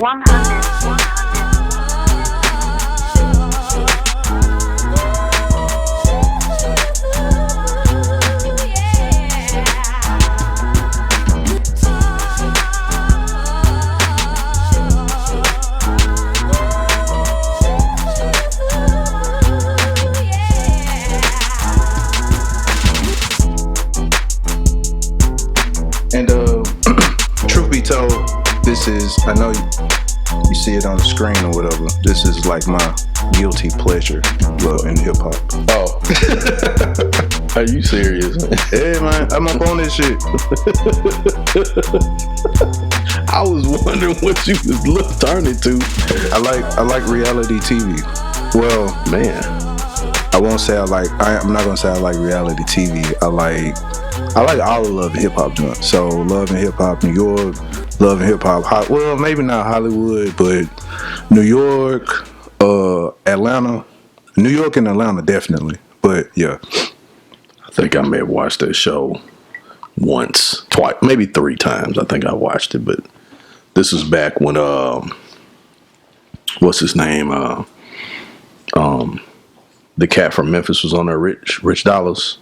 100. And truth be told, this is, I know you see it on the screen or whatever, this is like my guilty pleasure in hip hop. Oh. Are you serious? Hey man, I'm up on this shit. I was wondering what you was turning to. I like reality TV. Well, man, I'm not gonna say I like reality TV. I like all of Love and Hip Hop joints. So Love and Hip Hop New York, Love and Hip Hop, well, maybe not Hollywood, but New York, Atlanta, New York and Atlanta definitely. But yeah, I think I may have watched that show once, twice, maybe 3 times. I think I watched it, but this was back when what's his name? The cat from Memphis was on there, Rich Dollars,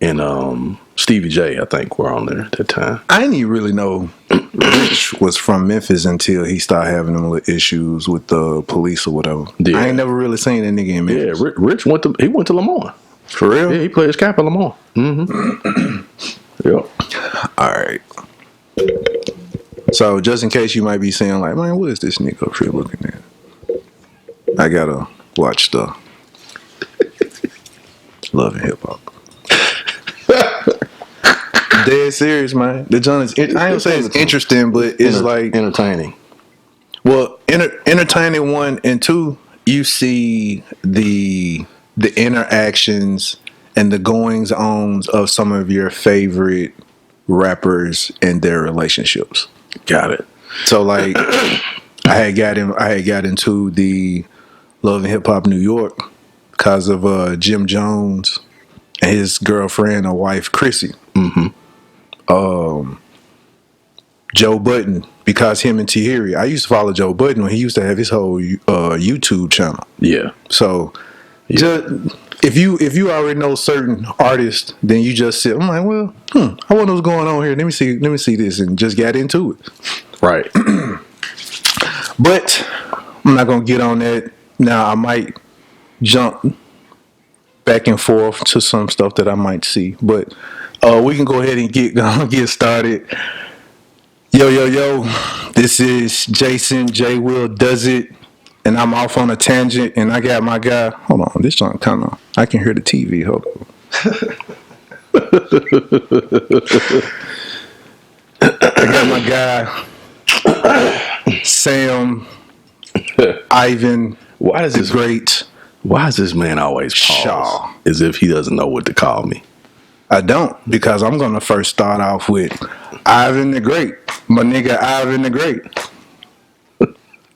and Stevie J, I think, were on there at that time. I didn't even really know Rich was from Memphis until he started having them little issues with the police or whatever. Yeah. I ain't never really seen that nigga in Memphis. Yeah, Rich went to Lamar. For real? Yeah, he played his cap at Lamar. Mm-hmm. Yep. All right. So just in case you might be saying like, man, what is this nigga up here looking at? I gotta watch the Love and Hip Hop. Dead serious, man. The joint is, I ain't saying it's interesting, but it's like entertaining. Well, entertaining 1 and 2, you see the interactions and the goings ons of some of your favorite rappers and their relationships. Got it. So like I had got into the Love and Hip Hop New York because of Jim Jones and his girlfriend or wife Chrissy. Mm-hmm. Joe Budden, because him and Tahiri. I used to follow Joe Budden when he used to have his whole YouTube channel. Yeah. So just, if you already know certain artists, then you just sit. I'm like, well, I wonder what's going on here. Let me see this, and just got into it. Right. But I'm not gonna get on that now. I might jump back and forth to some stuff that I might see, but we can go ahead and get started. Yo, this is Jason J. Will Does It, and I'm off on a tangent, and I got my guy. Hold on, this one kind of, I can hear the TV. Hold on. I got my guy Sam Ivan. Why does this man always pause Shaw, as if he doesn't know what to call me? I don't, because I'm going to first start off with Ivan the Great. My nigga Ivan the Great.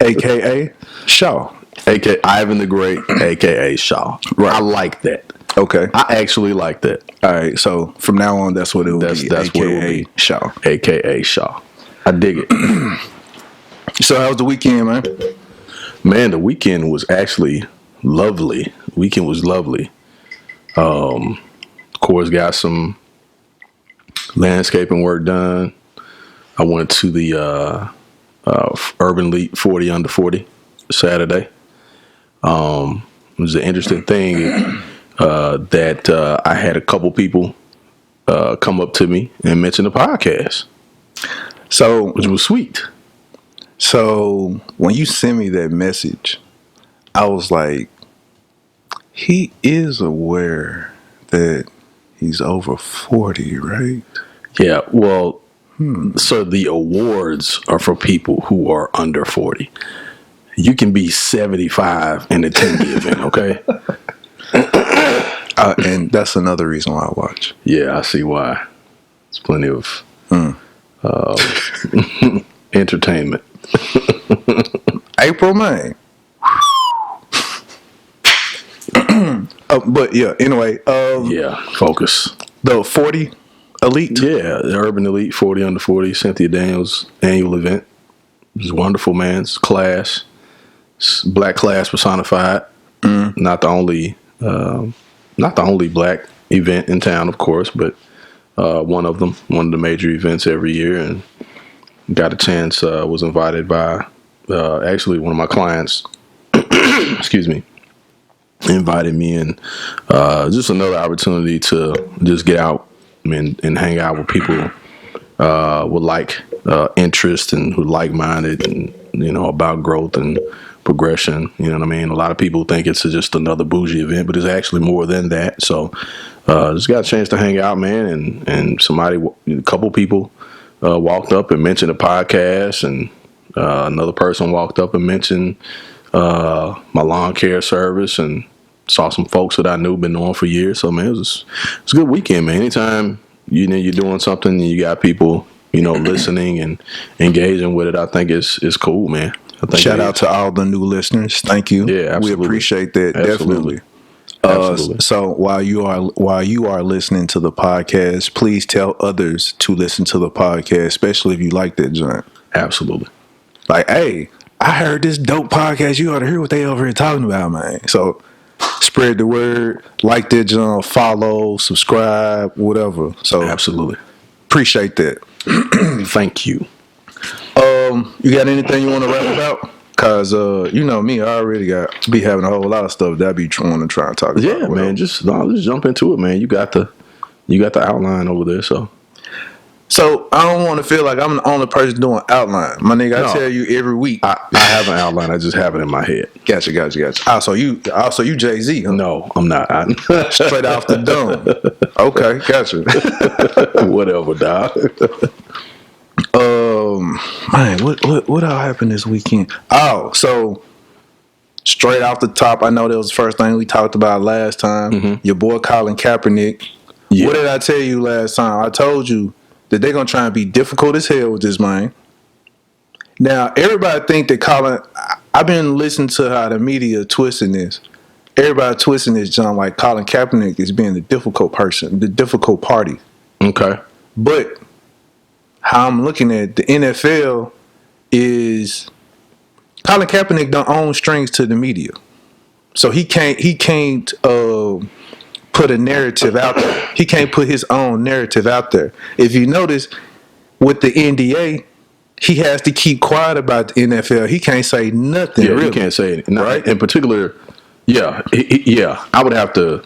A.K.A. Shaw. A.K.A. Ivan the Great, A.K.A. Shaw. Right. I like that. Okay. I actually like that. All right. So from now on, that's what it will be. That's what it will be. Shaw. A.K.A. Shaw. I dig it. So how was the weekend, man? Man, the weekend was actually lovely. Weekend was lovely. Of course, got some landscaping work done. I went to the Urban Elite 40 Under 40 Saturday. It was an interesting thing that I had a couple people come up to me and mention the podcast, which was sweet. So when you sent me that message, I was like, he is aware that he's over 40, right? Yeah, well, so the awards are for people who are under 40. You can be 75 in the 10-year event, okay? And that's another reason why I watch. Yeah, I see why. It's plenty of entertainment. April, May. But yeah, anyway. Focus. The 40 Elite? Yeah, the Urban Elite 40 Under 40, Cynthia Daniels annual event. was wonderful, man. It's class. It's black class personified. Not the only black event in town, of course, but one of them, one of the major events every year, and got a chance. Was invited by actually one of my clients. Excuse me. Invited me, and just another opportunity to just get out and hang out with people with like interest and who like minded, and about growth and progression. You know what I mean? A lot of people think it's just another bougie event, but it's actually more than that. So just got a chance to hang out, man, and a couple people walked up and mentioned a podcast, and another person walked up and mentioned my lawn care service, and saw some folks that I knew been knowing for years. So man, it was a good weekend, man. Anytime you're doing something and you got people listening and engaging with it, I think it's cool, man. Shout out to all the new listeners. Thank you. Yeah, absolutely. We appreciate that. Absolutely. Definitely. So while you are listening to the podcast, please tell others to listen to the podcast, especially if you like that joint. Absolutely. Like, hey, I heard this dope podcast. You ought to hear what they over here talking about, man. So spread the word, like that joint, follow, subscribe, whatever. So absolutely appreciate that. Thank you. You got anything you want to rap about? Cause you know me, I already be having a whole lot of stuff that I be trying to talk about. Yeah, man, just jump into it, man. You got the outline over there, so I don't want to feel like I'm the only person doing outline. My nigga, I tell you every week. I have an outline. I just have it in my head. Gotcha. Also, you Jay-Z, huh? No, I'm not. Straight off the dome. Okay, gotcha. Whatever, dog. Man, what all happened this weekend? Oh, so straight off the top, I know that was the first thing we talked about last time. Mm-hmm. Your boy Colin Kaepernick. Yeah. What did I tell you last time? I told you that they're gonna try and be difficult as hell with this man. Now, everybody think that Colin. I've been listening to how the media twisting this. Everybody twisting this, John, like Colin Kaepernick is being the difficult person, the difficult party. Okay, but how I'm looking at the NFL is Colin Kaepernick don't own strings to the media, so he can't put a narrative out there. He can't put his own narrative out there. If you notice, with the NDA, he has to keep quiet about the NFL. He can't say nothing. Yeah, really. He can't say anything. Right? In particular, yeah, I would have to.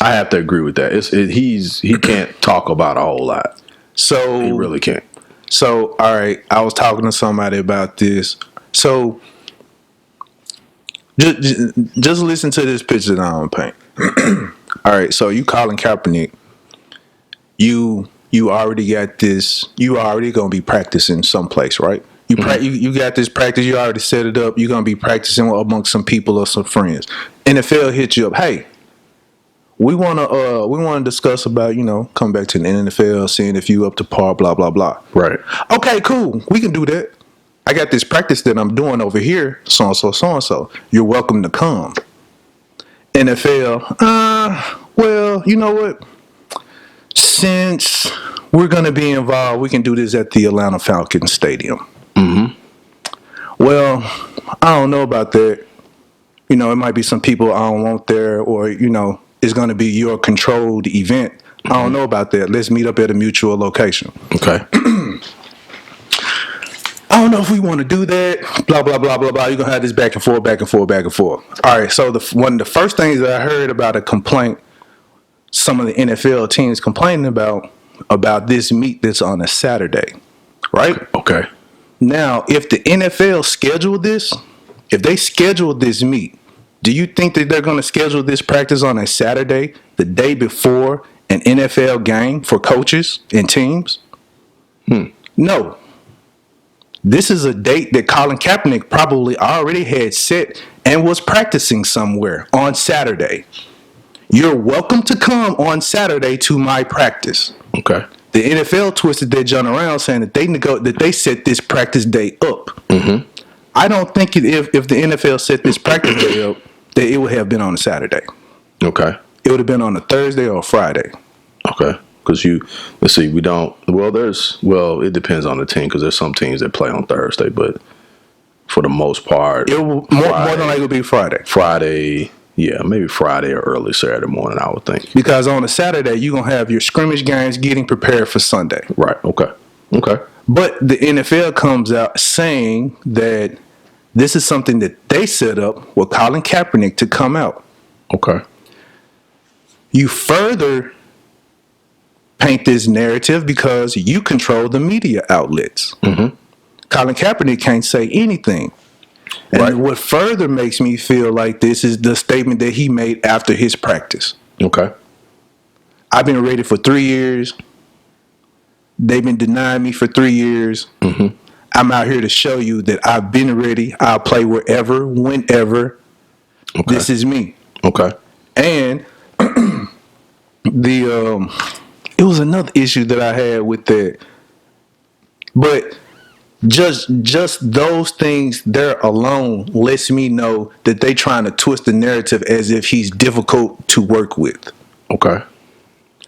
I have to agree with that. He can't talk about a whole lot. So he really can't. So all right, I was talking to somebody about this. So just listen to this picture that I'm gonna paint. All right, so you Colin Kaepernick, you already got this. You already gonna be practicing someplace, right? You got this practice. You already set it up. You're gonna be practicing amongst some people or some friends. NFL hit you up. Hey, we wanna discuss about coming back to the NFL, seeing if you up to par. Blah blah blah. Right. Okay, cool. We can do that. I got this practice that I'm doing over here. So and so. You're welcome to come. NFL, well, you know what? Since we're going to be involved, we can do this at the Atlanta Falcons Stadium. Mm-hmm. Well, I don't know about that. It might be some people I don't want there, or, it's going to be your controlled event. Mm-hmm. I don't know about that. Let's meet up at a mutual location. Okay. I don't know if we want to do that. Blah, blah, blah, blah, blah. You're going to have this back and forth, back and forth, back and forth. All right, so one of the first things that I heard about a complaint, some of the NFL teams complaining about this meet that's on a Saturday, right? Okay. Now, if the NFL scheduled this, if they scheduled this meet, do you think that they're going to schedule this practice on a Saturday, the day before an NFL game for coaches and teams? No. This is a date that Colin Kaepernick probably already had set and was practicing somewhere on Saturday. You're welcome to come on Saturday to my practice. Okay. The NFL twisted their John around saying that they set this practice day up. Mm-hmm. I don't think if the NFL set this practice day up, that it would have been on a Saturday. Okay. It would have been on a Thursday or a Friday. Okay. Because let's see, we don't. Well, it depends on the team because there's some teams that play on Thursday, but for the most part, It will more than likely be Friday. Friday, yeah, maybe Friday or early Saturday morning, I would think. Because on a Saturday, you're going to have your scrimmage games getting prepared for Sunday. Right. Okay. But the NFL comes out saying that this is something that they set up with Colin Kaepernick to come out. Okay. You further paint this narrative because you control the media outlets. Mm-hmm. Colin Kaepernick can't say anything. And Right. what further makes me feel like this is the statement that he made after his practice. Okay. I've been ready for 3 years. They've been denying me for 3 years. Mm-hmm. I'm out here to show you that I've been ready. I'll play wherever, whenever. Okay. This is me. Okay. And it was another issue that I had with that. But just those things there alone lets me know that they trying to twist the narrative as if he's difficult to work with. Okay.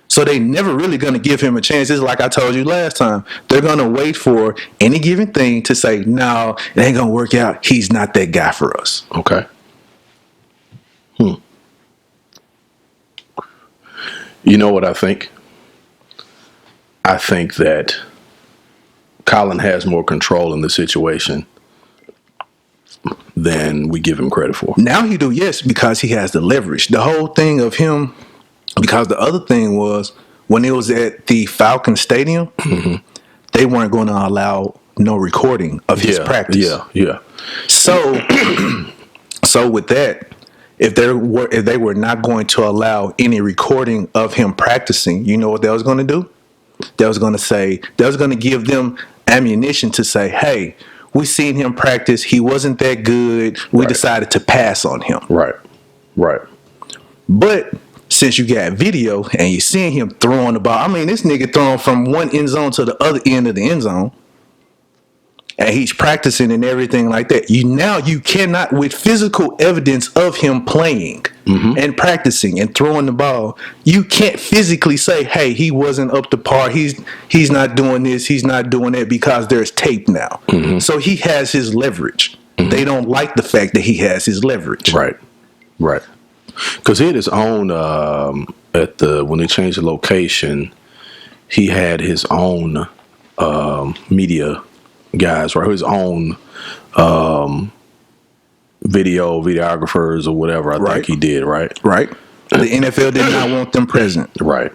So they never really going to give him a chance. It's like I told you last time. They're going to wait for any given thing to say, no, it ain't going to work out. He's not that guy for us. Okay. You know what I think? I think that Colin has more control in the situation than we give him credit for. Now he do, yes, because he has the leverage. The whole thing of him, because the other thing was when it was at the Falcon Stadium, they weren't going to allow no recording of his practice. Yeah. So with that, if they were not going to allow any recording of him practicing, you know what they was going to do? They was going to give them ammunition to say, hey, we seen him practice. He wasn't that good. We decided to pass on him. Right. But since you got video and you seeing him throwing the ball, I mean, this nigga throwing from one end zone to the other end of the end zone. And he's practicing and everything like that. You cannot, with physical evidence of him playing and practicing and throwing the ball, you can't physically say, hey, he wasn't up to par. He's not doing this. He's not doing that because there's tape now. So he has his leverage. They don't like the fact that he has his leverage. Right. Because he had his own when they changed the location, he had his own media guys, right? His own videographers or whatever. I think he did, right? Right. The NFL did not want them present. Right.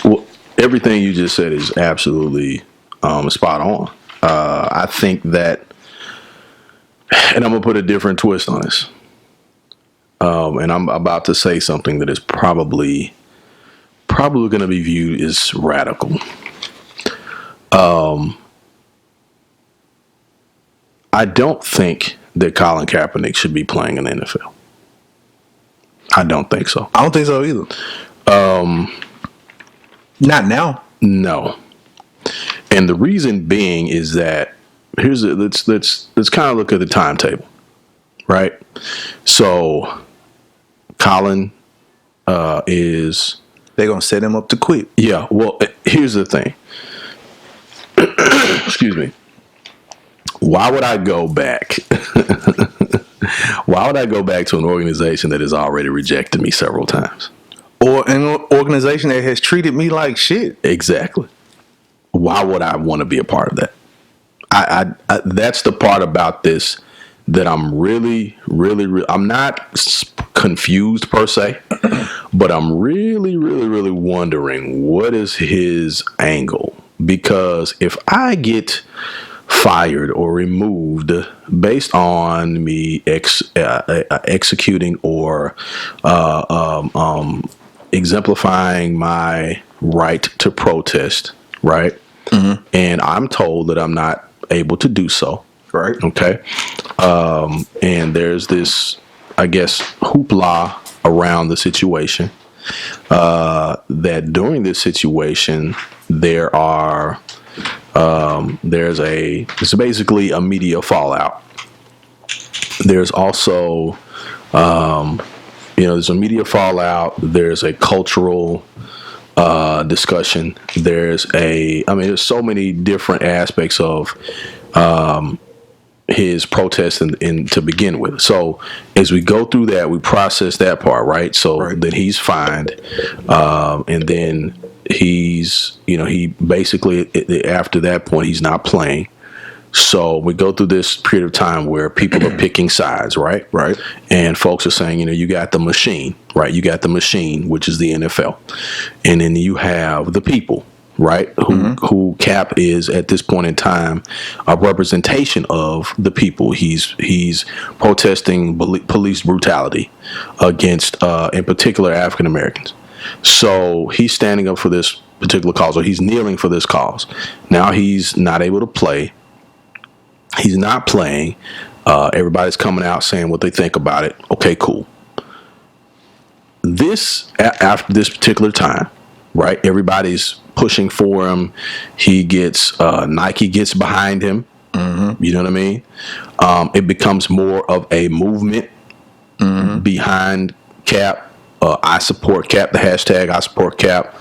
Well, everything you just said is absolutely spot on. I think that, and I'm gonna put a different twist on this. And I'm about to say something that is probably going to be viewed as radical. I don't think that Colin Kaepernick should be playing in the NFL. I don't think so. I don't think so either. Not now. No. And the reason being is that let's kind of look at the timetable, right? So Colin is, they're gonna set him up to quit. yeah. Well, here's the thing. Excuse me. Why would I go back? Why would I go back to an organization that has already rejected me several times? Or an organization that has treated me like shit. Exactly. Why would I want to be a part of that? I that's the part about this that I'm really, I'm not confused per se, but I'm really wondering what is his angle. Because if I get fired or removed based on me executing or exemplifying my right to protest, right? And I'm told that I'm not able to do so. Right. Okay. And there's this, I guess, hoopla around the situation. That during this situation, there's basically a media fallout. There's also, there's a media fallout. There's a cultural discussion. There's there's so many different aspects of his protest to begin with. So as we go through that, we process that part, right? So then he's fined, and then he basically after that point he's not playing. So we go through this period of time where people are picking sides, right? Right. And folks are saying, you got the machine, right? You got the machine, which is the NFL, and then you have the people, right? Who Cap is at this point in time a representation of the people. He's protesting police brutality against, in particular, African Americans. So he's standing up for this particular cause, or he's kneeling for this cause. Now he's not able to play. He's not playing. Everybody's coming out saying what they think about it. Okay, cool. After this particular time, right? Everybody's pushing for him. He gets Nike gets behind him. Mm-hmm. You know what I mean? It becomes more of a movement behind Cap. I support Cap. The hashtag I support Cap,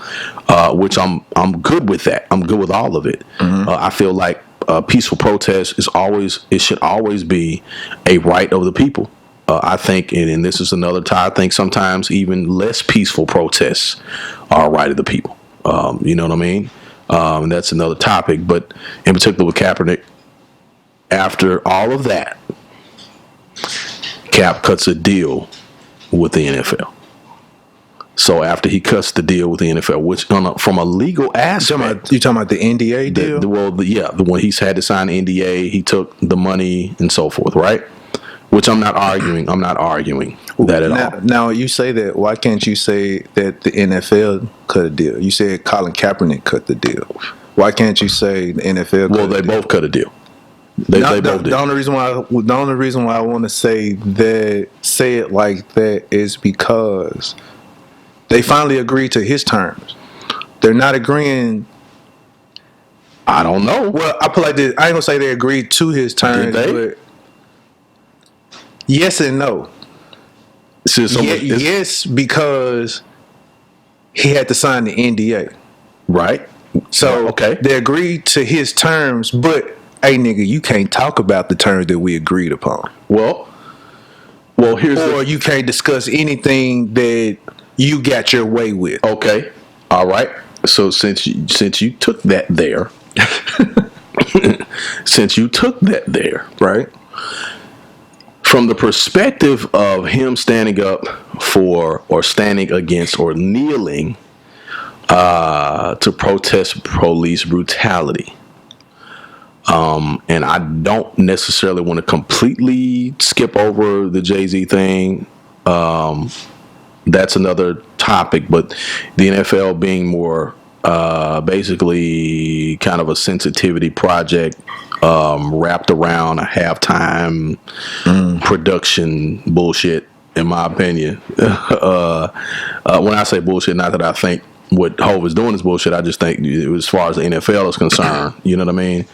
which I'm good with that. I'm good with all of it. Mm-hmm. I feel like peaceful protest should always be a right of the people. I think, and this is another time, I think sometimes even less peaceful protests are a right of the people. You know what I mean? And that's another topic. But in particular with Kaepernick, after all of that, Cap cuts a deal with the NFL. So after he cuts the deal with the NFL, which from a legal aspect, you talking about the NDA deal? The one he's had to sign the NDA, he took the money and so forth, right? Which I'm not arguing. I'm not arguing that at all. Now you say that. Why can't you say that the NFL cut a deal? You said Colin Kaepernick cut the deal. Why can't you say the NFL? Well, they both cut a deal. They both did. The only reason why I want to say it like that is because they finally agreed to his terms. They're not agreeing. I don't know. Well, I put like this. I ain't gonna say they agreed to his terms, but yes and no. Yes, because he had to sign the NDA. Right. So they agreed to his terms, but hey, nigga, you can't talk about the terms that we agreed upon. Well, you can't discuss anything that you got your way with. Okay. All right. So since you took that there, right? From the perspective of him standing up for, or standing against, or kneeling to protest police brutality, and I don't necessarily want to completely skip over the Jay-Z thing. That's another topic, but the NFL being more basically kind of a sensitivity project wrapped around a halftime production bullshit, in my opinion. When I say bullshit, not that I think what Hov is doing is bullshit. I just think, as far as the NFL is concerned, you know what I mean?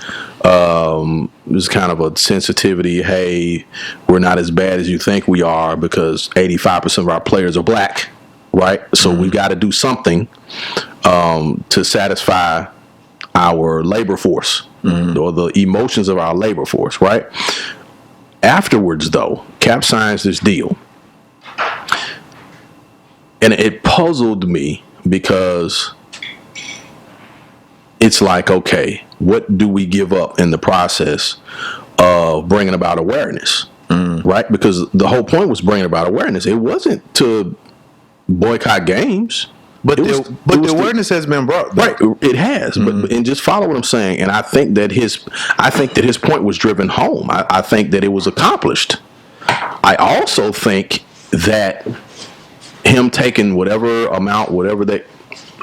It's kind of a sensitivity. Hey, we're not as bad as you think we are because 85% of our players are black, right? So we got to do something to satisfy our labor force or the emotions of our labor force, right? Afterwards, though, Cap signs this deal, and it puzzled me. Because it's like, okay, what do we give up in the process of bringing about awareness, right? Because the whole point was bringing about awareness. It wasn't to boycott games, but the awareness has been brought. Right, it has. But and just follow what I'm saying. And I think that his point was driven home. I think that it was accomplished. I also think that him taking whatever amount, whatever that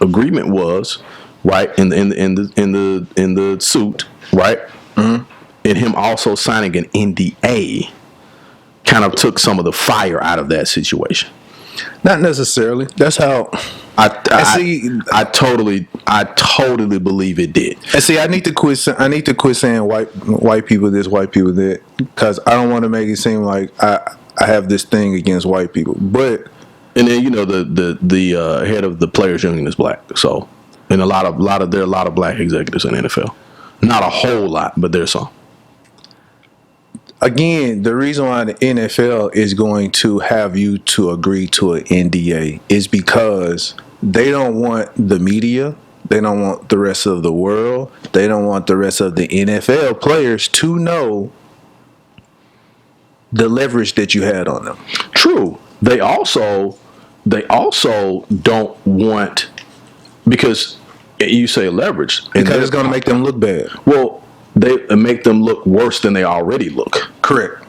agreement was, right, in the suit, right, and him also signing an NDA, kind of took some of the fire out of that situation. Not necessarily. That's how I totally believe it did. And see, I need to quit saying white people this, white people that, because I don't want to make it seem like I have this thing against white people, but And then the head of the players union is black. So, and there are a lot of black executives in the NFL. Not a whole lot, but there's some. Again, the reason why the NFL is going to have you to agree to an NDA is because they don't want the media, they don't want the rest of the world, they don't want the rest of the NFL players to know the leverage that you had on them. True. They also don't want, because you say leverage, Because it's going to make them look bad. Well, they make them look worse than they already look. Correct.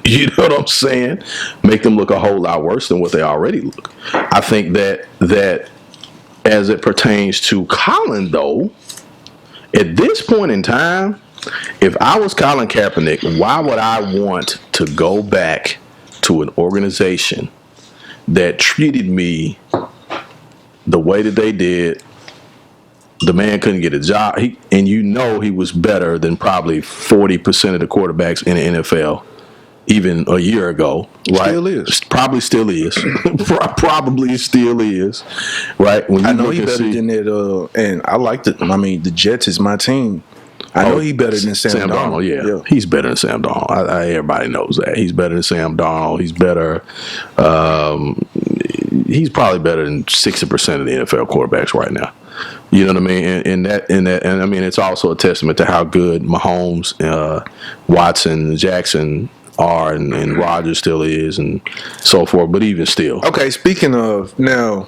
You know what I'm saying? Make them look a whole lot worse than what they already look. I think that as it pertains to Colin, though, at this point in time, if I was Colin Kaepernick, why would I want to go back to an organization that treated me the way that they did? The man couldn't get a job, and he was better than probably 40% of the quarterbacks in the NFL even a year ago, right? Still is. Probably still is. Probably still is, right? When you I know he better than that, and I like it. I mean, the Jets is my team. I know he better than Sam Darnold. Yeah, he's better than Sam Darnold. Everybody knows that. He's better than Sam Darnold. He's better. He's probably better than 60% of the NFL quarterbacks right now. You know what I mean? And I mean, it's also a testament to how good Mahomes, Watson, Jackson are, and Rodgers still is, and so forth. But even still, okay. Speaking of now,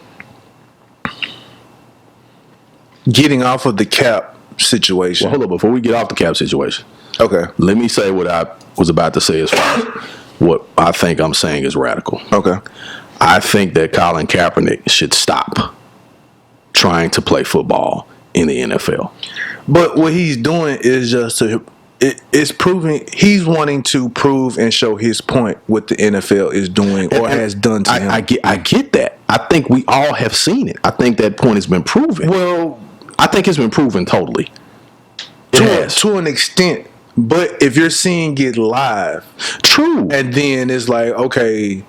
getting off of the cap situation. Well, hold on. Before we get off the cap situation, okay, let me say what I was about to say as far as what I think I'm saying is radical. Okay, I think that Colin Kaepernick should stop trying to play football in the NFL. But what he's doing is it's proving, he's wanting to prove and show his point what the NFL is doing or has done to him. I get that. I think we all have seen it. I think that point has been proven. Well, I think it's been proven totally. To an extent. But if you're seeing it live, true, and then it's like, okay,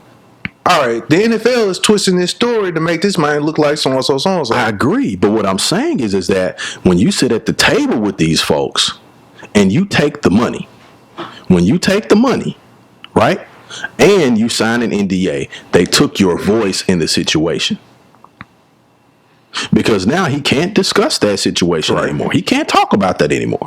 all right, the NFL is twisting this story to make this man look like so-and-so, so-and-so. I agree. But what I'm saying is that when you sit at the table with these folks and you take the money, right, and you sign an NDA, they took your voice in the situation. Because now he can't discuss that situation anymore. He can't talk about that anymore.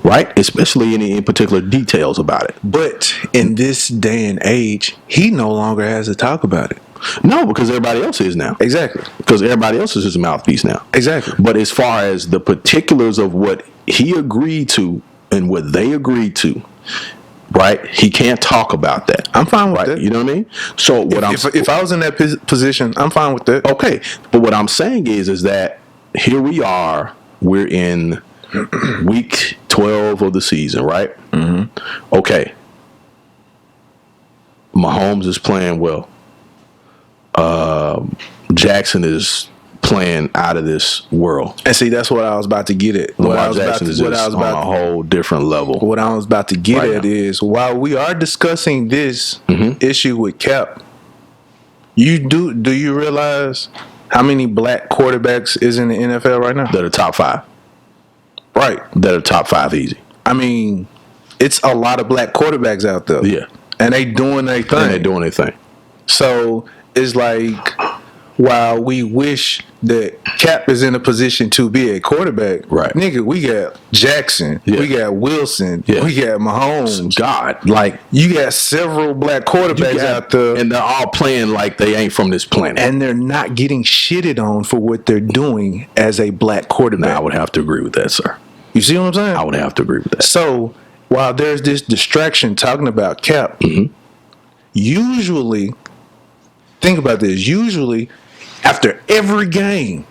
Right? Especially in particular details about it. But in this day and age, he no longer has to talk about it. No, because everybody else is now. Exactly. Because everybody else is his mouthpiece now. Exactly. But as far as the particulars of what he agreed to and what they agreed to, right? He can't talk about that. I'm fine with that. You know what I mean? So if I was in that position, I'm fine with that. Okay. But what I'm saying is that here we are. We're in week 12 of the season, right? Mm-hmm. Okay. Mahomes is playing well. Jackson is playing out of this world. And see, that's what I was about to get at. Lamar Jackson is on a whole different level. What I was about to get at is, while we are discussing this issue with Cap, do you realize how many black quarterbacks is in the NFL right now? That are top 5. Right. That are top 5 easy. I mean, it's a lot of black quarterbacks out there. Yeah. And they doing their thing. So it's like, while we wish that Cap is in a position to be a quarterback, right? Nigga, we got Jackson, we got Wilson, we got Mahomes. God, like, you got several black quarterbacks out there, and they're all playing like they ain't from this planet, and they're not getting shitted on for what they're doing as a black quarterback. Now, I would have to agree with that, sir. You see what I'm saying? I would have to agree with that. So while there's this distraction talking about Cap, usually, think about this. Usually, after every game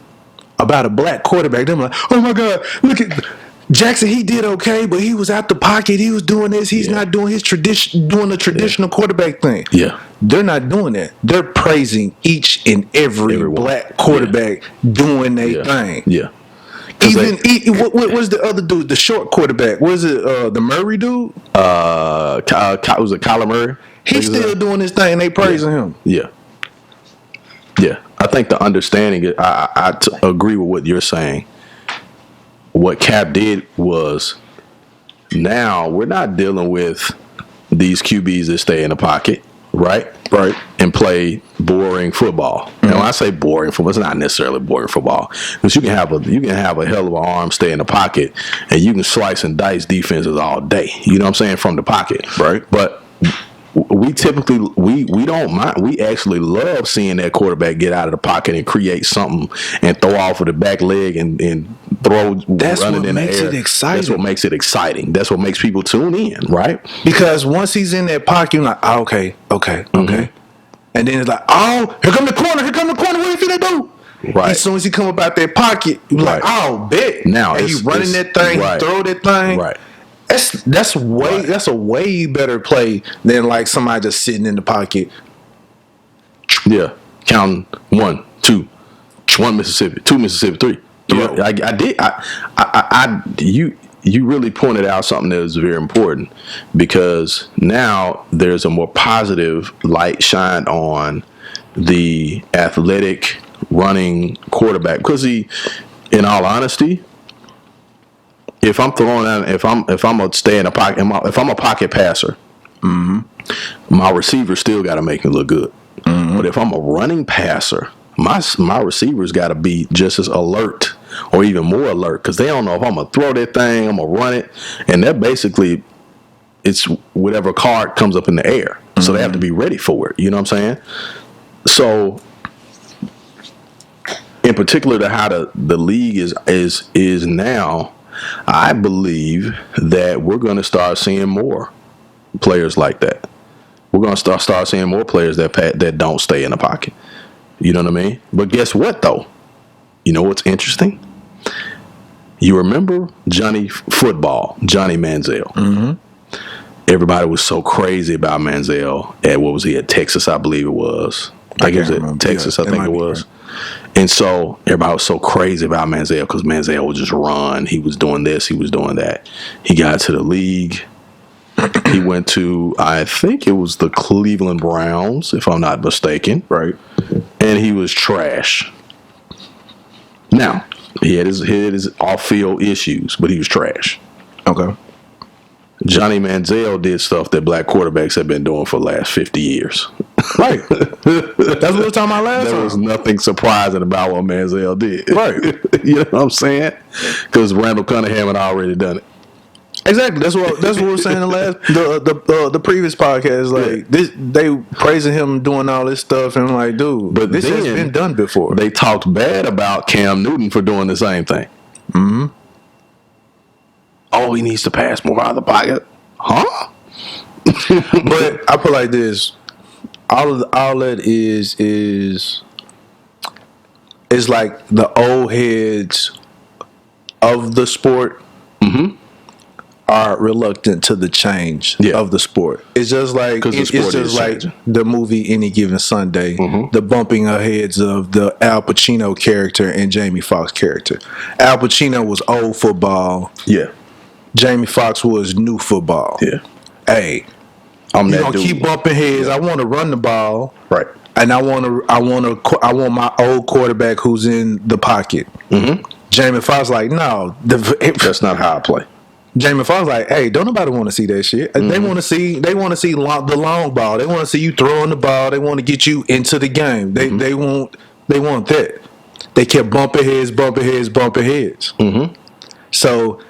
about a black quarterback, they're like, oh my God, look at Jackson. He did okay, but he was out the pocket. He was doing this. He's not doing his doing the traditional quarterback thing. Yeah. They're not doing that. They're praising each and everyone. Black quarterback doing their thing. Yeah. What was the other dude? The short quarterback. Was it the Murray dude? Was it Kyler Murray? He's still doing his thing. And they praising him. Yeah. Yeah, I think the understanding. Agree with what you're saying. What Cap did was, now we're not dealing with these QBs that stay in the pocket, right? Right. And play boring football. And when I say boring football, it's not necessarily boring football, because you can have a hell of an arm stay in the pocket, and you can slice and dice defenses all day. You know what I'm saying, from the pocket, Right. But we typically we don't mind. We actually love seeing that quarterback get out of the pocket and create something and throw off of the back leg and throw. That's running what in makes the air. it exciting. That's what makes it exciting. That's what makes people tune in, right? Because once he's in that pocket, you're like, oh, okay. And then it's like, oh, here come the corner. What you finna do? Right. As soon as he come up out that pocket, you're like, oh, bet. Now and he running that thing, right. throw that thing. Right. That's a way better play than like somebody just sitting in the pocket. Yeah, counting 1, 2, 1 Mississippi, 2 Mississippi, 3. Yeah, you really pointed out something that is very important, because now there's a more positive light shined on the athletic running quarterback, because in all honesty, if I'm throwing out, if I'm gonna stay in a pocket, if I'm a pocket passer, my receiver still got to make me look good. But if I'm a running passer, my receivers got to be just as alert, or even more alert, because they don't know if I'm gonna throw that thing, I'm gonna run it, and they're basically, it's whatever card comes up in the air. So they have to be ready for it. You know what I'm saying? So, in particular to how the league is now, I believe that we're going to start seeing more players like that. We're going to start seeing more players that don't stay in the pocket. You know what I mean? But guess what, though? You know what's interesting? You remember Johnny Manziel? Mm-hmm. Everybody was so crazy about Manziel at, what was he, at Texas, I believe it was. I think it was at Texas, I think it was. Right. And so everybody was so crazy about Manziel, because Manziel would just run. He was doing this, he was doing that. He got to the league. He went to, I think it was the Cleveland Browns, if I'm not mistaken. Right. And he was trash. Now, he had his off-field issues, but he was trash. Okay. Johnny Manziel did stuff that black quarterbacks have been doing for the last 50 years. Right. That's what we were talking about last time. There was nothing surprising about what Manziel did. Right. You know what I'm saying? Because Randall Cunningham had already done it. Exactly. That's what we were saying the previous podcast. Like this, they praising him doing all this stuff, and I'm like, dude, but this has been done before. They talked bad about Cam Newton for doing the same thing. Mm-hmm. Oh, he needs to pass more out of the pocket, huh? But I put like this: all that is like the old heads of the sport. Mm-hmm. Are reluctant to the change of the sport. It's just like the movie Any Given Sunday, the bumping of heads of the Al Pacino character and Jamie Foxx character. Al Pacino was old football. Yeah. Jamie Foxx was new football. Yeah. Hey, I'm that dude. Keep bumping heads. I want to run the ball. Right. And I want my old quarterback who's in the pocket. Mm-hmm. Jamie Foxx like, no, that's not how I play. Jamie Foxx like, hey, don't nobody want to see that shit. Mm-hmm. They want to see the long ball. They want to see you throwing the ball. They want to get you into the game. They want that. They kept bumping heads. Mm-hmm. So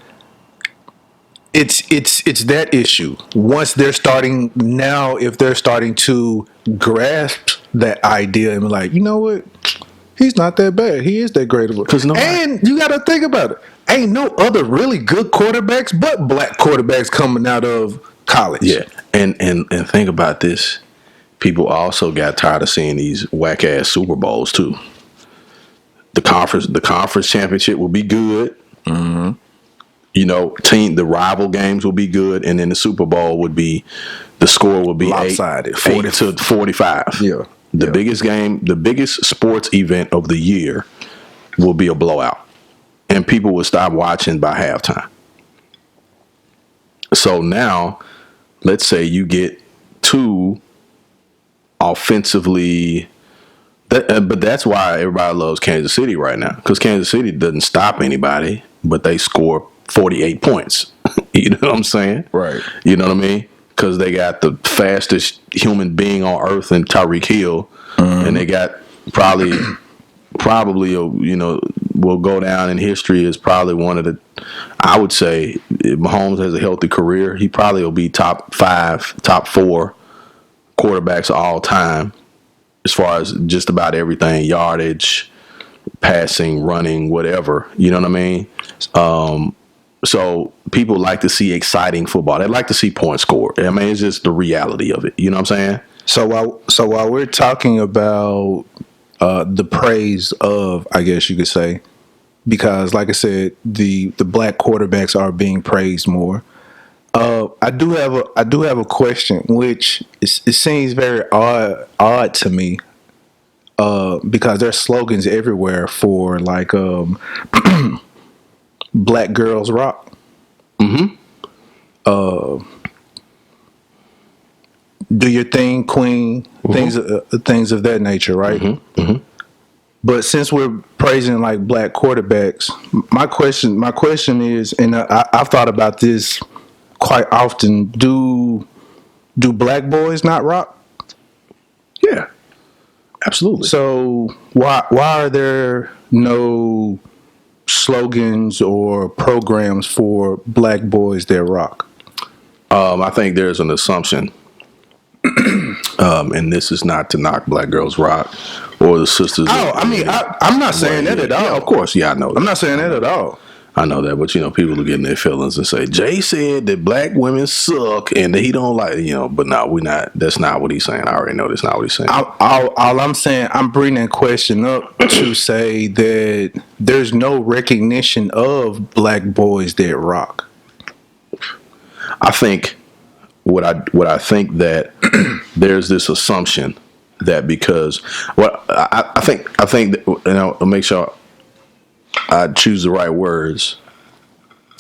it's that issue. Once they're starting now, if they're starting to grasp that idea and be like, you know what, he's not that bad. He is that great of a. And you got to think about it. Ain't no other really good quarterbacks but black quarterbacks coming out of college. Yeah, and think about this. People also got tired of seeing these whack ass Super Bowls too. The conference championship will be good. Mm-hmm. You know, the rival games will be good, and then the Super Bowl would be, the score will be lopsided, 8 to 45. Yeah, the biggest game, the biggest sports event of the year, will be a blowout. And people will stop watching by halftime. So now, let's say you get two offensively But that's why everybody loves Kansas City right now, because Kansas City doesn't stop anybody, but they score 48 points. You know what I'm saying? Right. You know what I mean? Because they got the fastest human being on earth in Tyreek Hill, and they got probably will go down in history as probably one of the. I would say if Mahomes has a healthy career, he probably will be top 5, top 4 quarterbacks of all time, as far as just about everything: yardage, passing, running, whatever. You know what I mean? So people like to see exciting football. They like to see points scored. I mean, it's just the reality of it. You know what I'm saying? So while we're talking about the praise of, I guess you could say, because like I said, the black quarterbacks are being praised more. I do have a question, which it seems very odd to me. Because there's slogans everywhere for like Black Girls Rock. Do your thing, Queen. Things of that nature, right? But since we're praising like black quarterbacks, my question is, and I've thought about this quite often. Do black boys not rock? Yeah, absolutely. So why are there no slogans or programs for black boys that rock? I think there's an assumption, and this is not to knock Black Girls Rock or the sisters. Oh, I mean, I'm not saying that at all. Yeah, of course, yeah, I know. I'm not saying that at all. I know that, but people are getting their feelings and say Jay said that black women suck and that he don't like, But no, we're not. That's not what he's saying. I already know that's not what he's saying. All I'm saying, I'm bringing that question up to say that there's no recognition of black boys that rock. I think what I think that there's this assumption that because I think that, I'll make sure I choose the right words,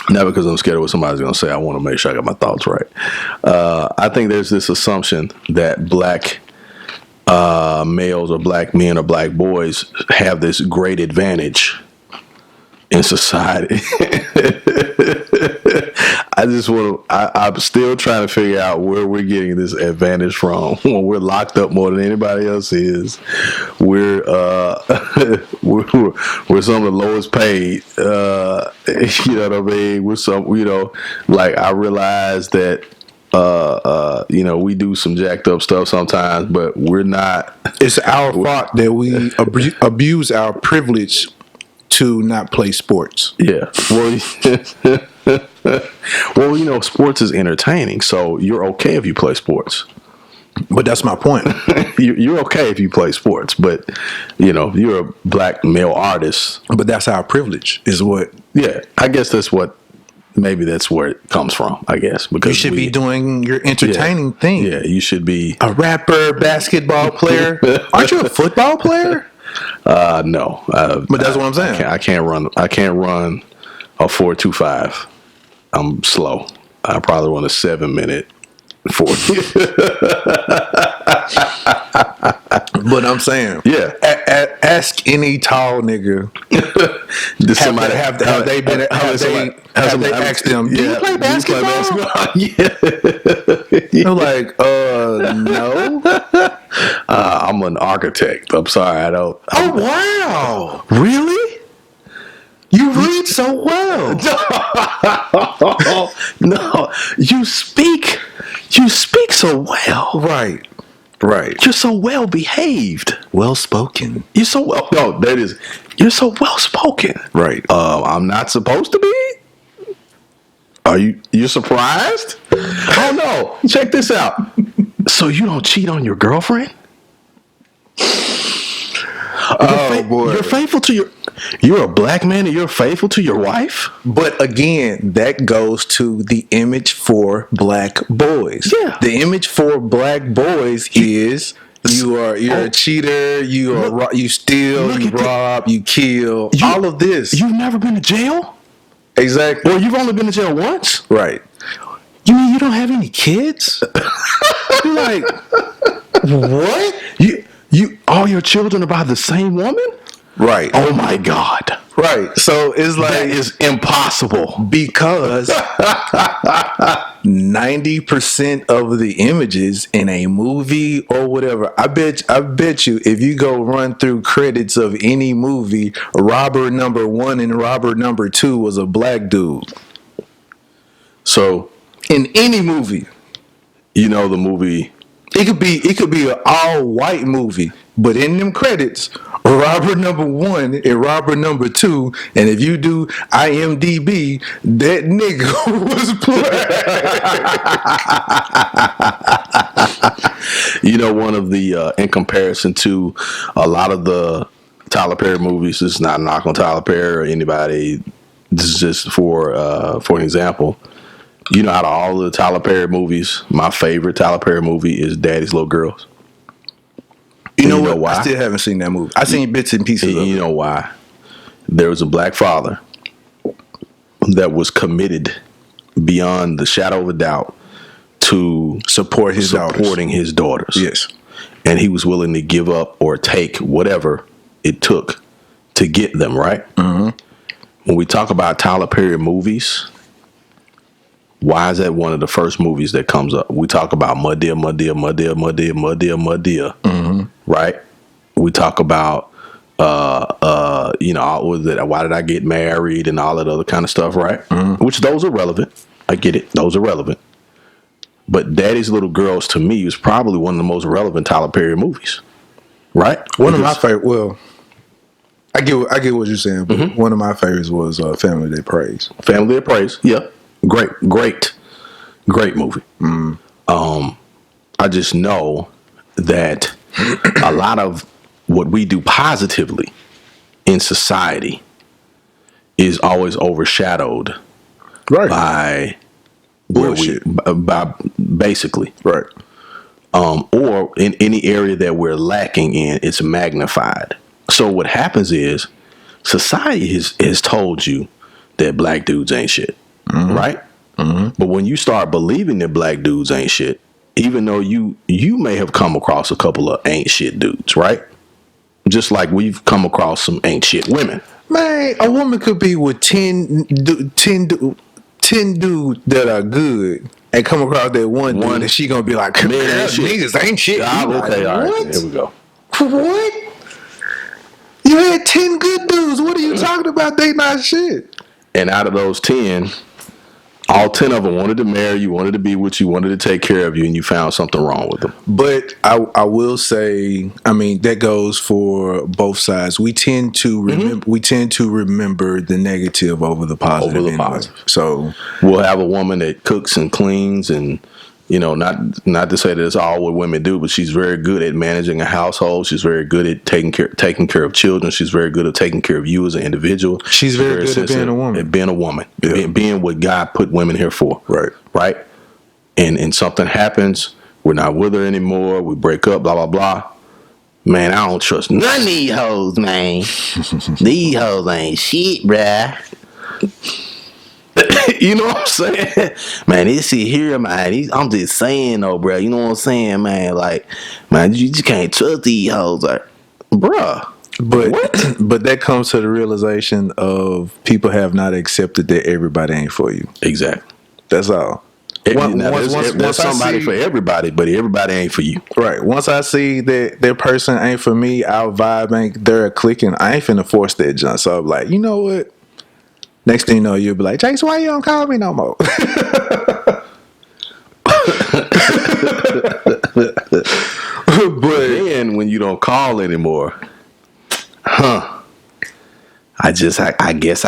not because I'm scared of what somebody's going to say. I want to make sure I got my thoughts right. I think there's this assumption that black males or black men or black boys have this great advantage in society. I'm still trying to figure out where we're getting this advantage from when we're locked up more than anybody else is. We're we're some of the lowest paid. You know what I mean? We're some, like I realize that we do some jacked up stuff sometimes, but we're not. It's our fault that we abuse our privilege to not play sports. Yeah. Well, sports is entertaining, so you're okay if you play sports. But that's my point. You're okay if you play sports, but you're a black male artist. But that's our privilege, is what. Yeah, I guess maybe that's where it comes from. I guess because you should be doing your entertaining thing. Yeah, you should be a rapper, basketball player. Aren't you a football player? No. But that's what I'm saying. I can't run a 4.25. I'm slow. I probably run a 7-minute 40. But I'm saying, yeah. Ask any tall nigga. Have they asked them? Do you play basketball? Yeah. They're like, no. I'm an architect. I'm sorry, I don't. Oh wow! Really? You read so well. No, you speak so well. Right. You're so well behaved. Well spoken. You're so well. No, that is. You're so well spoken. Right. I'm not supposed to be. Are you? You're surprised? Oh no! Check this out. So you don't cheat on your girlfriend? Boy. You're faithful to your. You're a black man and you're faithful to your wife? But again, that goes to the image for black boys. Yeah. The image for black boys is you're a cheater, you steal, you rob, you kill, all of this. You've never been to jail? Exactly. Or you've only been to jail once? Right. You mean you don't have any kids? You're like, what? All your children are by the same woman? Right. Oh my God. Right. So it's like That is impossible. because 90% of the images in a movie or whatever, I bet you if you go run through credits of any movie, robber number 1 and robber number 2 was a black dude. So In any movie. you know the movie. It could be an all white movie, but in them credits, robber number 1 and robber number 2, and if you do IMDb, that nigga was black. You know, one of the in comparison to a lot of the Tyler Perry movies. This is not a knock on Tyler Perry or anybody. This is just for an example. You know, out of all the Tyler Perry movies, my favorite Tyler Perry movie is Daddy's Little Girls. You know you know what? why? I still haven't seen that movie. I seen bits and pieces of You it. know why? There was a black father that was committed beyond the shadow of a doubt to supporting his daughters. Yes. And he was willing to give up or take whatever it took to get them, right? Mm-hmm. When we talk about Tyler Perry movies, why is that one of the first movies that comes up? We talk about Mud Deer, mm-hmm. Right? We talk about, why did I get married and all that other kind of stuff, right? Mm-hmm. Which those are relevant. I get it. Those are relevant. But Daddy's Little Girls, to me, is probably one of the most relevant Tyler Perry movies, right? One of my favorite. Well, I get what you're saying, but mm-hmm. one of my favorites was Family Day Praise. Family Day Praise, yeah, great movie. Mm. I just know that a lot of what we do positively in society is always overshadowed, right, by bullshit. By basically, right. Or in any area that we're lacking in, it's magnified. So what happens is society has told you that black dudes ain't shit, mm-hmm. right? Mm-hmm. But when you start believing that black dudes ain't shit, even though you may have come across a couple of ain't shit dudes, right? Just like we've come across some ain't shit women. Man, a woman could be with 10 dudes that are good and come across that one dude and she gonna be like, man, niggas ain't shit. Okay, all right, what? Here we go. What? You had 10 good dudes. What are you talking about? They not shit. And out of those 10, all 10 of them wanted to marry you, wanted to be with you, wanted to take care of you, and you found something wrong with them. But I will say, I mean, that goes for both sides. We tend to remember. Mm-hmm. We tend to remember the negative over the positive. Over the positive. So we'll have a woman that cooks and cleans, and not to say that it's all what women do, but she's very good at managing a household. She's very good at taking care of children. She's very good at taking care of you as an individual. She's very good at being a woman. At being a woman. Yeah. Being what God put women here for. Right. Right? And something happens, we're not with her anymore, we break up, blah, blah, blah. Man, I don't trust none of these hoes, man. These hoes ain't shit, bruh. You know what I'm saying? Man, this shit here, man, I'm just saying, though, bruh. You know what I'm saying, man? Like, man, you just can't trust these hoes. Like, bruh. But that comes to the realization of people have not accepted that everybody ain't for you. Exactly. That's all. There's somebody for everybody, but everybody ain't for you. Right. Once I see that person ain't for me, our vibe ain't there clicking, I ain't finna force that jump. So I'm like, you know what? Next thing you know, you'll be like, Chase, why you don't call me no more? But then when you don't call anymore, I guess I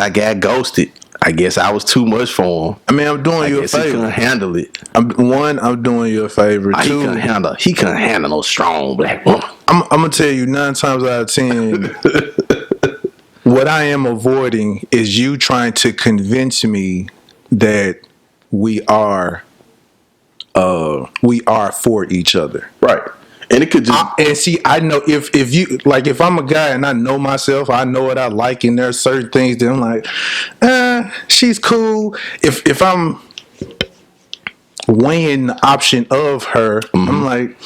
got ghosted. I guess I was too much for him. I mean, I'm doing you a favor. He couldn't handle it. I'm doing you a favor. Two, he couldn't handle no strong black woman. I'm gonna tell you 9 times out of 10, what I am avoiding is you trying to convince me that we are for each other. Right. And it could just and see, I know if you like, if I'm a guy and I know myself, I know what I like, and there's certain things that I'm like, she's cool. If I'm weighing the option of her, mm-hmm. I'm like,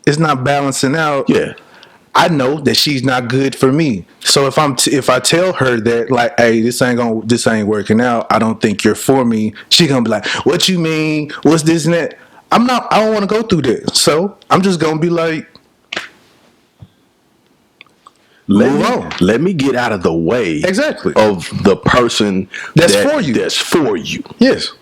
it's not balancing out. Yeah. I know that she's not good for me. So if I tell her that, like, hey, this ain't working out, I don't think you're for me, she gonna be like, what you mean? What's this and that? I don't want to go through that. So I'm just gonna be like, Let me get out of the way exactly of the person that's for you. That's for you. Yes.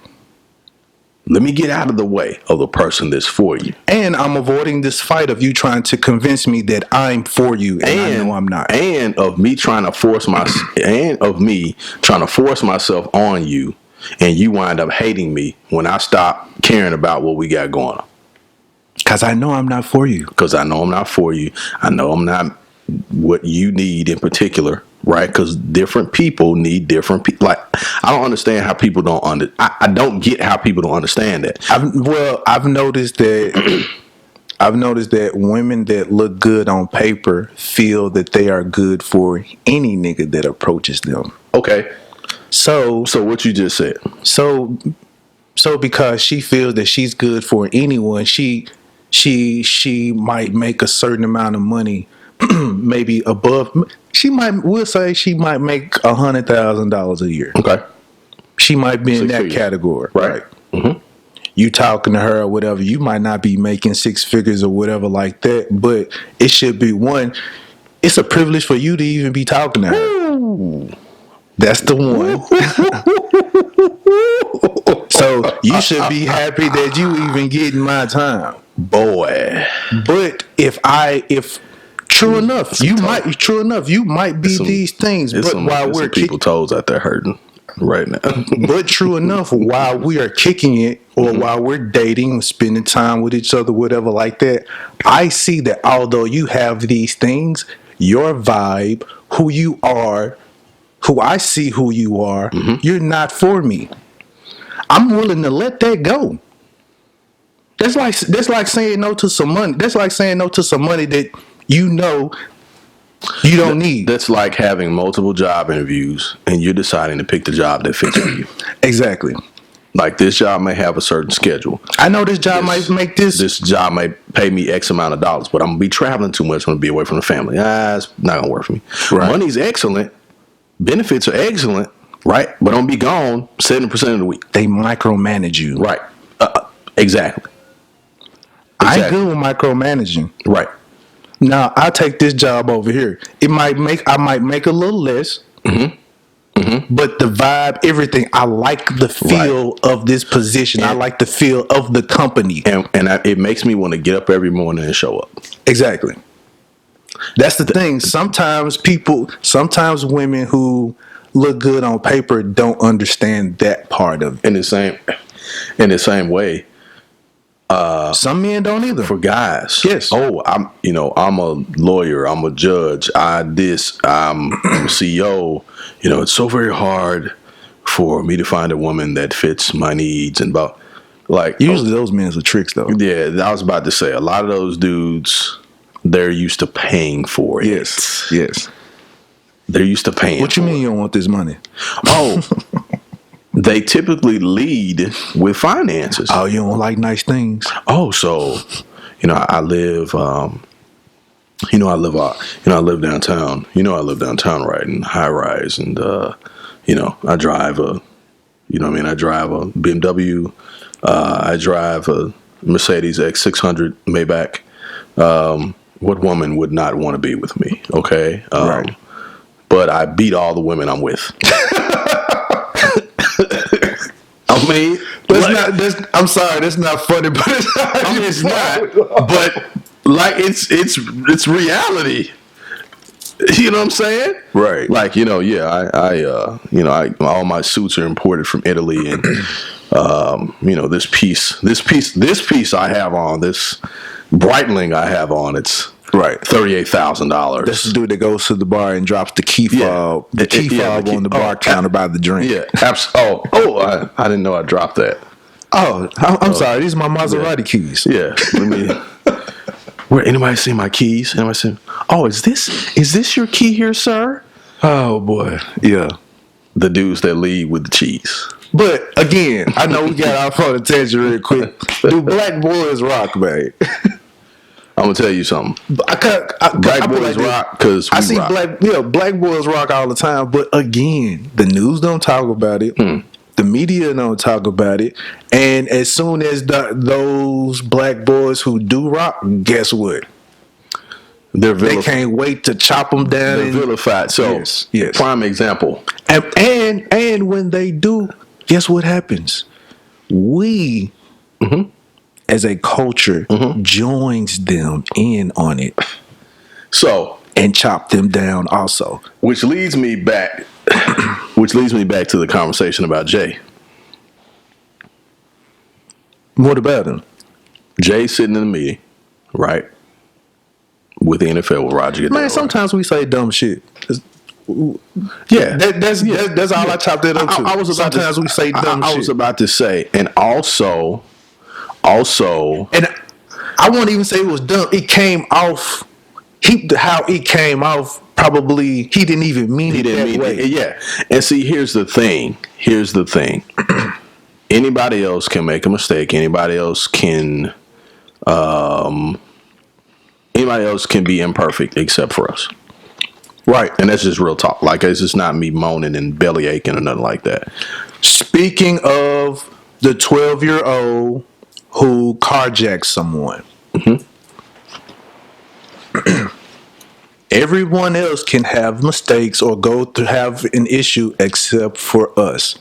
Let me get out of the way of the person that's for you. And I'm avoiding this fight of you trying to convince me that I'm for you, and I know I'm not. And of me trying to force myself on you, and you wind up hating me when I stop caring about what we got going on. Because I know I'm not for you. Because I know I'm not for you. I know I'm not what you need in particular, right? Because different people need different people. Like, I don't understand how people don't I don't get how people don't understand that. I've noticed that women that look good on paper feel that they are good for any nigga that approaches them. Okay. So what you just said. So because she feels that she's good for anyone, she might make a certain amount of money, maybe above. We'll say she might make $100,000 a year. Okay. She might be in that figures. category, Right. Mm-hmm. You talking to her or whatever, you might not be making six figures or whatever like that, but it should be it's a privilege for you to even be talking to her. Ooh. That's the one. So you should be happy that you even getting my time, boy. But if true enough, you might be these things. But while we're people toes out there hurting right now. But true enough, while we are kicking it, or while we're dating, spending time with each other, whatever like that, I see that although you have these things, your vibe, who you are, who I see who you are, you're not for me. I'm willing to let that go. That's like saying no to some money. That's like saying no to some money that you know you don't need. That's like having multiple job interviews and you're deciding to pick the job that fits for you. Exactly. Like, this job may have a certain schedule. I know this job might make this. This job might pay me X amount of dollars, but I'm going to be traveling too much. I'm going to be away from the family. It's not going to work for me. Right. Money's excellent. Benefits are excellent. Right. But I'm going to be gone 70% of the week. They micromanage you. Right. Exactly. I ain't good with micromanaging. Right. Now, I'll take this job over here. I might make a little less. But the vibe, everything, I like the feel of this position. I like the feel of the company. And it makes me want to get up every morning and show up. Exactly. That's the thing. Sometimes women who look good on paper don't understand that part of it. In the same way, some men don't either. For guys, yes. Oh, I'm a lawyer. I'm a judge. I'm a CEO. It's so very hard for me to find a woman that fits my needs and usually those men are tricks though. Yeah, I was about to say a lot of those dudes, they're used to paying for it. Yes. They're used to paying. What you mean you don't want this money? Oh. They typically lead with finances. Oh, you don't like nice things? Oh, so, I live, I live downtown. I live downtown, right, in high rise, and I drive a BMW. I drive a Mercedes X600 Maybach. What woman would not want to be with me? Okay, right. But I beat all the women I'm with. I mean, I'm sorry, that's not funny, but it's not. But it's reality. You know what I'm saying? Right. Like, I all my suits are imported from Italy, and this piece I have on, this Breitling I have on, it's right $38,000. That's the dude that goes to the bar and drops the key fob, on the bar counter by the drink. Yeah. I didn't know I dropped that. Oh, I'm sorry. These are my Maserati keys. Yeah. Let me. Where anybody see my keys? Anybody see? Oh, is this your key here, sir? Oh boy. Yeah. The dudes that lead with the cheese. But again, I know we got off on a tangent real quick. Do black boys rock, man? I'm gonna tell you something. Black boys rock because I see black boys rock all the time. But again, the news don't talk about it. The media don't talk about it. And as soon as those black boys who do rock, guess what? They can't wait to chop them down. They're vilified. So, yes. Prime example. And when they do, guess what happens? We, as a culture, joins them in on it. So, and chop them down also. Which leads me back to the conversation about Jay. What about him? Jay sitting in a meeting, right? With the NFL with Roger Goodell. Man, sometimes we say dumb shit. Yeah, that's all I chopped it up to. Sometimes we say dumb shit. I was about to say, and also, and I won't even say it was dumb. It came off. How it came off. Probably he didn't even mean it that way. Yeah, and see, here's the thing. Anybody else can make a mistake. Anybody else can be imperfect except for us. Right. And that's just real talk. Like, it's just not me moaning and belly aching or nothing like that. Speaking of the 12-year-old who carjacked someone, everyone else can have mistakes or go to have an issue except for us.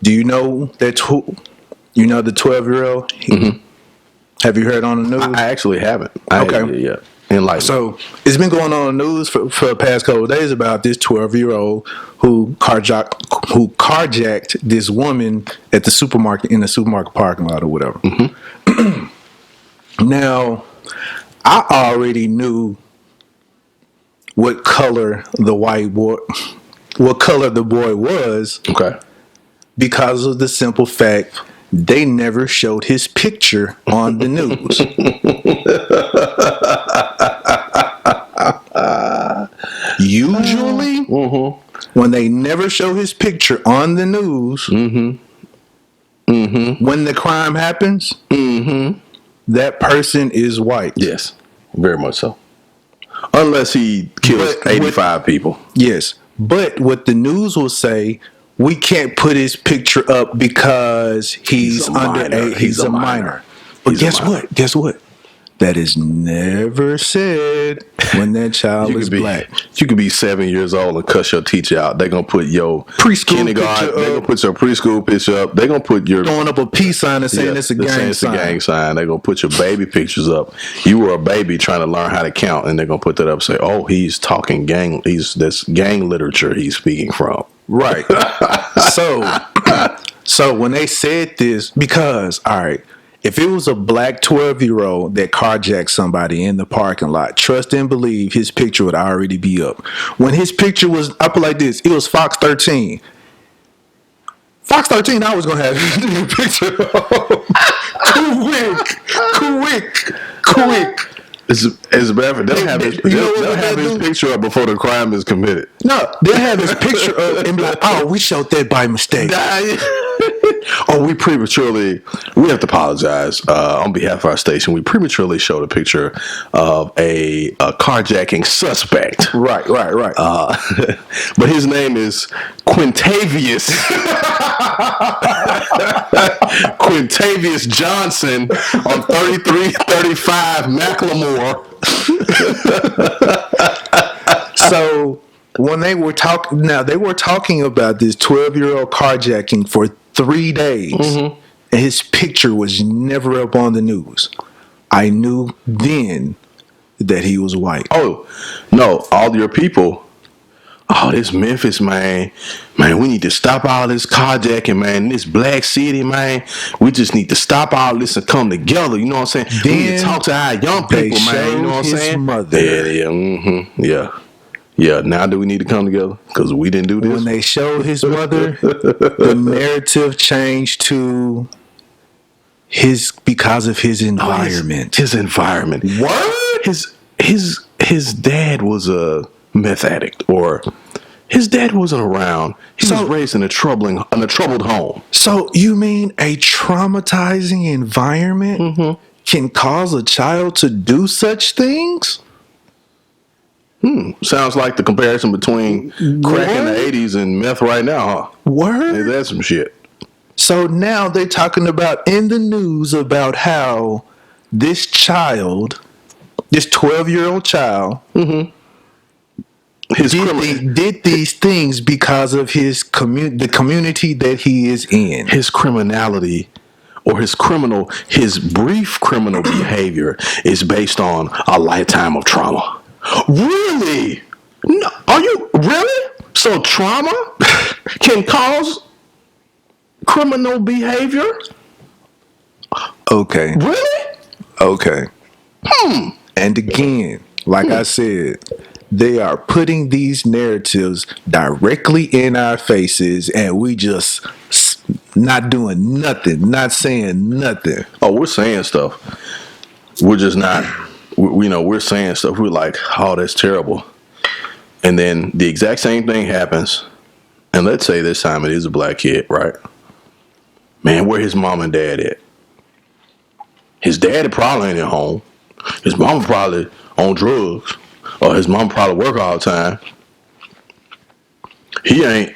Do you know that? You know the 12-year-old? Have you heard on the news? I actually haven't. Okay. So it's been going on in the news for the past couple of days about this 12-year-old who carjacked this woman at the supermarket, in the supermarket parking lot or whatever. Now, I already knew what color the boy was. Okay. Because of the simple fact they never showed his picture on the news. Usually, when they never show his picture on the news, when the crime happens, that person is white. Yes, very much so. Unless he kills 85 people. Yes. But what the news will say, we can't put his picture up because he's a minor. But guess what? That is never said when that child is black. You could be 7 years old and cuss your teacher out. They're gonna put your kindergarten. They're gonna put your preschool picture up. They're gonna put your throwing up a peace sign and saying it's a gang sign. They're gonna put your baby pictures up. You were a baby trying to learn how to count, and they're gonna put that up. And say, "Oh, he's talking gang. That's gang literature he's speaking from." Right. So when they said this, because all right. If it was a black 12-year-old that carjacked somebody in the parking lot, trust and believe his picture would already be up. When his picture was up like this, it was Fox 13. Fox 13, I was going to have his picture up. Quick. As a matter of fact, they'll have his picture up before the crime is committed. No, they'll have his picture up and be like, oh, we showed that by mistake. We have to apologize on behalf of our station. We prematurely showed a picture of a carjacking suspect. Right. But his name is Quintavious Johnson on 3335 Macklemore. So when they were talking about this 12-year-old carjacking for 3 days, and his picture was never up on the news. I knew then that he was white. Oh, no, all your people. Oh, this Memphis, man, we need to stop all this carjacking, man. This black city, man, we just need to stop all this and come together. You know what I'm saying? Then we need to talk to our young people, man. You know what I'm saying? Mother. Yeah. Now do we need to come together? Because we didn't do this. When they showed his mother, the narrative changed to because of his environment. His environment. What? His dad was a meth addict, or his dad wasn't around. He was raised in a troubled home. So you mean a traumatizing environment can cause a child to do such things? Sounds like the comparison between crack in the What? 80s and meth right now, huh? Word? Ain't that some shit? So now they're talking about in the news about how this child, this 12-year-old child, His did these things because of the community that he is in. his criminality or his brief criminal behavior is based on a lifetime of trauma. Really? No, are you really? So trauma can cause criminal behavior? Okay. Really? Okay. And again, like I said, they are putting these narratives directly in our faces, and we just not doing nothing, not saying nothing. Oh, we're saying stuff. We're just not. We're saying stuff. We're like, oh, that's terrible. And then the exact same thing happens. And let's say this time it is a black kid, right? Man, where his mom and dad at? His daddy probably ain't at home. His mama probably on drugs. Or his mom probably work all the time. He ain't,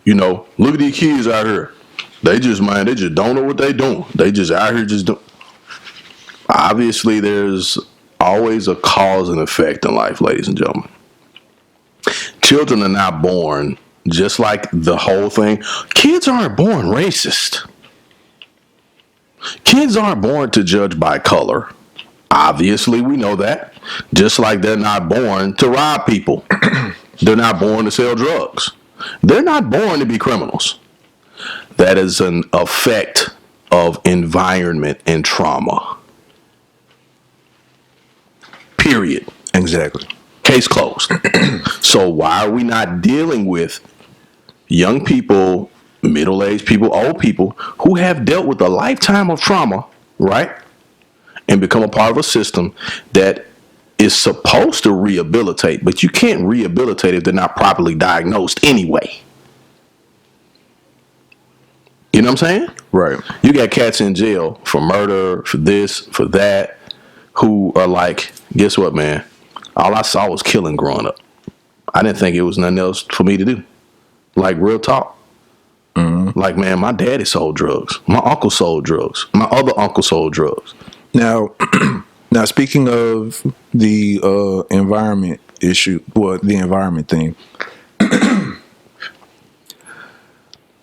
look at these kids out here. They just don't know what they doing. They just out here just doing. Obviously, there's always a cause and effect in life, ladies and gentlemen. Children are not born just like the whole thing. Kids aren't born racist. Kids aren't born to judge by color. Obviously, we know that. Just like they're not born to rob people. They're not born to sell drugs. They're not born to be criminals. That is an effect of environment and trauma. Period. Exactly. Case closed. So why are we not dealing with young people, middle-aged people, old people who have dealt with a lifetime of trauma, right? And become a part of a system that is supposed to rehabilitate, but you can't rehabilitate if they're not properly diagnosed anyway. You know what I'm saying? Right. You got cats in jail for murder, for this, for that, who are like, guess what, man? All I saw was killing growing up. I didn't think it was nothing else for me to do. Like, real talk. Mm-hmm. Like, man, my daddy sold drugs. My uncle sold drugs. My other uncle sold drugs. Now, speaking of the environment issue, the environment thing.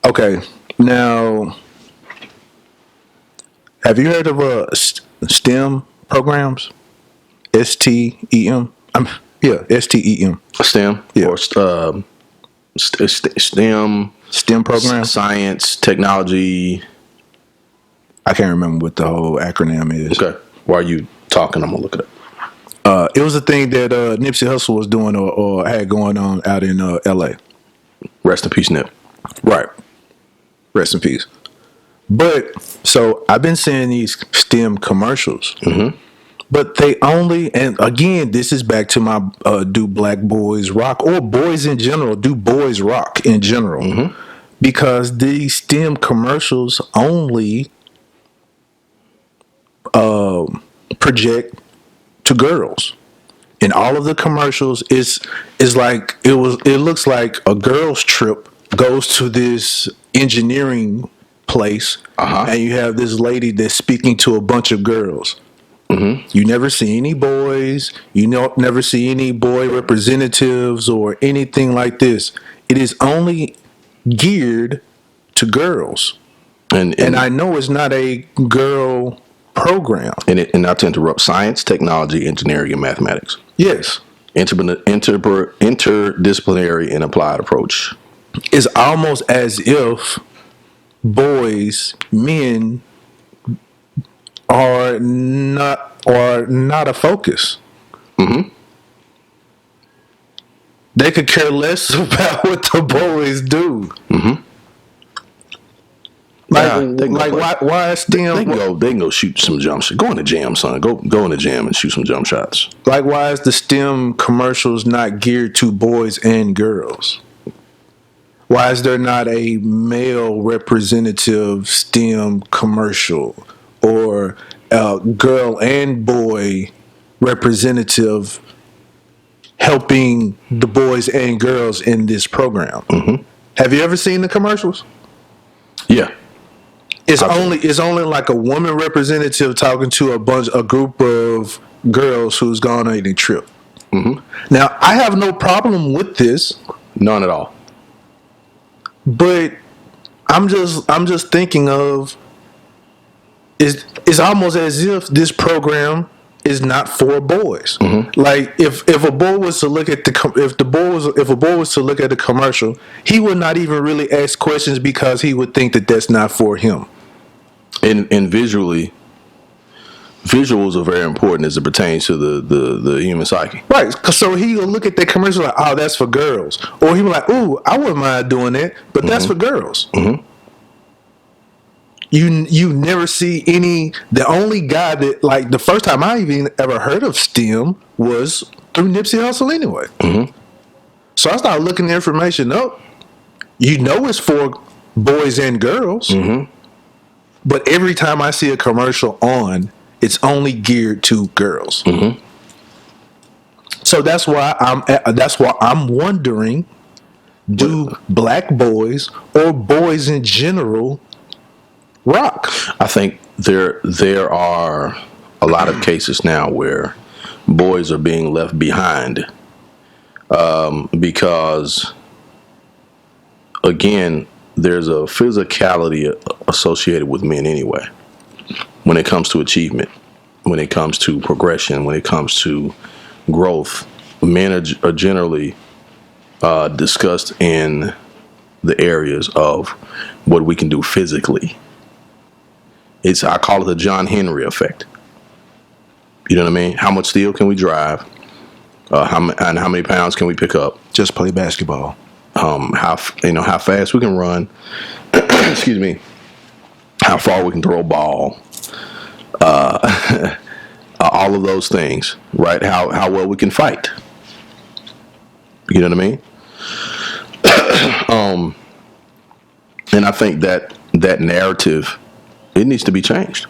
Okay, now, have you heard of STEM programs? STEM? STEM. STEM? Yeah. Or STEM. STEM program? Science, technology. I can't remember what the whole acronym is. Okay. While you talking, I'm going to look it up. It was a thing that Nipsey Hussle was doing or had going on out in L.A. Rest in peace, Nip. Right. Rest in peace. But, so, I've been seeing these STEM commercials. Mm-hmm. But they only, and again, this is back to my do black boys rock, or boys in general, do boys rock in general. Mm-hmm. Because these STEM commercials only project to girls. And all of the commercials is like it looks like a girl's trip goes to this engineering place, and you have this lady that's speaking to a bunch of girls. Mm-hmm. You never see any boys. You never see any boy representatives or anything like this. It is only geared to girls. And I know it's not a girl program. And not to interrupt, science, technology, engineering, and mathematics. Yes. Interdisciplinary and applied approach. It's almost as if men are not a focus. Mm-hmm. They could care less about what the boys do. Mm-hmm. Why is STEM? They can go shoot some jump shots. Go in the jam, son. Go in the jam and shoot some jump shots. Like, why is the STEM commercials not geared to boys and girls? Why is there not a male representative STEM commercial or a girl and boy representative helping the boys and girls in this program. Mm-hmm. Have you ever seen the commercials? Yeah. It's only like a woman representative talking to a group of girls who's gone on a trip. Mm-hmm. Now, I have no problem with this, None at all. but I'm just thinking of it's almost as if this program is not for boys. Mm-hmm. Like if a boy was to look at if a boy was to look at the commercial, he would not even really ask questions because he would think that that's not for him. And visuals are very important as it pertains to the human psyche. Right. So he will look at that commercial like, oh, that's for girls. Or he will like, ooh, I wouldn't mind doing that, but that's for girls. Mm-hmm. You never see the only guy that, like, the first time I even ever heard of STEM was through Nipsey Hussle anyway. Mm-hmm. So I started looking the information up. You know it's for boys and girls. Mm-hmm. But every time I see a commercial on, it's only geared to girls. Mm-hmm. So that's why I'm wondering, do black boys or boys in general rock? I think there are a lot of cases now where boys are being left behind because, again, there's a physicality associated with men anyway. When it comes to achievement, when it comes to progression, when it comes to growth, men are generally discussed in the areas of what we can do physically. I call it the John Henry effect. You know what I mean? How much steel can we drive? How many pounds can we pick up? Just play basketball. How fast we can run. Excuse me. How far we can throw a ball. All of those things, right? How well we can fight. You know what I mean? And I think that narrative, it needs to be changed.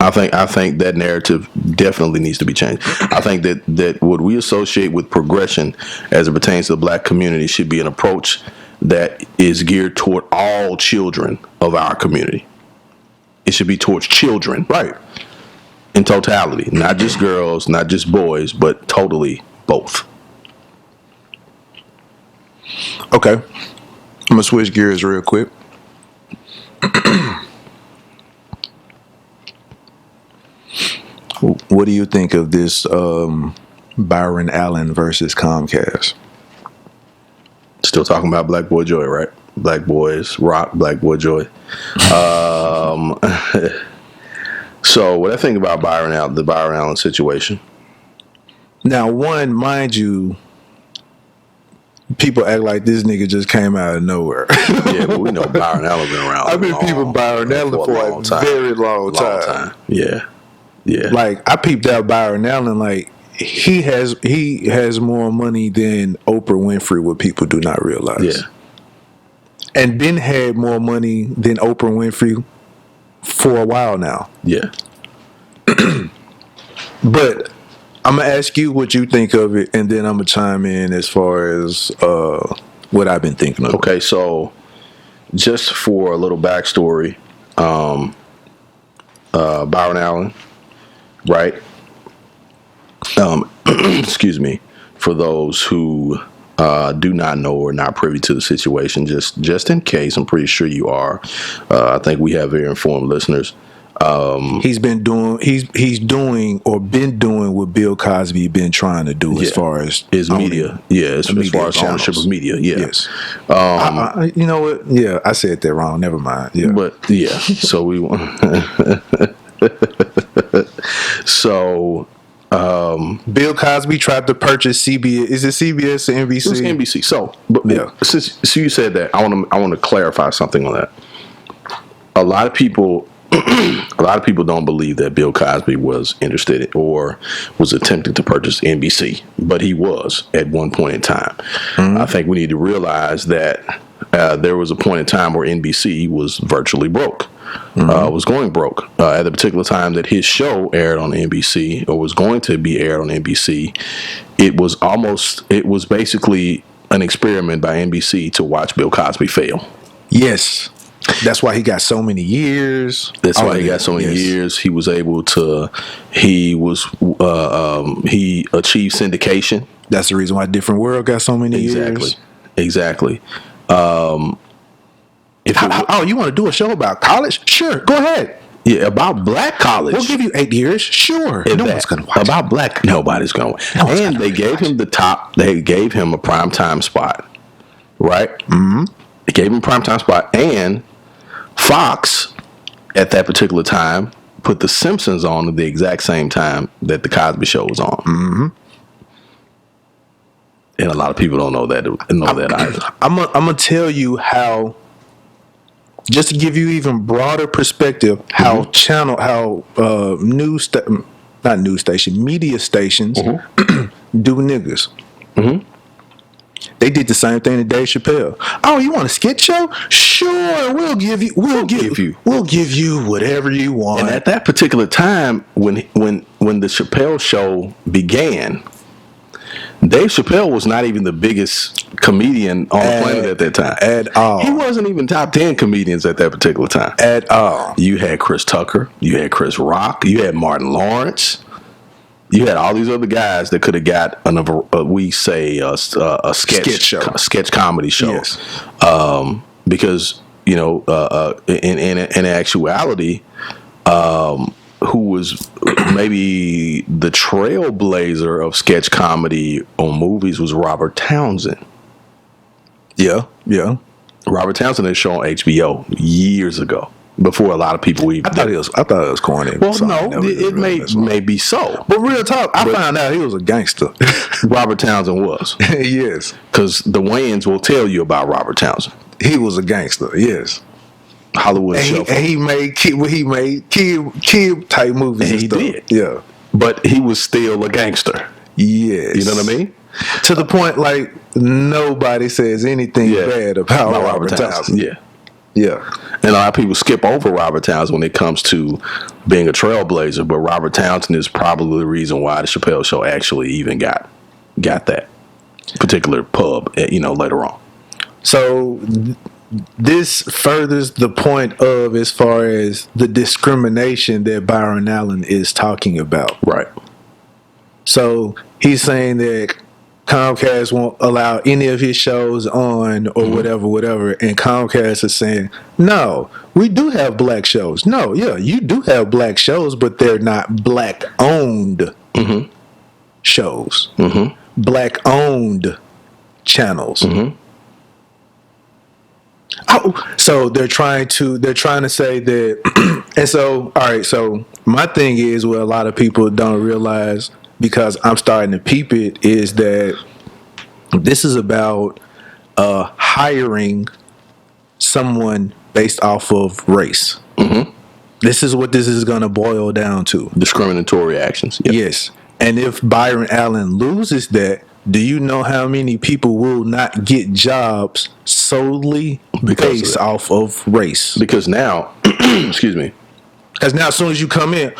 I think that narrative definitely needs to be changed. I think that what we associate with progression as it pertains to the black community should be an approach that is geared toward all children of our community. It should be towards children, Right. in totality, not just girls, not just boys, but totally both. Okay. I'm going to switch gears real quick. What do you think of this Bryon Allen versus Comcast? Still talking about Black Boy Joy, right? Black Boys Rock, Black Boy Joy. So what I think about the Bryon Allen situation. Now, one, mind you, people act like this nigga just came out of nowhere. Yeah, but we know Bryon Allen been around. I've been peeping Bryon Allen for a very long time. Yeah. Yeah. Like, I peeped out Bryon Allen, like, he has more money than Oprah Winfrey, what people do not realize. Yeah. And Ben had more money than Oprah Winfrey for a while now. Yeah. But I'm going to ask you what you think of it, and then I'm going to chime in as far as what I've been thinking of. Okay, so just for a little backstory, Bryon Allen, right? Excuse me, for those who do not know or not privy to the situation, just in case, I'm pretty sure you are. I think we have very informed listeners. He's doing what Bill Cosby been trying to do as far as his media. Yeah, as far as ownership of media. Yeah. Yes. You know what? Yeah, I said that wrong. Never mind. Yeah. But yeah, so we so Bill Cosby tried to purchase CBS. Is it CBS or NBC? it was NBC. So, but Yeah. since you said that, I want to clarify something on that. A lot of people don't believe that Bill Cosby was interested in or was attempting to purchase NBC, but he was at one point in time. Mm-hmm. I think we need to realize that there was a point in time where NBC was virtually broke. was going broke. At the particular time that his show aired on NBC, or was going to be aired on NBC, it was basically an experiment by NBC to watch Bill Cosby fail. Yes. That's why he got so many years. That's why he got so many years. He was able to. He achieved syndication. That's the reason why Different World got so many years. Exactly. You want to do a show about college? Sure, go ahead. Yeah, about black college. We'll give you 8 years. Sure. Nobody's going to watch about black. Nobody's going to watch. And they gave him the top. They gave him a primetime spot. Right? Mm-hmm. They gave him a primetime spot. And Fox, at that particular time, put The Simpsons on at the exact same time that The Cosby Show was on. Mm-hmm. And a lot of people don't know that either. I'm gonna tell you how, just to give you even broader perspective, how media stations do niggas. Mm-hmm. They did the same thing to Dave Chappelle. Oh, you want a skit show? Sure, we'll give you whatever you want. And at that particular time, when the Chappelle Show began, Dave Chappelle was not even the biggest comedian on the planet at that time. At all. He wasn't even top 10 comedians at that particular time. At all. You had Chris Tucker. You had Chris Rock. You had Martin Lawrence. You had all these other guys that could have got a sketch comedy show. Yes. Because, in actuality, who was maybe the trailblazer of sketch comedy on movies was Robert Townsend. Yeah. Robert Townsend had show on HBO years ago, before a lot of people even. I thought it was corny. Well, it may be so. But real talk, I found out he was a gangster. Robert Townsend was. Yes. Because the Wayans will tell you about Robert Townsend. He was a gangster. Yes. Hollywood show. And he made kid type movies. And he did. Yeah. But he was still a gangster. Yes. You know what I mean? To the point, like, nobody says anything bad about Robert Townsend. Yeah. Yeah. And a lot of people skip over Robert Townsend when it comes to being a trailblazer, but Robert Townsend is probably the reason why the Chappelle Show actually even got that particular pub, later on. So this furthers the point of as far as the discrimination that Bryon Allen is talking about. Right. So he's saying that Comcast won't allow any of his shows on or whatever. And Comcast is saying, no, we do have black shows. No, yeah, you do have black shows, but they're not black-owned shows. Mm-hmm. Black-owned channels. Mm-hmm. Oh, so they're trying to say that, and so, all right, so my thing is what a lot of people don't realize, because I'm starting to peep it, is that this is about hiring someone based off of race. Mm-hmm. This is what this is going to boil down to. Discriminatory actions. Yep. Yes. And if Bryon Allen loses that, do you know how many people will not get jobs solely based off of race? Because now, excuse me. Because now as soon as you come in,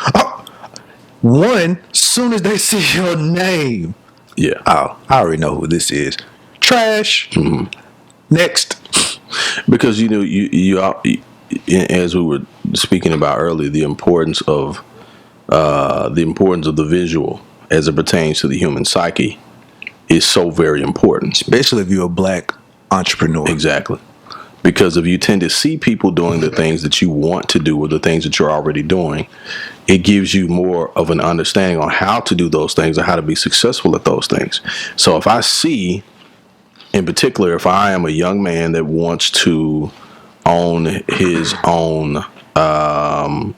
soon as they see your name, I already know who this is. Trash. Mm-hmm. Next. Because you as we were speaking about earlier, the importance of the visual as it pertains to the human psyche is so very important, especially if you're a black entrepreneur. Exactly. Because if you tend to see people doing the things that you want to do or the things that you're already doing, it gives you more of an understanding on how to do those things or how to be successful at those things. So if I see, in particular, if I am a young man that wants to own his own, and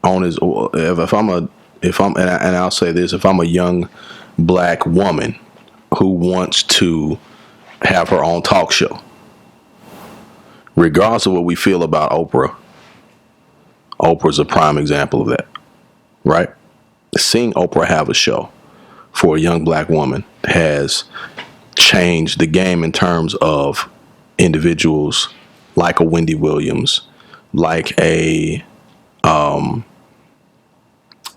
I'll say this, if I'm a young black woman who wants to have her own talk show, regardless of what we feel about Oprah's a prime example of that, right? Seeing Oprah have a show for a young black woman has changed the game in terms of individuals like a Wendy Williams, like a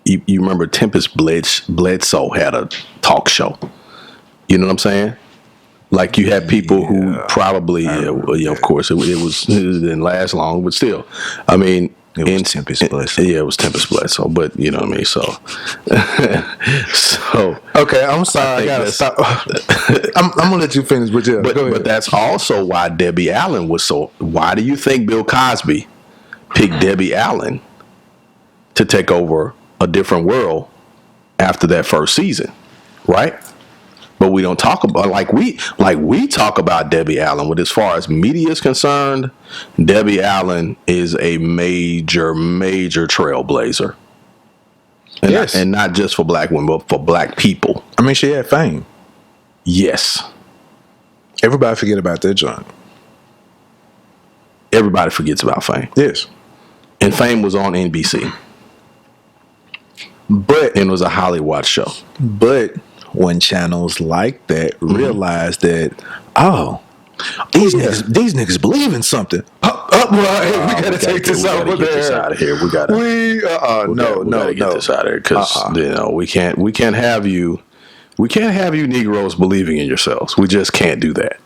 you remember Tempest Bledsoe had a talk show. You know what I'm saying? Like you had people who probably, of course, it didn't last long, but still, I mean, It was Tempest Bledsoe. Yeah, it was Tempest Bledsoe, but you know what I mean. So, so Okay, I'm sorry. I gotta stop. I'm gonna let you finish, but yeah, go ahead. But that's also why Debbie Allen was so. Why do you think Bill Cosby picked Debbie Allen to take over a different world after that first season, right? But we don't talk about like we talk about Debbie Allen. But as far as media is concerned, Debbie Allen is a major trailblazer. And Yes, and not just for black women, but for black people. I mean she had fame. Yes, Everybody forget about that joint. everybody forgets about Fame, Yes, and Fame was on NBC, but and it was a highly watched show. when channels like that realize that, oh, these niggas believe in something. Well, we gotta take this out of This out of here. We gotta get this out of here because you know we can't have you Negroes believing in yourselves. We just can't do that.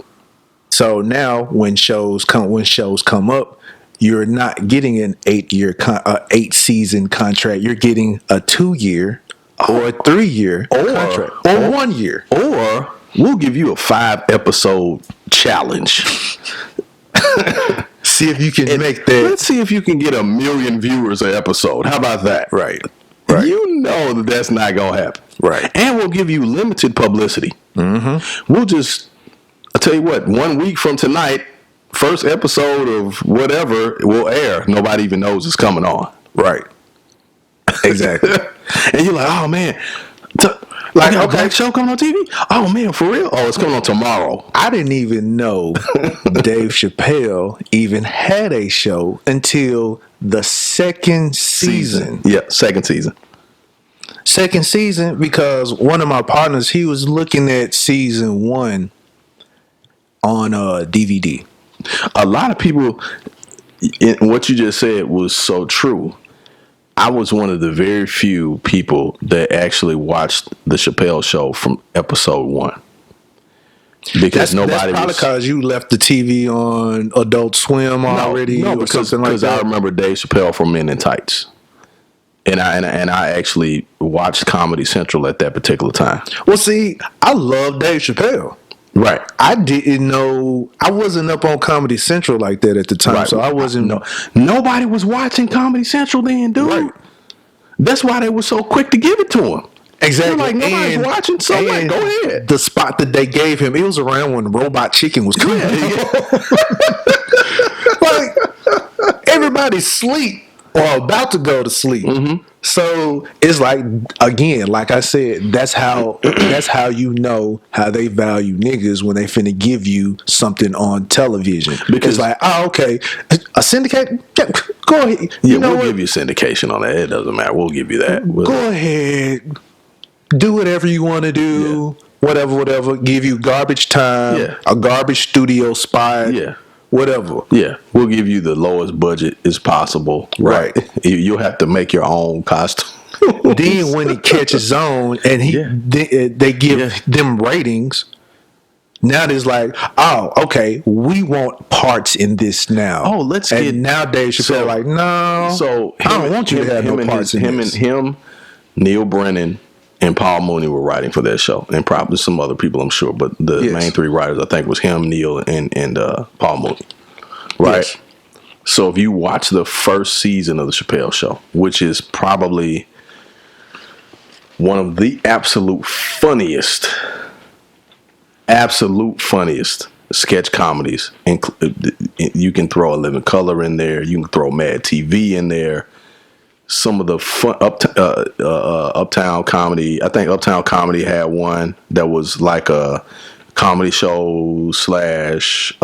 So now when shows come up, you're not getting an 8 season contract. You're getting a 2-year or a 3-year contract or 1 year. Or we'll give you a 5-episode challenge. See if you can make that. Let's see if you can get 1 million viewers an episode. How about that? Right. You know that's not gonna happen. Right. And we'll give you limited publicity. Mm-hmm. I'll tell you what, 1 week from tonight, first episode of whatever will air. Nobody even knows it's coming on. Right. Exactly. And you're like, oh man, like a black show coming on TV? Oh man, for real? Oh, it's coming on tomorrow. I didn't even know Dave Chappelle even had a show until the second season. Yeah, second season. Second season, because one of my partners, he was looking at season 1 on DVD. A lot of people, what you just said was so true. I was one of the very few people that actually watched the Chappelle show from episode 1. Because nobody that's probably because you left the TV on Adult Swim already. No, because I remember Dave Chappelle from Men in Tights. And I actually watched Comedy Central at that particular time. Well, see, I love Dave Chappelle. Right. I didn't know. I wasn't up on Comedy Central like that at the time, so I wasn't. Nobody was watching Comedy Central then, dude. Right. That's why they were so quick to give it to him. Exactly. Like nobody's watching, so like, go ahead. The spot that they gave him, it was around when Robot Chicken was coming. Like everybody's asleep or about to go to sleep. Mm-hmm. So it's like, again, like I said, that's how you know how they value niggas when they finna give you something on television. Because it's like, oh, okay, a syndicate, go ahead. We'll give you syndication on that. It doesn't matter. We'll give you that. Go ahead. Do whatever you want to do. Yeah. Whatever. Give you garbage time. A garbage studio spot. Yeah. Whatever. Yeah, we'll give you the lowest budget as possible. Right. You'll have to make your own costume. Then when he catches on and they give them ratings, now there's like, oh, okay, we want parts in this now. Oh, now Dave Chappelle like, no. So I don't want you to have no parts in this. Him, Neil Brennan, and Paul Mooney were writing for that show, and probably some other people, I'm sure. But the main 3 writers, I think, was him, Neil, and Paul Mooney. Right. Yes. So if you watch the first season of the Chappelle Show, which is probably one of the absolute funniest sketch comedies, and you can throw A Living Color in there, you can throw Mad TV in there. Some of the fun Uptown Comedy. I think Uptown Comedy had one that was like a comedy show / sketch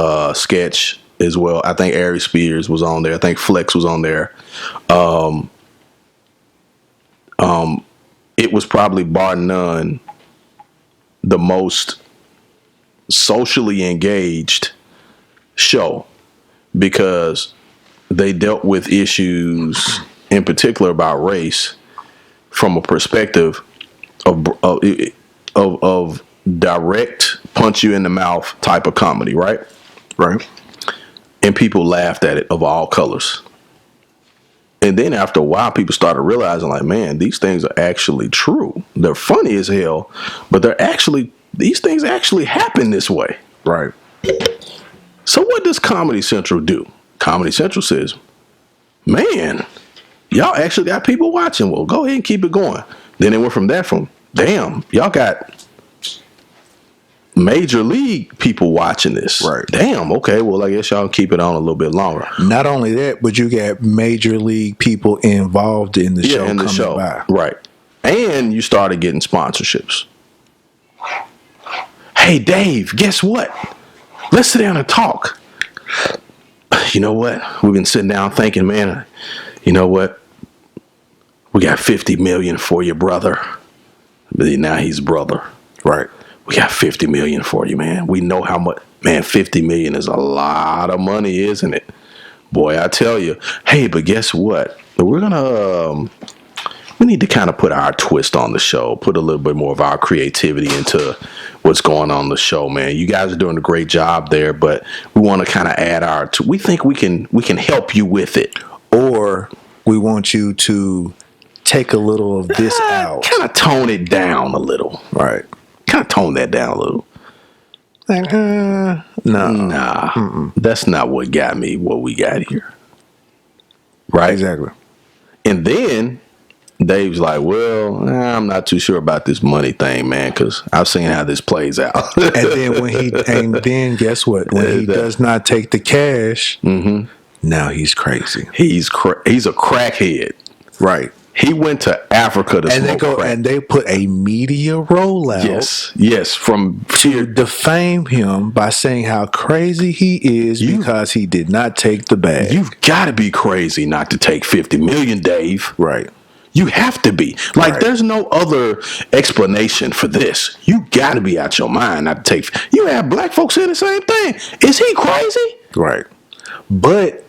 as well. I think Ari Spears was on there. I think Flex was on there. It was probably bar none the most socially engaged show because they dealt with issues in particular about race from a perspective of direct punch you in the mouth type of comedy, right? Right. And people laughed at it of all colors. And then after a while, people started realizing, like, man, these things are actually true. They're funny as hell, but these things actually happen this way. Right. So what does Comedy Central do? Comedy Central says, man, y'all actually got people watching. Well, go ahead and keep it going. Then it went from that damn, y'all got major league people watching this. Right. Damn, okay, well, I guess y'all keep it on a little bit longer. Not only that, but you got major league people involved in the show coming by. Right. And you started getting sponsorships. Hey, Dave, guess what? Let's sit down and talk. You know what? We've been sitting down thinking, man, you know what? We got 50 million for you, brother. But now he's brother. Right. We got 50 million for you, man. We know how much, man, 50 million is a lot of money, isn't it? Boy, I tell you. Hey, but guess what? We're going to, we need to kind of put our twist on the show, put a little bit more of our creativity into what's going on the show, man. You guys are doing a great job there, but we want to kind of add we think we can help you with it. Or we want you to take a little of this out. Kind of tone it down a little. Right. Kind of tone that down a little. Like, no. Nah, that's not what got me what we got here. Right? Exactly. And then Dave's like, well, I'm not too sure about this money thing, man, because I've seen how this plays out. and then guess what? When he does not take the cash, now he's crazy. He's a crackhead. Right. He went to Africa to smoke crack. And they put a media rollout. Yes, to defame him by saying how crazy he is because he did not take the bag. You've got to be crazy not to take 50 million, Dave. Right. You have to be. Like, there's no other explanation for this. You got to be out your mind not to take. You have black folks saying the same thing. Is he crazy? Right. But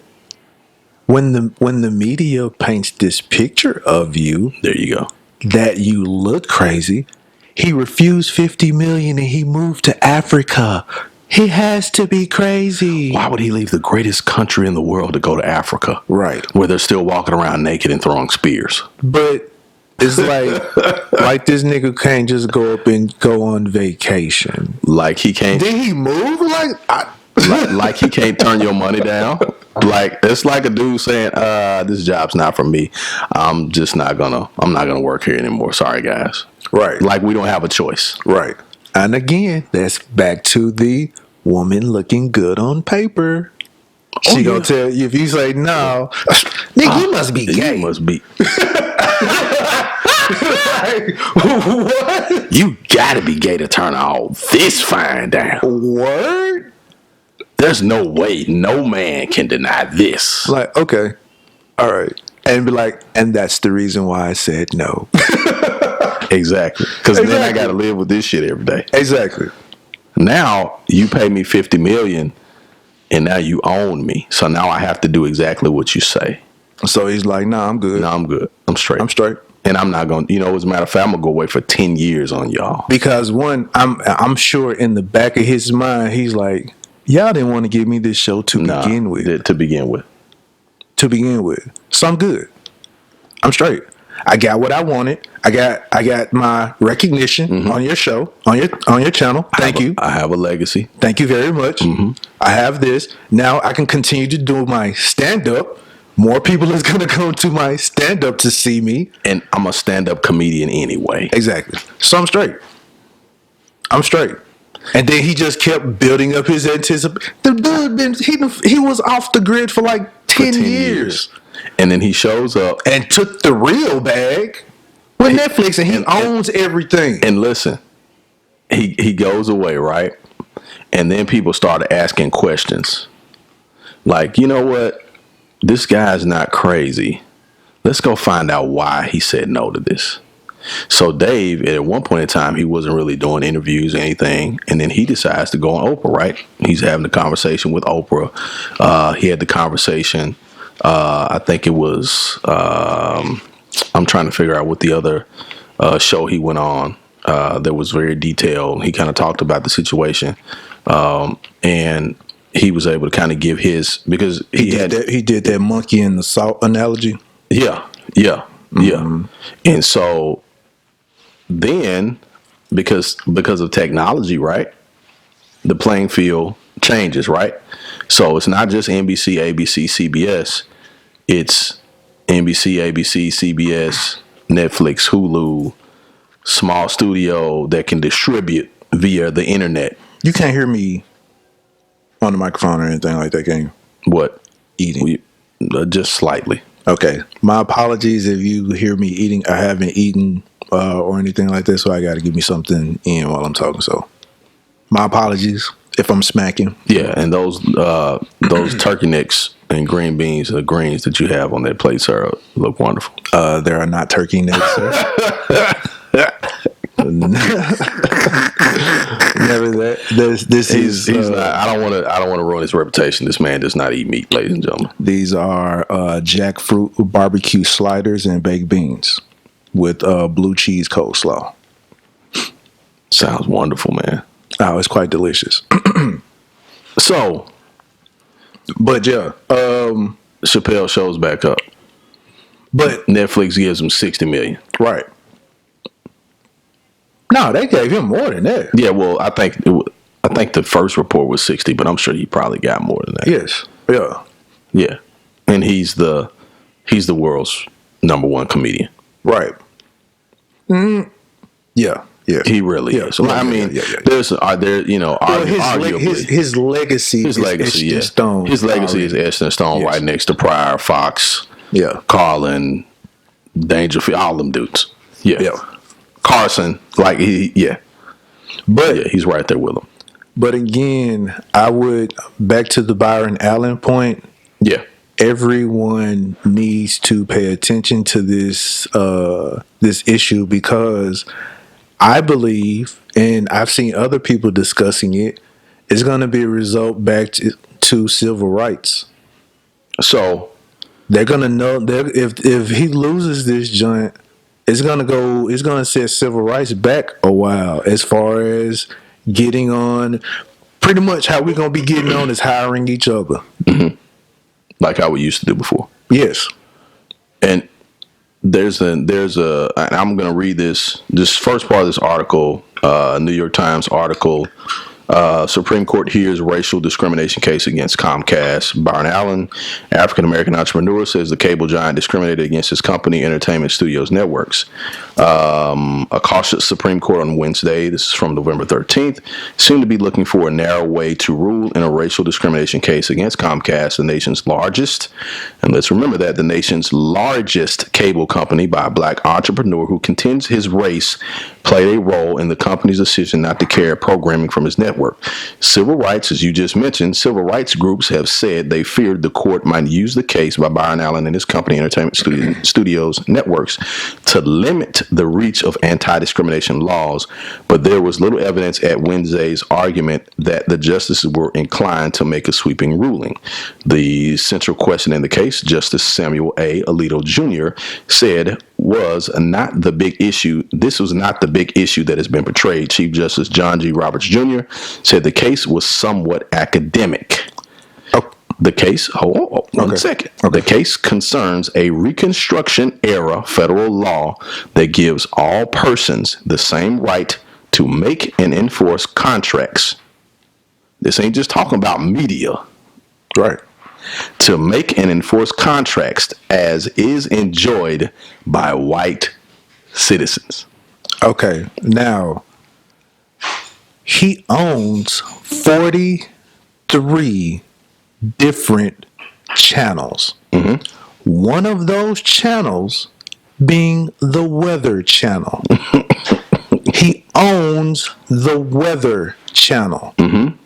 when the media paints this picture of you, there you go, that you look crazy, he refused 50 million and he moved to Africa. He has to be crazy. Why would he leave the greatest country in the world to go to Africa? Right. Where they're still walking around naked and throwing spears. But it's like this nigga can't just go up and go on vacation. Like he can't. Did he move? Like he can't turn your money down. Like it's like a dude saying, this job's not for me. I'm not gonna work here anymore. Sorry guys. Right. Like we don't have a choice. Right. And again, that's back to the woman looking good on paper. She gonna tell you, if you say no, nigga, you must be gay. You must be. What? You gotta be gay to turn all this fine down. Word? There's no way no man can deny this. Like, okay. All right. And be like, and that's the reason why I said no. Exactly. Because then I got to live with this shit every day. Exactly. Now you pay me 50 million and now you own me. So now I have to do exactly what you say. So he's like, nah, I'm good. No, I'm good. I'm straight. I'm straight. And I'm not going to, as a matter of fact, I'm going to go away for 10 years on y'all. Because one, I'm sure in the back of his mind, he's like, y'all didn't want to give me this show to begin with. To begin with. So I'm good. I'm straight. I got what I wanted. I got my recognition on your show, on your channel. Thank you. I have a legacy. Thank you very much. I have this. Now I can continue to do my stand-up. More people is going to come to my stand-up to see me. And I'm a stand-up comedian anyway. Exactly. So I'm straight. And then he just kept building up his anticipation. The dude he was off the grid for like 10 years. And then he shows up and took the real bag with Netflix, and he owns everything. And listen, he goes away, right? And then people started asking questions. Like, you know what? This guy's not crazy. Let's go find out why he said no to this. So Dave, at one point in time, he wasn't really doing interviews or anything. And then he decides to go on Oprah, right? He's having a conversation with Oprah. He had the conversation I think it was. I'm trying to figure out what the other show he went on. That was very detailed. He kind of talked about the situation, and he was able to kind of give his because He did that monkey in the salt analogy. Yeah, yeah, yeah. And so then, because of technology, right? The playing field changes, right? So it's not just NBC, ABC, CBS. It's NBC, ABC, CBS, Netflix, Hulu, small studio that can distribute via the internet. You can't hear me on the microphone or anything like that, can you? What? Eating. Just slightly. Okay. My apologies if you hear me eating. I haven't eaten or anything like that, so I got to give me something in while I'm talking. So my apologies if I'm smacking. Yeah, and those turkey necks and green beans, the greens that you have on that plate, sir, look wonderful. There are not turkey necks, sir. Never that. This is. He's not. I don't want to ruin his reputation. This man does not eat meat, ladies and gentlemen. These are jackfruit barbecue sliders and baked beans with blue cheese coleslaw. Sounds wonderful, man. Oh, it's quite delicious. So, But yeah, Chappelle shows back up, but Netflix gives him $60 million. right. No, they gave him more than that. Yeah, well, I think the first report was 60, but I'm sure he probably got more than that. Yes. Yeah. Yeah, and he's the world's #1 comedian. Right. Yeah. Yeah. He really is. So, I mean, there's arguably his legacy is etched in stone. His legacy is etched in stone, Yes. right next to Pryor, Fox, Carlin, Dangerfield, all them dudes. Yeah. Carson, like but he's right there with him. But again, I would back to the Bryon Allen point. Yeah, Everyone needs to pay attention to this issue because I believe, and I've seen other people discussing it, it's going to be a result back to civil rights. so They're going to know that if he loses this joint, it's going to set civil rights back a while as far as getting on. Pretty much how we're going to be getting on is hiring each other. like how we used to do before. Yes. And there's a and I'm going to read this first part of this article, New York Times article. Supreme Court hears racial discrimination case against Comcast. Bryon Allen, African-American entrepreneur, says the cable giant discriminated against his company, Entertainment Studios Networks. A cautious Supreme Court on Wednesday, this is from November 13th, seemed to be looking for a narrow way to rule in a racial discrimination case against Comcast, the nation's largest, and let's remember that, the nation's largest cable company by a black entrepreneur who contends his race played a role in the company's decision not to carry programming from his network. Civil rights, as you just mentioned, civil rights groups have said they feared the court might use the case by Bryon Allen and his company, Entertainment Studios Networks, to limit the reach of anti-discrimination laws, but there was little evidence at Wednesday's argument that the justices were inclined to make a sweeping ruling. The central question in the case, Justice Samuel A. Alito Jr. said, was not the big issue. This was not the big issue that has been portrayed. Chief Justice John G. Roberts Jr. said the case was somewhat academic. The case, hold on one second. The case concerns a Reconstruction era federal law that gives all persons the same right to make and enforce contracts. This ain't just talking about media. Right. To make and enforce contracts as is enjoyed by white citizens. Okay. Now, he owns 43 different channels. One of those channels being the Weather Channel. He owns the Weather Channel. And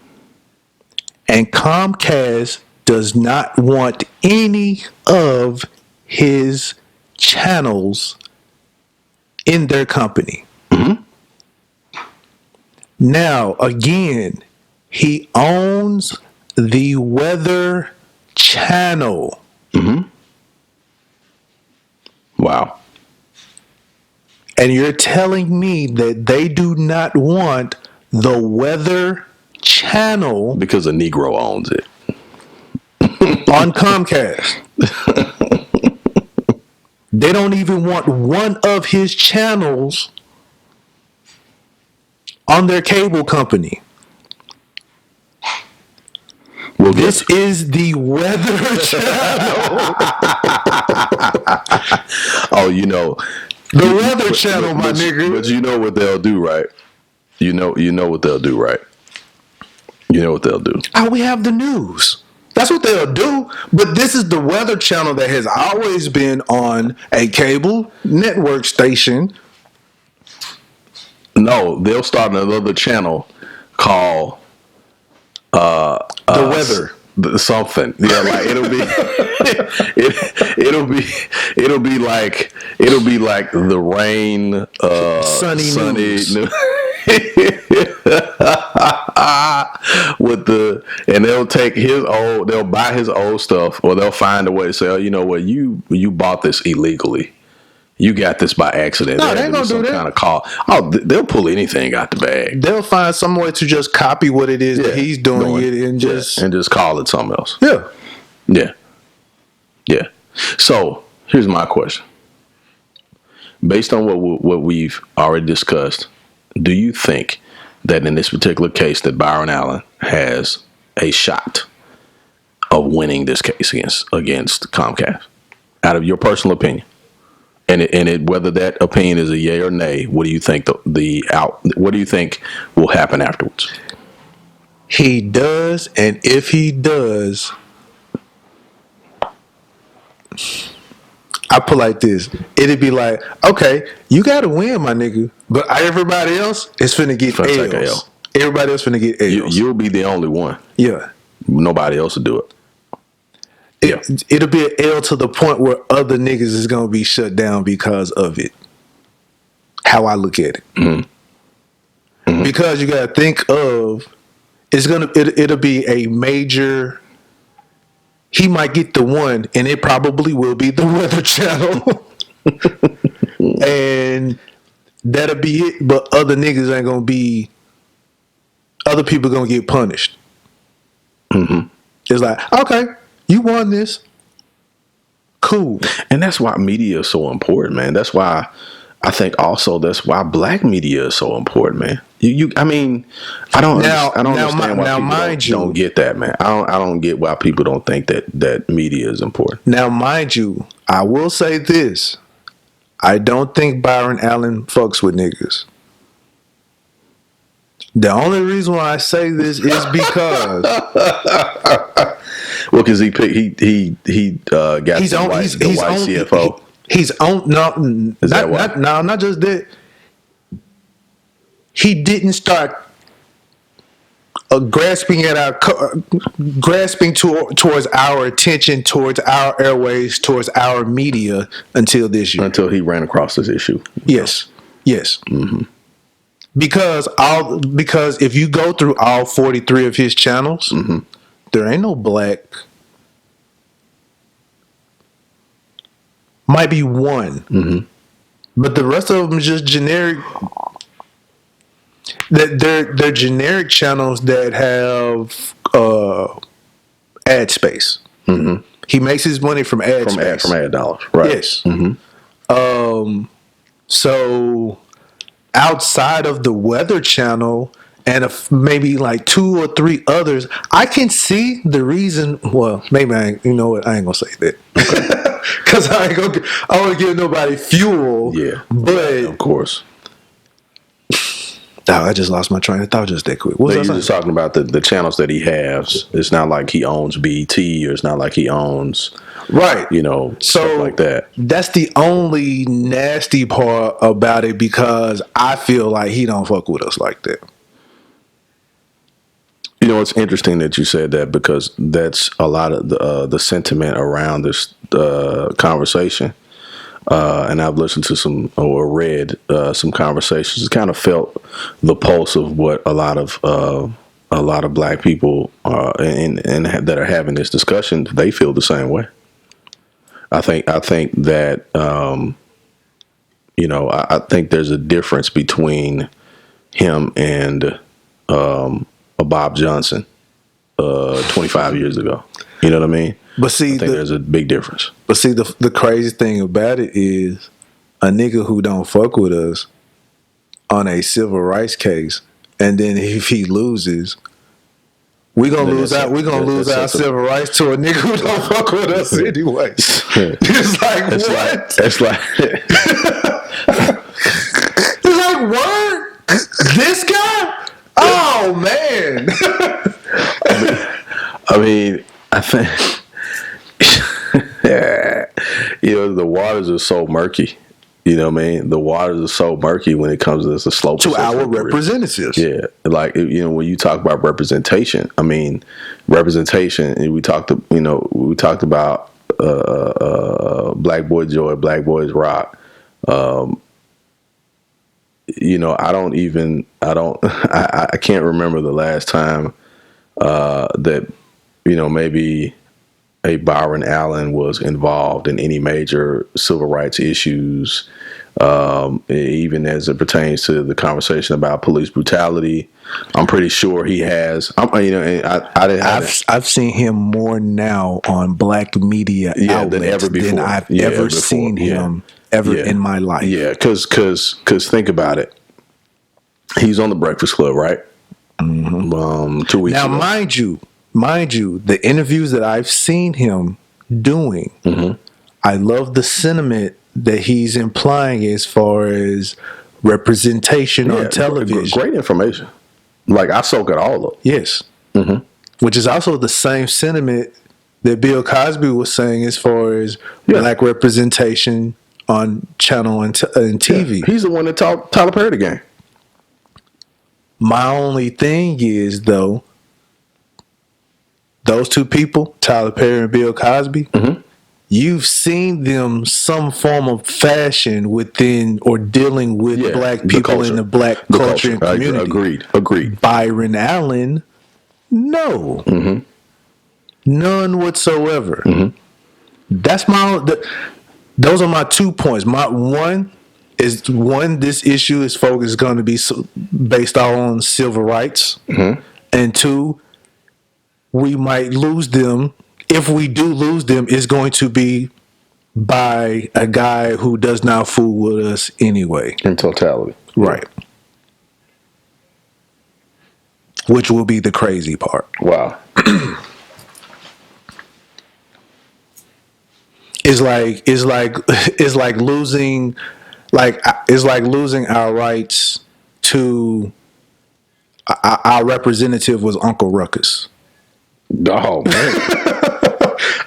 Comcast does not want any of his channels in their company. Now, again, he owns the Weather Channel. Wow. And you're telling me that they do not want the Weather Channel Because a Negro owns it. on Comcast? They don't even want one of his channels on their cable company. Well, This is the Weather Channel. Oh, you know. The Weather Channel, my nigga. But you know what they'll do, right? You know what they'll do, right? You know what they'll do. Oh, we have the news. That's what they'll do. But this is the Weather Channel that has always been on a cable network station. No, they'll start another channel called The Weather. Something. Yeah, like it'll be it'll be like the rain Sunny news. With and they'll buy his old stuff, or they'll find a way to say, oh, you know what, you bought this illegally. You got this by accident. No, they ain't gonna do that. Kind of call. Oh, they'll pull anything out the bag. They'll find some way to just copy what it is that he's doing it and just call it something else. Yeah. Yeah. So here's my question. Based on what we've already discussed, do you think that in this particular case that Bryon Allen has a shot of winning this case against Comcast? Out of your personal opinion. And whether that opinion is a yay or nay, what do you think what do you think will happen afterwards? He does, and if he does, I put like this. It'd be like, okay, you got to win, my nigga, but everybody else is finna get L's. Everybody else finna get L's. You'll be the only one. Yeah. Nobody else will do it. It'll be an L to the point where other niggas is gonna be shut down because of it. How I look at it, because you gotta think of it'll be a major. He might get the one, and it probably will be the Weather Channel, and that'll be it. But other niggas ain't gonna be. Other people gonna get punished. It's like, okay, you won this. Cool. And that's why media is so important, man. That's why I think also that's why black media is so important, man. I mean, I don't understand why people don't get that, man. I don't get why people don't think that media is important. Now, mind you, I will say this. I don't think Bryon Allen fucks with niggas. The only reason why I say this is because well, because he got the white CFO. He's on not just that. He didn't start grasping towards our attention, towards our airways, towards our media until this year. Until he ran across this issue. Yes. Mm-hmm. Because if you go through all 43 of his channels, there ain't no black. Might be one, but the rest of them is just generic. That they're generic channels that have ad space. He makes his money from ad space. From ad dollars, right? Yes. So outside of the Weather Channel and maybe like 2 or 3 others, I can see the reason. Well, maybe you know what? I ain't gonna say that because I don't want to give nobody fuel. Yeah, but of course. I just lost my train of thought just that quick. What was I just talking about the channels that he has. It's not like he owns BET, or it's not like he owns stuff like that. That's the only nasty part about it, because I feel like he don't fuck with us like that. You know, it's interesting that you said that, because that's a lot of the sentiment around this conversation. And I've listened to read some conversations. Kind of felt the pulse of what a lot of black people and that are having this discussion. They feel the same way. I think that I think there's a difference between him and a Bob Johnson 25 years ago. You know what I mean? But see, I think there's a big difference. But see, the crazy thing about it is a nigga who don't fuck with us on a civil rights case, and then if he loses, we gonna lose our civil rights to a nigga who don't fuck with us anyway. It's like what? It's like it's like what? This guy? Oh man! I mean, I think the waters are so murky. You know what I mean? The waters are so murky when it comes to the slope to our representatives. Yeah, like when you talk about representation, I mean representation. And we talked about Black Boy Joy, Black Boys Rock. I can't remember the last time that maybe a Bryon Allen was involved in any major civil rights issues, even as it pertains to the conversation about police brutality. I'm pretty sure he has. I've seen him more now on black media outlets than ever before. Than I've ever seen him in my life. Yeah, because think about it. He's on the Breakfast Club, right? Mm-hmm. 2 weeks ago. Now, mind you, the interviews that I've seen him doing, I love the sentiment that he's implying as far as representation on television. Great information. Like, I soak it all up. Yes. Mm-hmm. Which is also the same sentiment that Bill Cosby was saying as far as black representation on channel and TV. Yeah. He's the one that taught Tyler Perry the game. My only thing is, though, those two people, Tyler Perry and Bill Cosby, you've seen them some form of fashion within or dealing with black people in the black culture and community. Agreed. Bryon Allen, no. None whatsoever. That's those are my 2 points. This issue is going to be based on civil rights. And 2, we might lose them. If we do lose them, it's going to be by a guy who does not fool with us anyway. In totality. Right. Which will be the crazy part. Wow. It's like losing our rights to our representative was Uncle Ruckus. Oh man.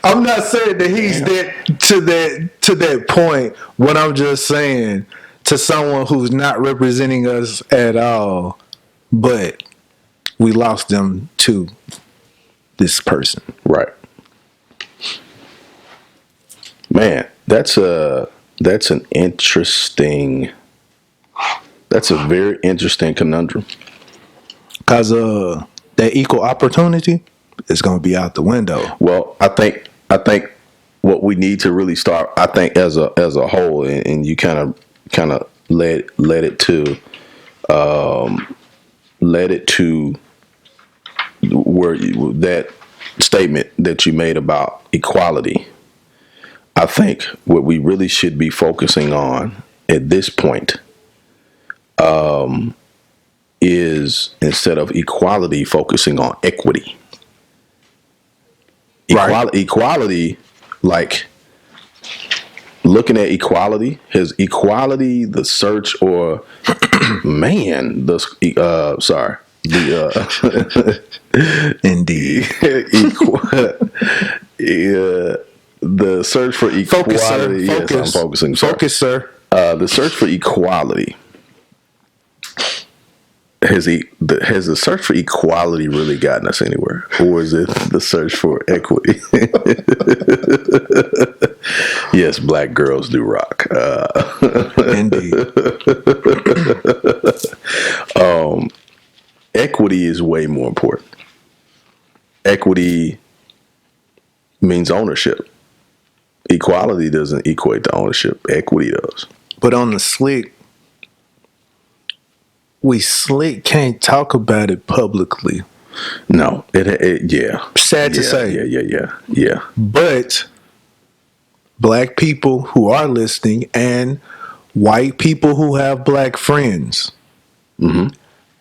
I'm not saying that he's to that point. What I'm just saying, to someone who's not representing us at all, but we lost them to this person. Right. Man, that's a very interesting conundrum. Because that equal opportunity is going to be out the window. Well, I think what we need to really start, I think as a whole, and you kind of led it to where that statement that you made about equality. I think what we really should be focusing on at this point is, instead of equality, focusing on equity. Equality, like looking at equality, has equality the search or man, Indeed. The search for equality. Focus, sir. Yes, I'm focusing. Focus, sir. The search for equality. Has the search for equality really gotten us anywhere, or is it the search for equity? Yes, black girls do rock. Indeed. Equity is way more important. Equity means ownership. Equality doesn't equate to ownership. Equity does. But on the slick, we slick can't talk about it publicly. No, yeah. Sad to say. Yeah. But black people who are listening and white people who have black friends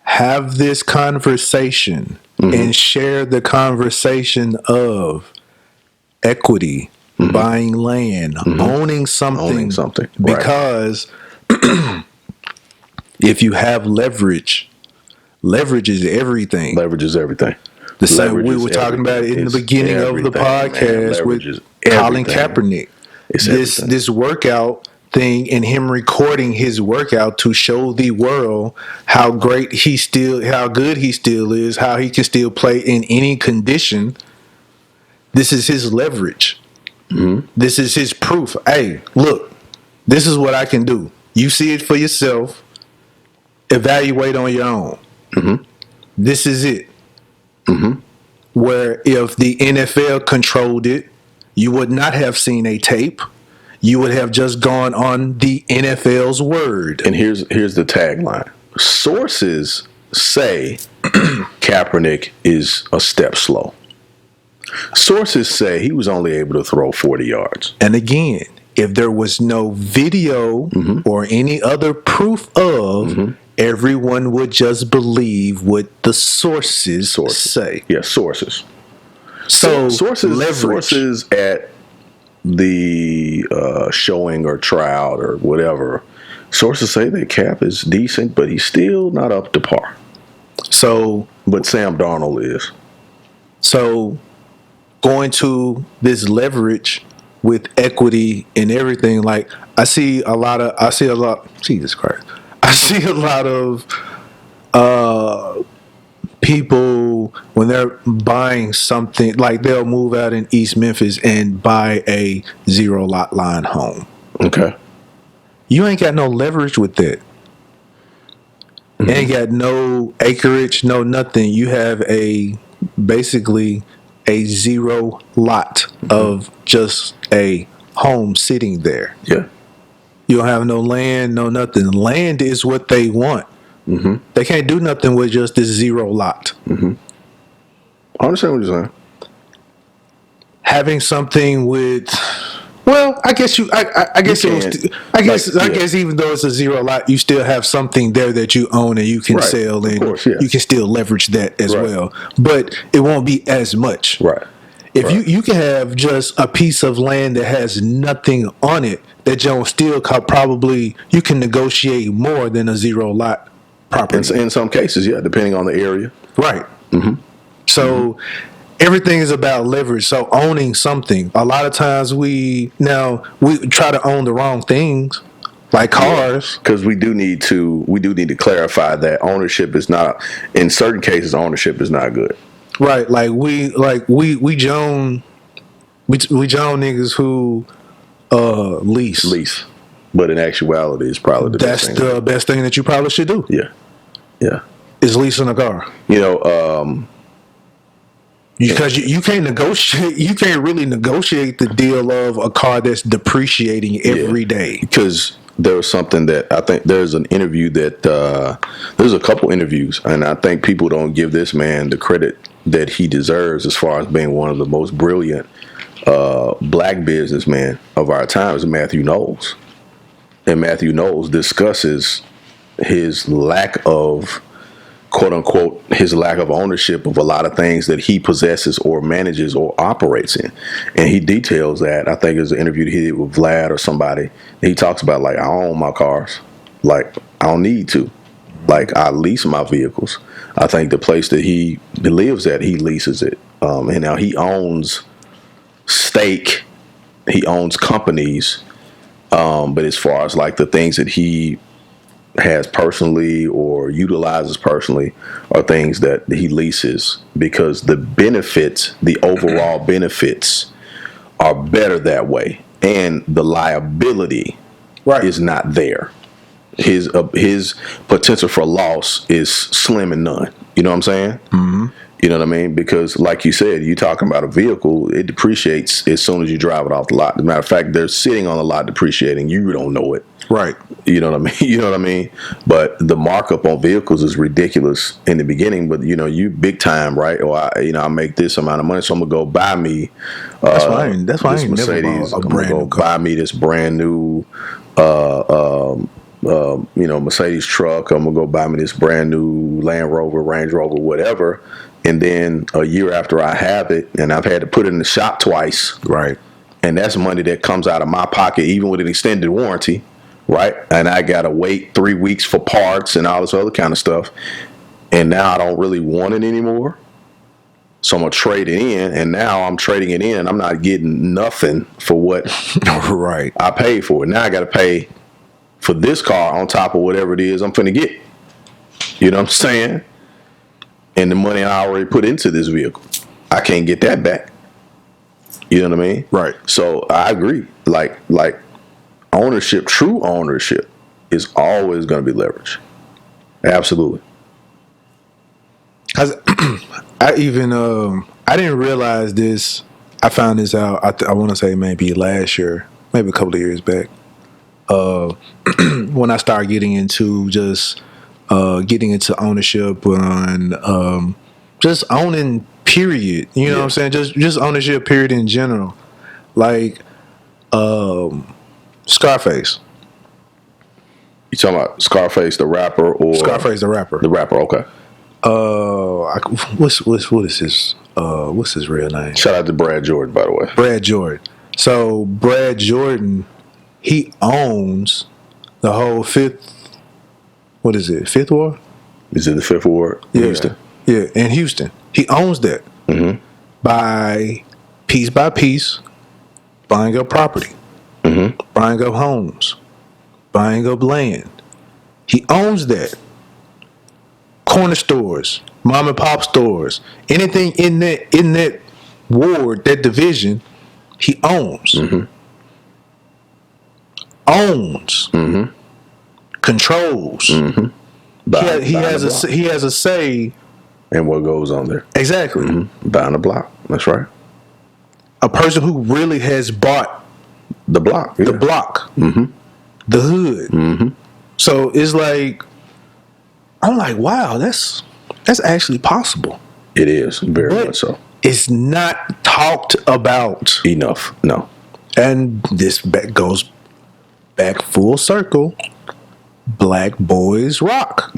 have this conversation and share the conversation of equity, buying land, owning something. Right. Because if you have leverage is everything. Leverage is everything. The same we were talking about it in the beginning of the podcast with Colin Kaepernick. This workout thing and him recording his workout to show the world how good he still is, how he can still play in any condition. This is his leverage. This is his proof. Hey, look, this is what I can do. You see it for yourself. Evaluate on your own. This is it. Where if the NFL controlled it, you would not have seen a tape. You would have just gone on the NFL's word. And here's the tagline. Sources say Kaepernick is a step slow. Sources say he was only able to throw 40 yards. And again, if there was no video or any other proof of, everyone would just believe what the sources say. Yeah, sources. So sources at the showing or tryout or whatever. Sources say that Cap is decent, but he's still not up to par. But Sam Darnold is. So going to this leverage with equity and everything, like I see a lot of people when they're buying something, like they'll move out in East Memphis and buy a 0 lot line home. Okay. You ain't got no leverage with that. Ain't got no acreage, no nothing. You have basically a 0 lot of just a home sitting there. Yeah. You don't have no land, no nothing. Land is what they want. They can't do nothing with just this 0 lot. I understand what you're saying. Having something with, well, I guess even though it's a 0 lot, you still have something there that you own and you can sell, and you can still leverage that as well. But it won't be as much. Right. If you can have just a piece of land that has nothing on it, that you still probably you can negotiate more than a 0 lot property. In some cases, yeah, depending on the area. Right. So everything is about leverage. So owning something. A lot of times we try to own the wrong things, like cars. Because we do need to clarify that ownership is not, in certain cases, ownership is not good. Right. We Joan niggas who lease. But in actuality, it's probably that's the best thing that you probably should do. Yeah. Is leasing a car. Because you can't negotiate. You can't really negotiate the deal of a car that's depreciating every day. Because there was something that I think there's an interview that there's a couple interviews, and I think people don't give this man the credit that he deserves as far as being one of the most brilliant black businessmen of our time is Matthew Knowles. And Matthew Knowles discusses his lack of, quote unquote, his lack of ownership of a lot of things that he possesses or manages or operates in. And he details that. I think there's an interview that he did with Vlad or somebody. He talks about, like, I own my cars. Like, I don't need to. Like, I lease my vehicles. I think the place that he lives at, he leases it. And now he owns stake. He owns companies. But as far as like the things that he has personally or utilizes personally are things that he leases, because the benefits, the overall benefits, are better that way, and the liability is not there. His potential for loss is slim and none. You know what I'm saying? You know what I mean? Because like you said, you talking about a vehicle, it depreciates as soon as you drive it off the lot. As a matter of fact, they're sitting on the lot depreciating. You don't know it. Right. You know what I mean? You know what I mean? But the markup on vehicles is ridiculous in the beginning. But you big time, right? Or I make this amount of money, so I'm gonna go buy me. That's why I ain't this never Mercedes. bought a I'm gonna brand go new car. buy me this brand new, Mercedes truck. I'm gonna go buy me this brand new Land Rover, Range Rover, whatever. And then a year after I have it, and I've had to put it in the shop twice, Right. and that's money that comes out of my pocket, even with an extended warranty, right? And I gotta wait 3 weeks for parts and all this other kind of stuff. And now I don't really want it anymore, so I'm gonna trade it in. And now I'm trading it in. I'm not getting nothing for what Right. I paid for it. Now I gotta pay for this car on top of whatever it is I'm finna get. You know what I'm saying? And the money I already put into this vehicle, I can't get that back. You know what I mean? Right. So I agree. Like ownership, true ownership, is always going to be leverage. Absolutely. I even I didn't realize this. I found this out. I want to say maybe last year, maybe a couple of years back. When I started getting into getting into ownership on just owning, period. You know what I'm saying? Just ownership, period, in general. Like Scarface. You talking about Scarface the rapper or Scarface the rapper. The rapper, okay. What is his what's his real name? Shout out to Brad Jordan, by the way. Brad Jordan. So Brad Jordan, he owns the whole fifth ward? Is it the Fifth Ward? Yeah. Houston? Yeah, in Houston. He owns that. Mm-hmm. By piece, buying up property, buying up homes, buying up land. He owns that. Corner stores, mom and pop stores, anything in that ward, that division, he owns. Owns. Controls. He has a say. And what goes on there. Exactly. Buying the block. That's right. A person who really has bought The block. Yeah. the block, the hood. So it's like, I'm like, wow, that's actually possible. It is. Very But much so. it's not talked about. Enough. No. And this goes back full circle. Black boys rock.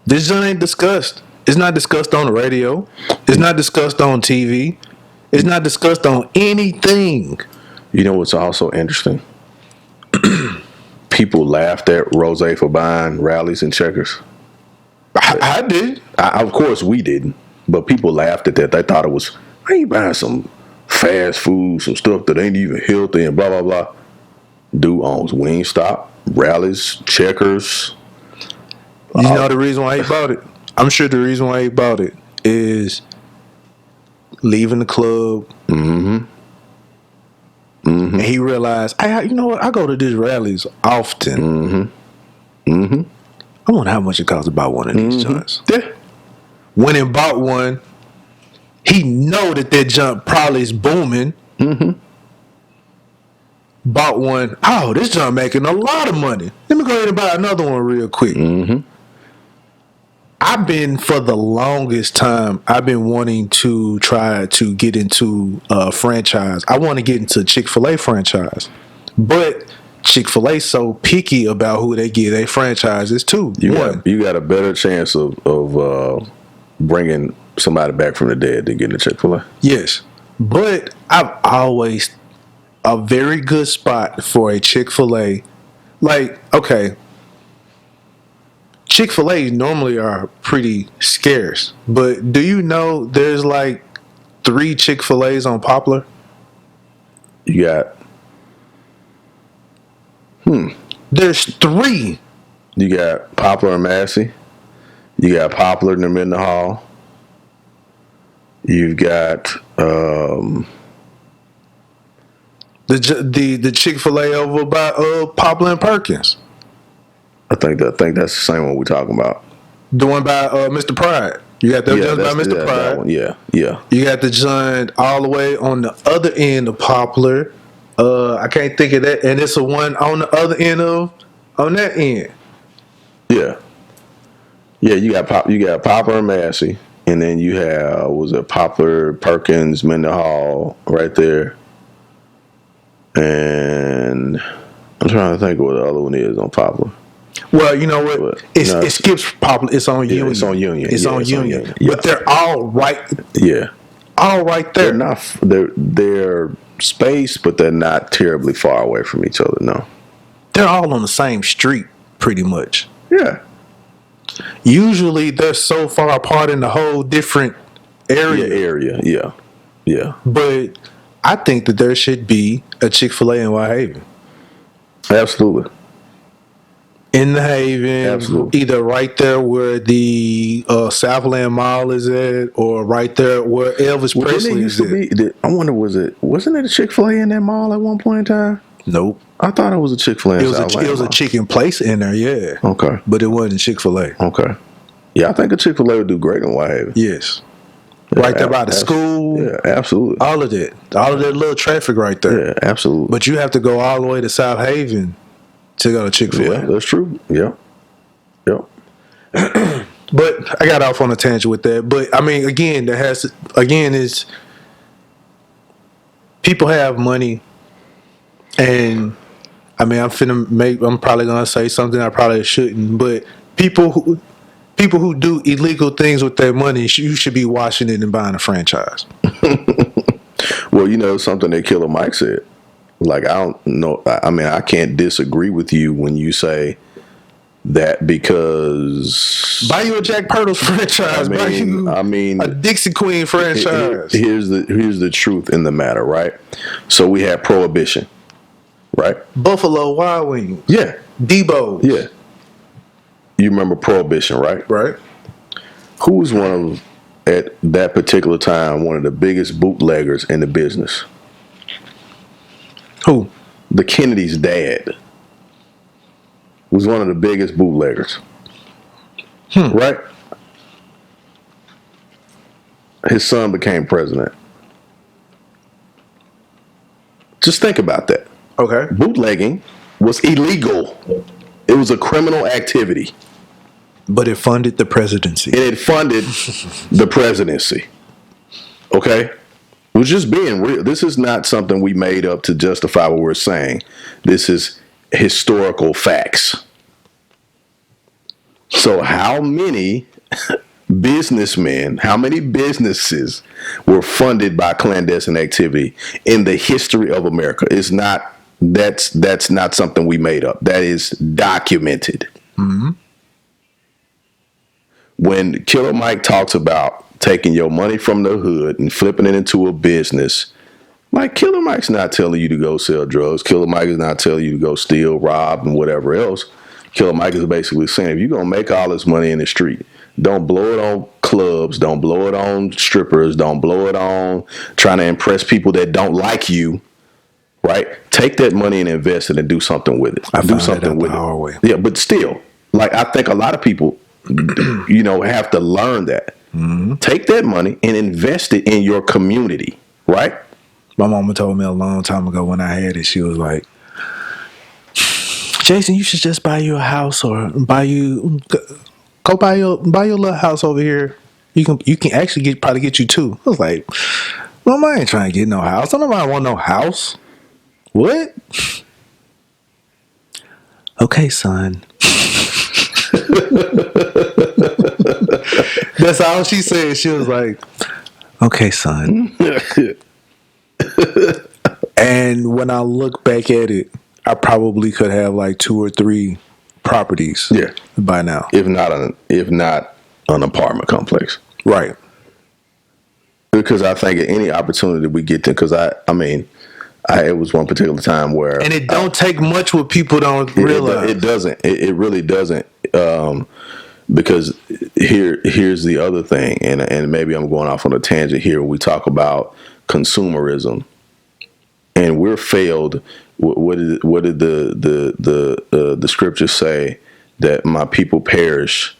This ain't discussed. It's not discussed on the radio. It's not discussed on TV. It's not discussed on anything. You know what's also interesting? People laughed at Rose for buying rallies and checkers. I did. Of course, we didn't. But people laughed at that. They thought it was, I ain't buying some fast food, some stuff that ain't even healthy and blah, blah, blah. Dude owns Wingstop, rallies, checkers. You know the reason why he bought it? I'm sure the reason why he bought it is leaving the club. And he realized, you know what? I go to these rallies often. I wonder how much it costs to buy one of these joints. Yeah. Went and bought one. He know that junk probably is booming. Bought one. Oh, this junk making a lot of money. Let me go ahead and buy another one real quick. I've been, for the longest time, I've been wanting to try to get into a franchise. I want to get into Chick-fil-A franchise. But Chick-fil-A so picky about who they give their franchises to. You got a better chance of bringing somebody back from the dead than getting a Chick-fil-A. Yes. But I've always, a very good spot for a Chick-fil-A. Like, okay, Chick-fil-A normally are pretty scarce, but do you know there's like 3 Chick-fil-A's on Poplar? You got There's 3. You got Poplar and Massey. You got Poplar in the Mendenhall. You've got the Chick-fil-A over by Poplar and I Perkins. think that's the same one we're talking about. The one by Mr. Pride. You got that joint by that's Mr. that Pride. one. Yeah. You got the joint all the way on the other end of Poplar. I can't think of that, and it's a one on the other end of on that end. Yeah. Yeah, you got Poplar and Massey, and then you have was it Poplar, Perkins, Mendenhall right there, and I'm trying to think what the other one is on Poplar. Well, you know what? But, It skips Poplar. It's on Union. It's on Union. It's on Union. But they're all right. Yeah, All right there. they're not. They're spaced, but they're not terribly far away from each other. No. They're all on the same street, pretty much. Yeah. Usually, they're so far apart in the whole different area. Yeah. But I think that there should be a Chick-fil-A in Whitehaven. Absolutely. In the Haven, Absolutely. either right there where the Southland Mall is at, or right there where Elvis Well, didn't Presley it used is to at. be? I wonder, wasn't it a Chick-fil-A in that mall at one point in time? Nope. I thought it was a Chick-fil-A. It was a chicken place in there, yeah. Okay. But it wasn't Chick-fil-A. Okay. Yeah, I think a Chick-fil-A would do great in Whitehaven. Yes. Right there by the school. Yeah, absolutely. All of that. All of that little traffic right there. Yeah, absolutely. But you have to go all the way to South Haven to go to Chick-fil-A. Yeah, that's true. Yeah. But I got off on a tangent with that. But I mean, again, is people have money, and I mean, I'm probably gonna say something I probably shouldn't, but people who do illegal things with their money, you should be watching it and buying a franchise. Well, you know something that Killer Mike said. Like, I don't know. I mean, I can't disagree with you when you say that, because Buy you a Jack Pirtles franchise. Buy you a Dixie Queen franchise. Here's the truth in the matter, right? So we have Prohibition, right? Buffalo Wild Wings. Yeah. Debo. Yeah. You remember Prohibition, right? Right. Who was at that particular time, one of the biggest bootleggers in the business? Who? The Kennedy's dad was one of the biggest bootleggers. Right? His son became president. Just think about that. Okay. Bootlegging was illegal. It was a criminal activity. But it funded the presidency. And it funded the presidency. Okay? We're just being real. This is not something we made up to justify what we're saying. This is historical facts. So how many businessmen, how many businesses were funded by clandestine activity in the history of America? That's not something we made up. That is documented. Mm-hmm. When Killer Mike talks about taking your money from the hood and flipping it into a business, like, Killer Mike's not telling you to go sell drugs. Killer Mike is not telling you to go steal, rob, and whatever else. Killer Mike is basically saying, if you're going to make all this money in the street, don't blow it on clubs, don't blow it on strippers, don't blow it on trying to impress people that don't like you, right? Take that money and invest it and do something with it. Do something with it. Yeah, but still, like, I think a lot of people, have to learn that. Mm-hmm. Take that money and invest it in your community, right? My mama told me a long time ago when I had it, she was like, Jason, you should just buy you a house, or go buy your little house over here. You can actually probably get you two. I was like, Mama, I ain't trying to get no house. I don't want no house. What? Okay, son. That's all she said. She was like, okay, son. And when I look back at it, I probably could have like 2 or 3 properties. Yeah. By now, if not an apartment complex, right? Because I think at any opportunity we get to, because it was one particular time where, and it don't take much what people don't realize. It doesn't. It really doesn't. Because here's the other thing, and maybe I'm going off on a tangent here. When we talk about consumerism, and we're failed. What did the scriptures say? That my people perish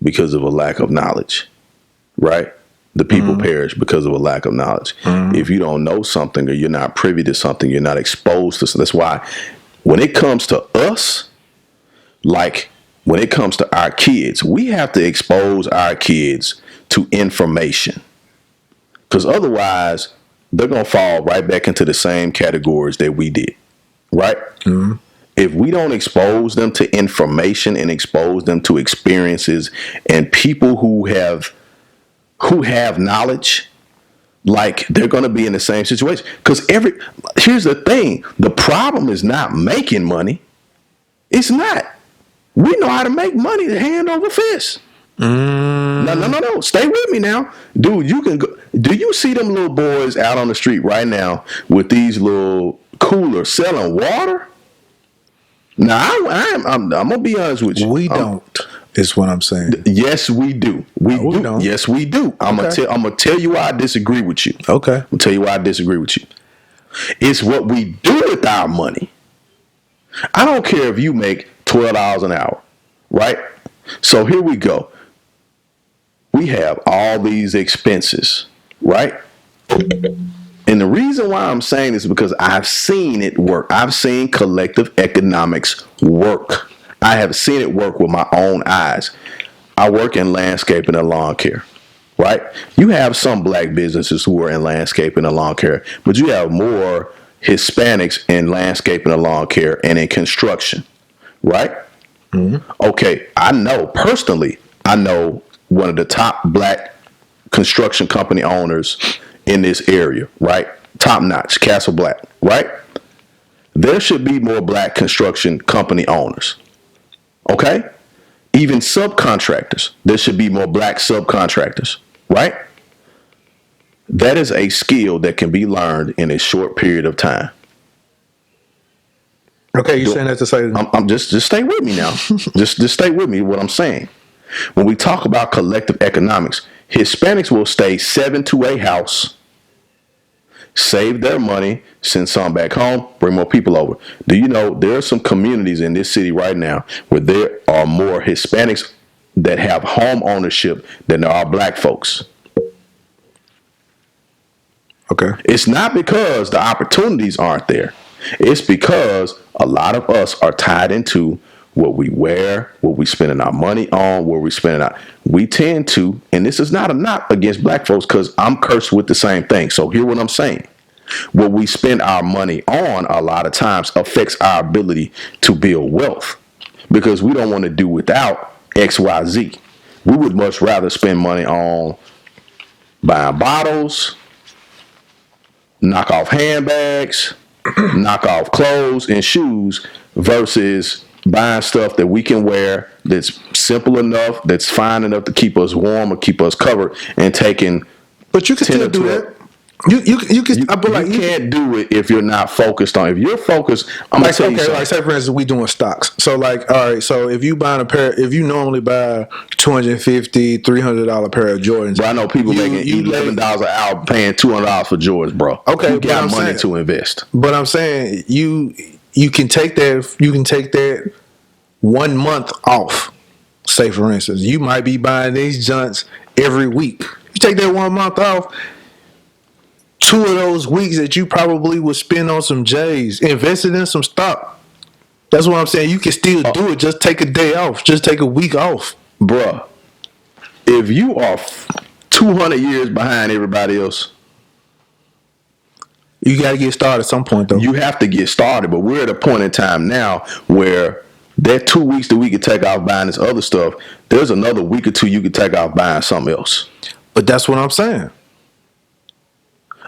because of a lack of knowledge. right? The people perish because of a lack of knowledge. If you don't know something or you're not privy to something, you're not exposed to something. That's why when it comes to us, like when it comes to our kids, we have to expose our kids to information. Because otherwise, they're going to fall right back into the same categories that we did, right? If we don't expose them to information and expose them to experiences and people who have knowledge, like they're going to be in the same situation. Because here's the thing, the problem is not making money. It's not. We know how to make money hand over fist. No. Stay with me now. Dude, you can go. Do you see them little boys out on the street right now with these little coolers selling water? Now, I'm going to be honest with you. We don't, is what I'm saying. Yes, we do. We don't. Yes, we do. I'm going to tell you why I disagree with you. Okay. I'm going to tell you why I disagree with you. It's what we do with our money. I don't care if you make $12 an hour, right? So here we go. We have all these expenses, right? And the reason why I'm saying this is because I've seen it work. I've seen collective economics work. I have seen it work with my own eyes. I work in landscaping and lawn care, right? You have some black businesses who are in landscaping and lawn care, but you have more Hispanics in landscaping and lawn care and in construction, right? Okay, I know one of the top black construction company owners in this area, right? Top notch, Castle Black, right? There should be more black construction company owners, okay? Even subcontractors, there should be more black subcontractors, right? That is a skill that can be learned in a short period of time. Okay, you're saying that to say... I'm just stay with me now. just stay with me what I'm saying. When we talk about collective economics, Hispanics will stay 7 to a house, save their money, send some back home, bring more people over. Do you know there are some communities in this city right now where there are more Hispanics that have home ownership than there are black folks? Okay. It's not because the opportunities aren't there. It's because a lot of us are tied into what we wear, what we spending our money on, where we spending our... We tend to, and this is not a knock against black folks because I'm cursed with the same thing. So hear what I'm saying. What we spend our money on a lot of times affects our ability to build wealth because we don't want to do without XYZ. We would much rather spend money on buying bottles, knockoff handbags, knockoff clothes and shoes versus buying stuff that we can wear that's simple enough, that's fine enough to keep us warm or keep us covered, and taking. But you can still do that. You can't do it if you're not focused on. If you're focused, I'm gonna tell you something. Like say for instance, we doing stocks. So like, all right, so if you buying if you normally buy $250, $300 pair of Jordans, but I know people making $11 an hour paying $200 for Jordans, bro. Okay, you got money to invest. But I'm saying you can take that. You can take that 1 month off. Say for instance, you might be buying these junts every week. You take that 1 month off. 2 of those weeks that you probably would spend on some J's, invested in some stock. That's what I'm saying. You can still do it. Just take a day off. Just take a week off. Bruh, if you are 200 years behind everybody else, you got to get started at some point, though. You have to get started, but we're at a point in time now where that 2 weeks that we could take off buying this other stuff, there's another week or two you could take off buying something else. But that's what I'm saying.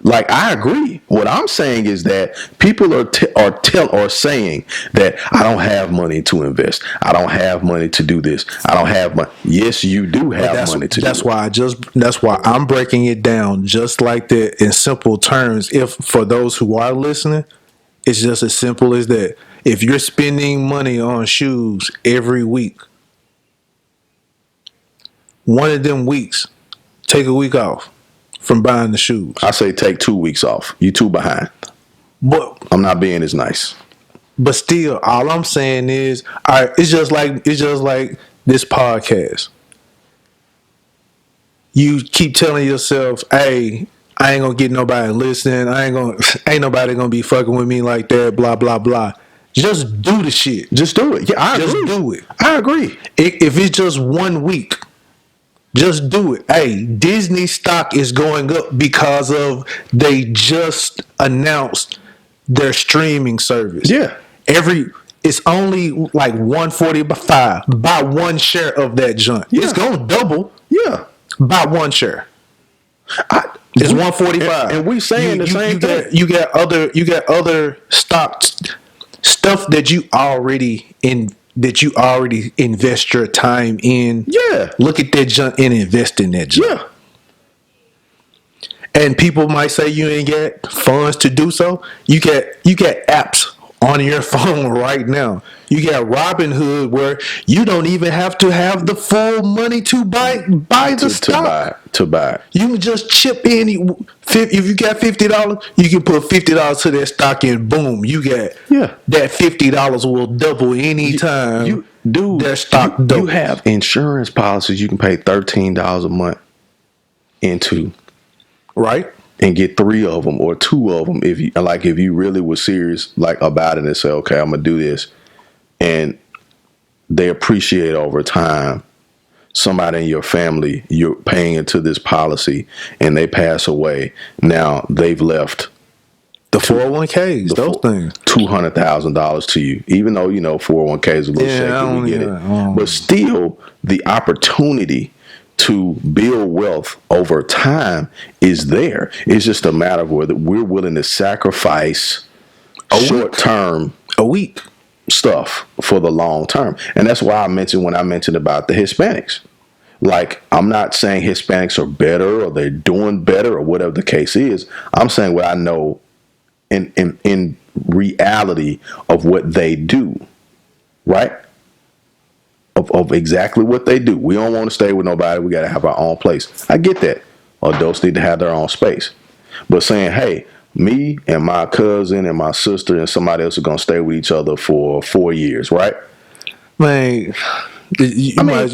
Like, I agree. What I'm saying is that people are saying that I don't have money to invest. I don't have money to do this. I don't have money. Yes, you do have money to do it. That's why I'm breaking it down just like that in simple terms. If for those who are listening, it's just as simple as that. If you're spending money on shoes every week, one of them weeks, take a week off from buying the shoes. I say take 2 weeks off. You too behind. But I'm not being as nice. But still, all I'm saying is, all right, it's just like this podcast. you keep telling yourself, "Hey, I ain't gonna get nobody listening. Ain't nobody gonna be fucking with me like that." Blah blah blah. Just do the shit. Just do it. Yeah, I Just agree. do it. I agree. If it's just 1 week, just do it. Hey, Disney stock is going up because of they just announced their streaming service. Yeah. It's only like 145. Buy one share of that junk. Yeah. It's gonna double. Yeah. Buy one share. It's 145. And we saying the same thing. You got other stocks, stuff that you already invest your time in. Yeah. Look at that junk and invest in that junk. Yeah. And people might say you ain't got funds to do so. You got apps on your phone right now. You got Robinhood where you don't even have to have the full money to buy the stock. To buy. You can just chip in. If you got $50, you can put $50 to that stock and boom, you got that $50 will double anytime. Their stock doubles. You have insurance policies you can pay $13 a month into. Right? And get 3 of them or 2 of them if you really were serious about it and say, okay, I'm gonna do this, and they appreciate over time. Somebody in your family, you're paying into this policy, and they pass away. Now they've left the 401ks, those things, $200,000 to you. Even though 401ks is a little shaky, we get it, but still the opportunity to build wealth over time is there. It's just a matter of whether we're willing to sacrifice short-term stuff for the long term. And that's why I mentioned about the Hispanics. Like, I'm not saying Hispanics are better or they're doing better or whatever the case is. I'm saying what I know in reality of what they do, right? Of exactly what they do. We don't want to stay with nobody. We got to have our own place. I get that. Adults need to have their own space. But saying, hey, me and my cousin and my sister and somebody else are going to stay with each other for 4 years, right? Man, you're not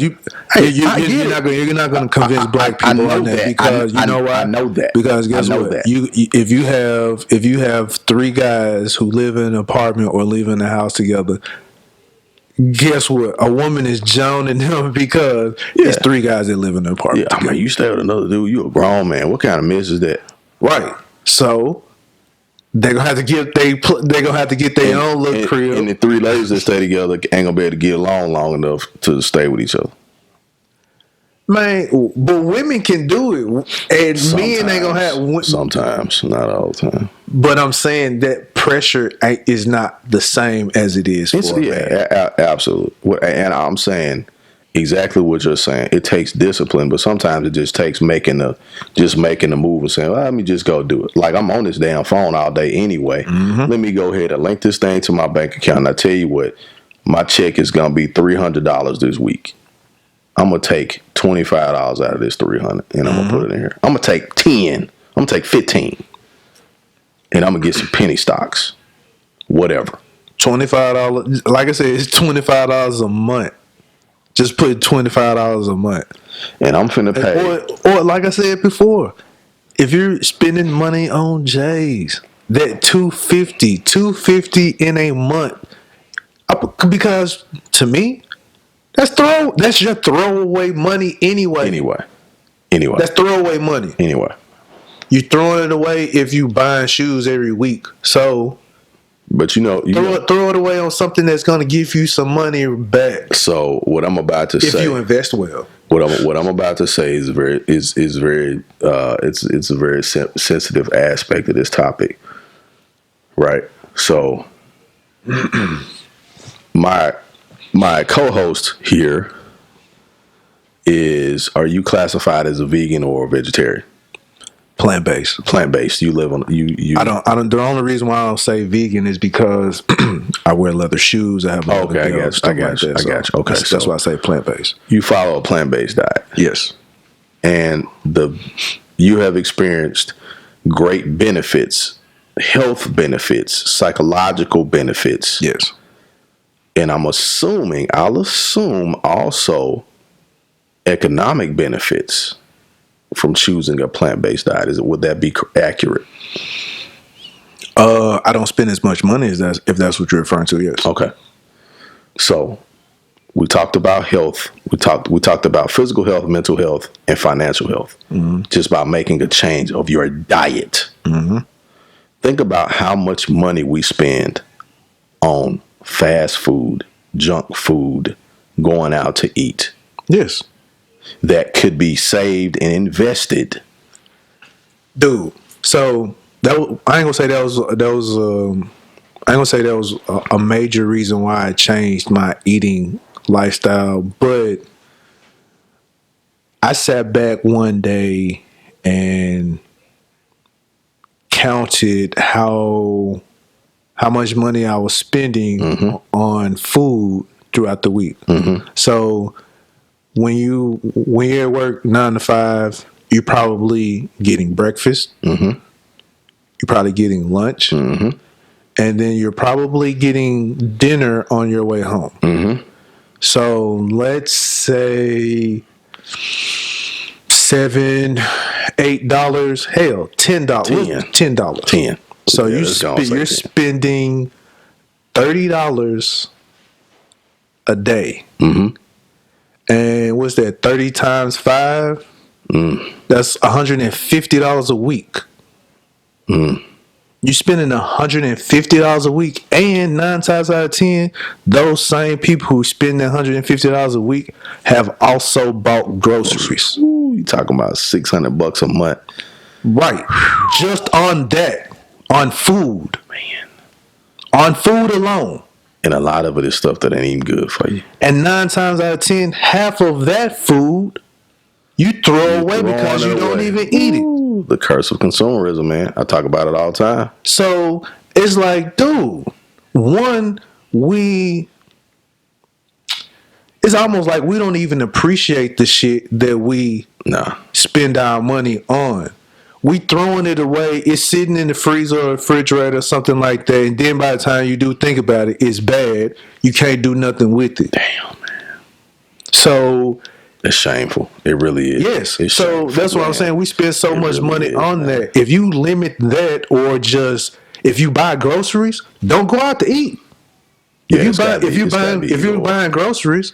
going to convince black people on that because you know why? I know that. Because guess what? If you have 3 guys who live in an apartment or live in a house together, guess what? A woman is joining them because it's 3 guys that live in an apartment. Yeah, I mean, you stay with another dude. You a grown man. What kind of mess is that? Right. So they're gonna have to get their own little crib. And the 3 ladies that stay together ain't gonna be able to get along long enough to stay with each other. Man, but women can do it, and Sometimes, men ain't gonna have. Sometimes, not all the time. But I'm saying that pressure is not the same as it is for a man. Absolutely. And I'm saying exactly what you're saying. It takes discipline, but sometimes it just takes making a move and saying, well, let me just go do it. Like, I'm on this damn phone all day anyway. Mm-hmm. Let me go ahead and link this thing to my bank account. And I tell you what, my check is gonna be $300 this week. I'm gonna take $25 out of this $300 and I'm gonna put it in here. I'm gonna take 10. I'm gonna take 15, and I'm gonna get some penny stocks, whatever. $25. Like I said, it's $25 a month. Just put $25 a month, and I'm finna pay. Or like I said before, if you're spending money on J's, that $250 in a month, because to me, that's your throwaway money anyway. That's throwaway money. Anyway. You throwing it away if you buying shoes every week. So, but throw it away on something that's going to give you some money back. So what I'm about to say, if you invest well, what I'm about to say is it's a very sensitive aspect of this topic, right? So my co-host here is: are you classified as a vegan or a vegetarian? Plant-based. You live on you. I don't. The only reason why I don't say vegan is because I wear leather shoes. I have I got you. Okay, that's why I say plant-based. You follow a plant-based diet. Yes, and you have experienced great benefits, health benefits, psychological benefits. Yes, and I'll assume also economic benefits. from choosing a plant-based diet? Would that be accurate? I don't spend as much money as that, if that's what you're referring to. Yes. Okay. So we talked about health. We talked about physical health, mental health, and financial health. Just by making a change of your diet. Think about how much money we spend on fast food, junk food, going out to eat. Yes. That could be saved and invested. Dude. So I ain't gonna say that was I ain't gonna say that was a major reason why I changed my eating lifestyle, but I sat back one day and counted how much money I was spending on food throughout the week. So when you're at work 9 to 5, you're probably getting breakfast. You're probably getting lunch. And then you're probably getting dinner on your way home. So let's say $7, $8, hell, $10. $10. 10. So Yeah, you're spending $30 a day. And what's that? 30 times 5? That's $150 a week. You're spending $150 a week, and 9 times out of 10, those same people who spend that $150 a week have also bought groceries. Ooh, you talking about $600 a month? Right. Just on that, on food. Man. On food alone. And a lot of it is stuff that ain't even good for you. And 9 times out of 10, half of that food you throw away because you don't even eat it. Ooh, the curse of consumerism, man. I talk about it all the time. So it's like, dude, it's almost like we don't even appreciate the shit that we spend our money on. We throwing it away. It's sitting in the freezer or refrigerator or something like that. And then by the time you do think about it, it's bad. You can't do nothing with it. Damn, man. So it's shameful. It really is. Yes. It's so shameful, that's what I'm saying. We spend so much money on that. If you limit that, or just if you buy groceries, don't go out to eat. Yeah, If you're buying groceries,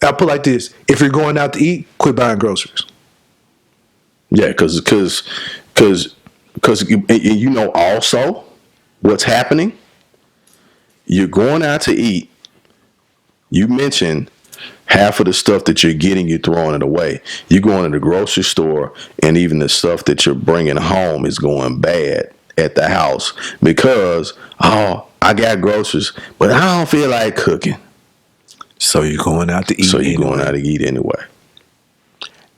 I'll put it like this: if you're going out to eat, quit buying groceries. Yeah, because you know also what's happening. You're going out to eat. You mentioned half of the stuff that you're getting, you're throwing it away. You're going to the grocery store, and even the stuff that you're bringing home is going bad at the house because, I got groceries, but I don't feel like cooking. So you're going out to eat. Going out to eat anyway.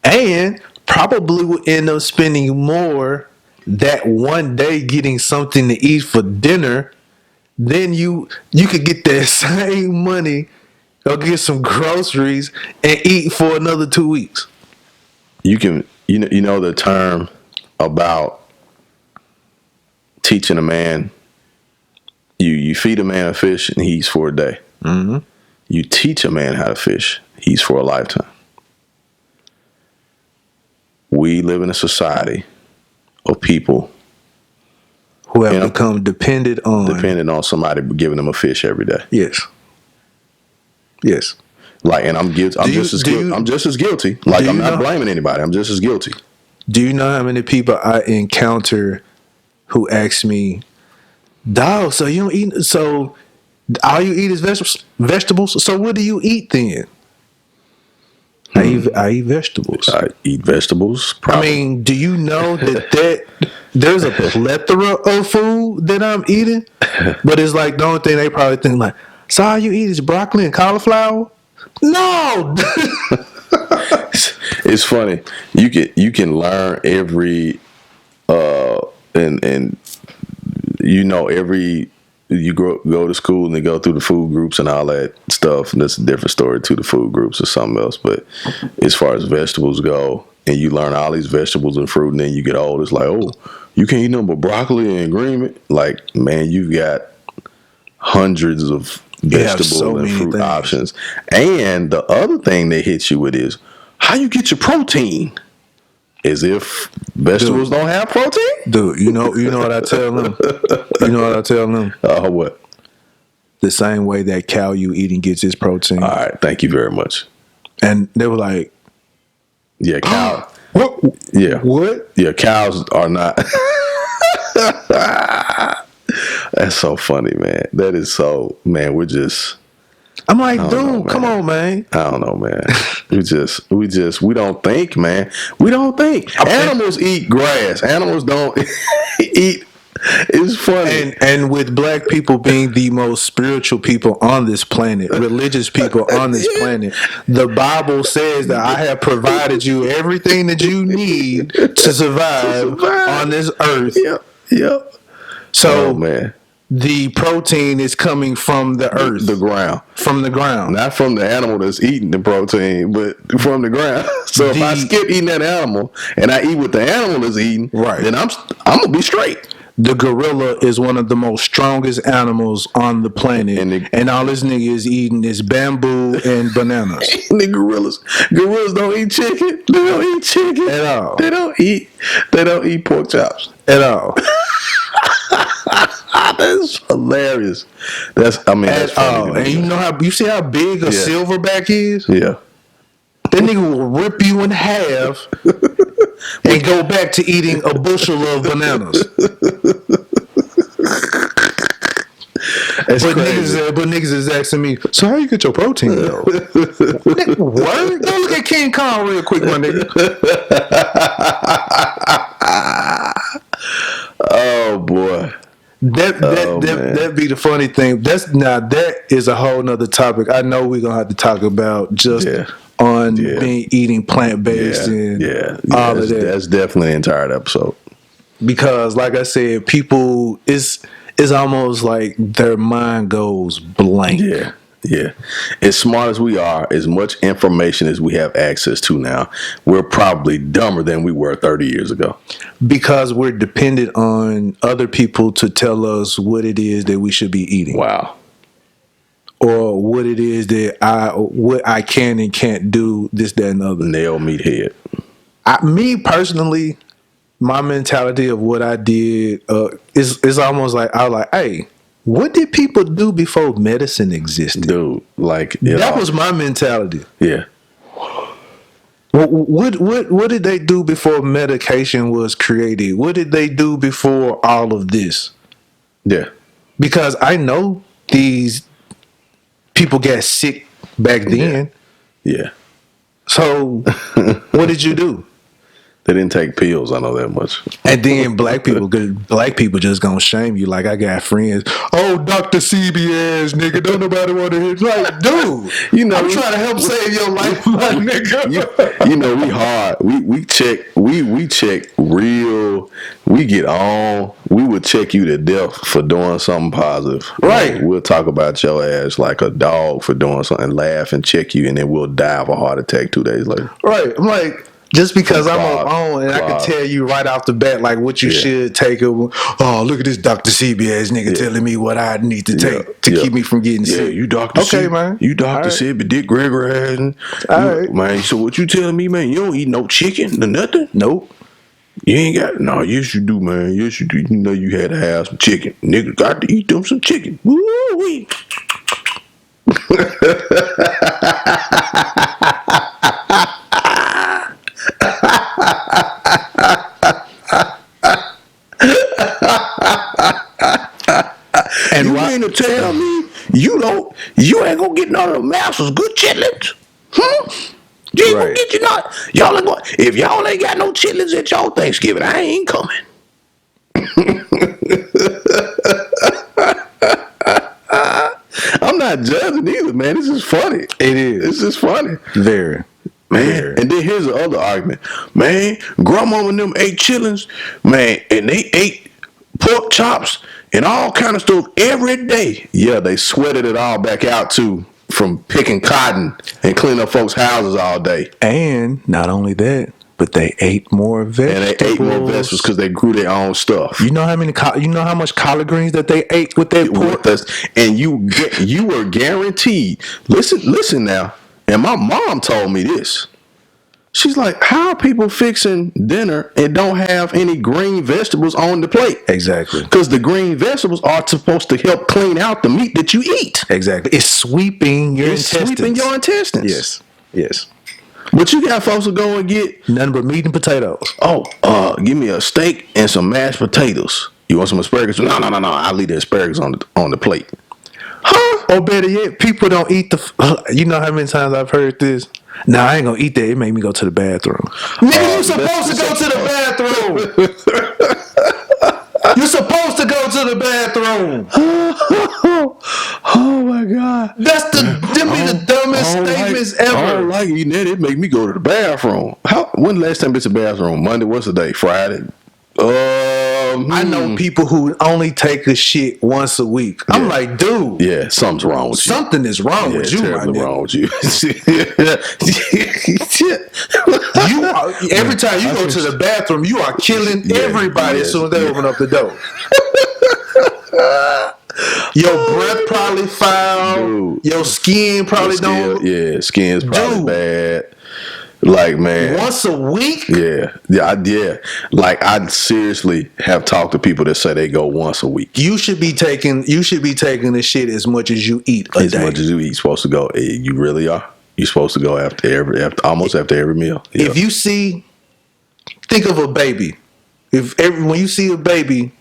And probably will end up spending more that one day getting something to eat for dinner. Then you could get that same money, go get some groceries and eat for another 2 weeks. You can, you know the term about teaching a man. You feed a man a fish and he eats for a day. You teach a man how to fish, he eats for a lifetime. We live in a society of people who have become dependent on somebody giving them a fish every day. Yes. Like, and I'm guilty. I'm just as guilty. Like, I'm not blaming anybody. I'm just as guilty. Do you know how many people I encounter who ask me, "Dog, so you don't eat? So all you eat is vegetables? So what do you eat then?" I eat vegetables. I eat vegetables. Probably. I mean, do you know that there's a plethora of food that I'm eating? But it's like the only thing they probably think like, so all you eat is broccoli and cauliflower? No. It's funny. You can learn every and every you go to school and they go through the food groups and all that stuff, and that's a different story to the food groups or something else. But as far as vegetables go, and you learn all these vegetables and fruit, and then you get old, it's like, oh, you can't eat nothing but broccoli and green. Like, man, you've got hundreds of vegetable and fruit options. And the other thing that hits you with is how you get your protein as if vegetables don't have protein. Dude, you know what I tell them? You know what I tell them? What? The same way that cow you eating gets its protein. All right, thank you very much. And they were like, yeah, cow. What? Yeah. What? Yeah, cows are not. That's so funny, man. That is so, man, we're just. I'm like, I dude, don't know, come on, man. I don't know, man. we don't think, man. We don't think. Animals eat grass. Animals don't eat. It's funny. And with black people being the most spiritual people on this planet, religious people on this planet, the Bible says that I have provided you everything that you need to survive on this earth. Yep. So, man. The protein is coming from the earth. The ground. From the ground. Not from the animal that's eating the protein, but from the ground. So if I skip eating that animal and I eat what the animal is eating, then I'm going to be straight. The gorilla is one of the most strongest animals on the planet. And all this nigga is eating is bamboo and bananas. The gorillas don't eat chicken. They don't eat chicken. At all. They don't eat pork chops. At all. That's hilarious. That's funny. And you see how big a silverback is? Yeah. That nigga will rip you in half and go back to eating a bushel of bananas. But niggas is asking me, so how you get your protein though? Word? Go look at King Kong real quick, my nigga. Oh boy. That be the funny thing. That is a whole nother topic. I know we're gonna have to talk about eating plant based and all of that. That's definitely an entire episode. Because like I said, people it's almost like their mind goes blank. Yeah. As smart as we are, as much information as we have access to now, we're probably dumber than we were 30 years ago. Because we're dependent on other people to tell us what it is that we should be eating. Wow. Or what it is that I can and can't do, this, that, and the other. Nail meat head. Me personally, my mentality of what I did is almost like I was like, hey, what did people do before medicine existed? Dude, that was my mentality. Yeah. What did they do before medication was created? What did they do before all of this? Yeah. Because I know these people got sick back then. Yeah. So what did you do? They didn't take pills, I know that much. And then black people just gonna shame you. Like I got friends, oh, Dr. CBS, nigga, don't nobody want to hear. Like, dude, I'm trying to help save your life, my nigga. We hard. We check real. We get on. We would check you to death for doing something positive. Right. We'll talk about your ass like a dog for doing something, laugh and check you, and then we'll die of a heart attack 2 days later. Right. I'm like, just because I'm on and I can tell you right off the bat like what you should take. Oh, look at this Dr. CBS nigga telling me what I need to take to keep me from getting sick. You Dr. Okay, man. You Dr. CB, Dick Gregory has. All right. Man, so what you telling me, man? You don't eat no chicken or nothing? Nope. You ain't got, no, yes you do, man. Yes you do. You know you had to have some chicken. Nigga got to eat them some chicken. Woo-wee. And you mean to tell me you ain't gonna get none of the master's good chitlins? You ain't gonna get y'all ain't gonna, if y'all ain't got no chitlins at y'all Thanksgiving, I ain't coming. I'm not judging either, man. This is funny. It is. This is funny. Very. Man, and then here's the other argument. Man, grandmama and them ate chitlins, man, and they ate pork chops and all kind of stuff every day. Yeah, they sweated it all back out too from picking cotton and cleaning up folks' houses all day. And not only that, but they ate more vegetables. And they ate more vegetables because they grew their own stuff. You know how much collard greens that they ate with that pork? And you were guaranteed. Listen now. And my mom told me this. She's like, how are people fixing dinner and don't have any green vegetables on the plate? Exactly. Because the green vegetables are supposed to help clean out the meat that you eat. Exactly. It's sweeping your intestines. Sweeping your intestines. Yes. Yes. But you got folks who go and get nothing but meat and potatoes. Give me a steak and some mashed potatoes. You want some asparagus? No. I'll leave the asparagus on the plate. Huh? Or better yet, people don't eat you know how many times I've heard this? Nah, I ain't gonna eat that. It made me go to the bathroom. Nigga, you supposed to go to the bathroom. You're supposed to go to the bathroom. Oh my God. Them be the dumbest statements ever. I don't like eating that. It make me go to the bathroom. When the last time you been to the bathroom? Monday? What's the day? Friday? I know people who only take a shit once a week. I'm like, dude. Yeah, something's wrong with you. Something is wrong with you, my nigga. Wrong with you. Every time you go to the bathroom, you are killing everybody as soon as they open up the door. Your breath probably foul. Dude. Your skin probably don't. Yeah, skin's probably bad. Like, man, once a week? Yeah. Like, I seriously have talked to people that say they go once a week. You should be taking the shit as much as you eat a day. As much as you eat, you're supposed to go. You really are. You're supposed to go almost after every meal. Yeah. If you think of a baby. When you see a baby,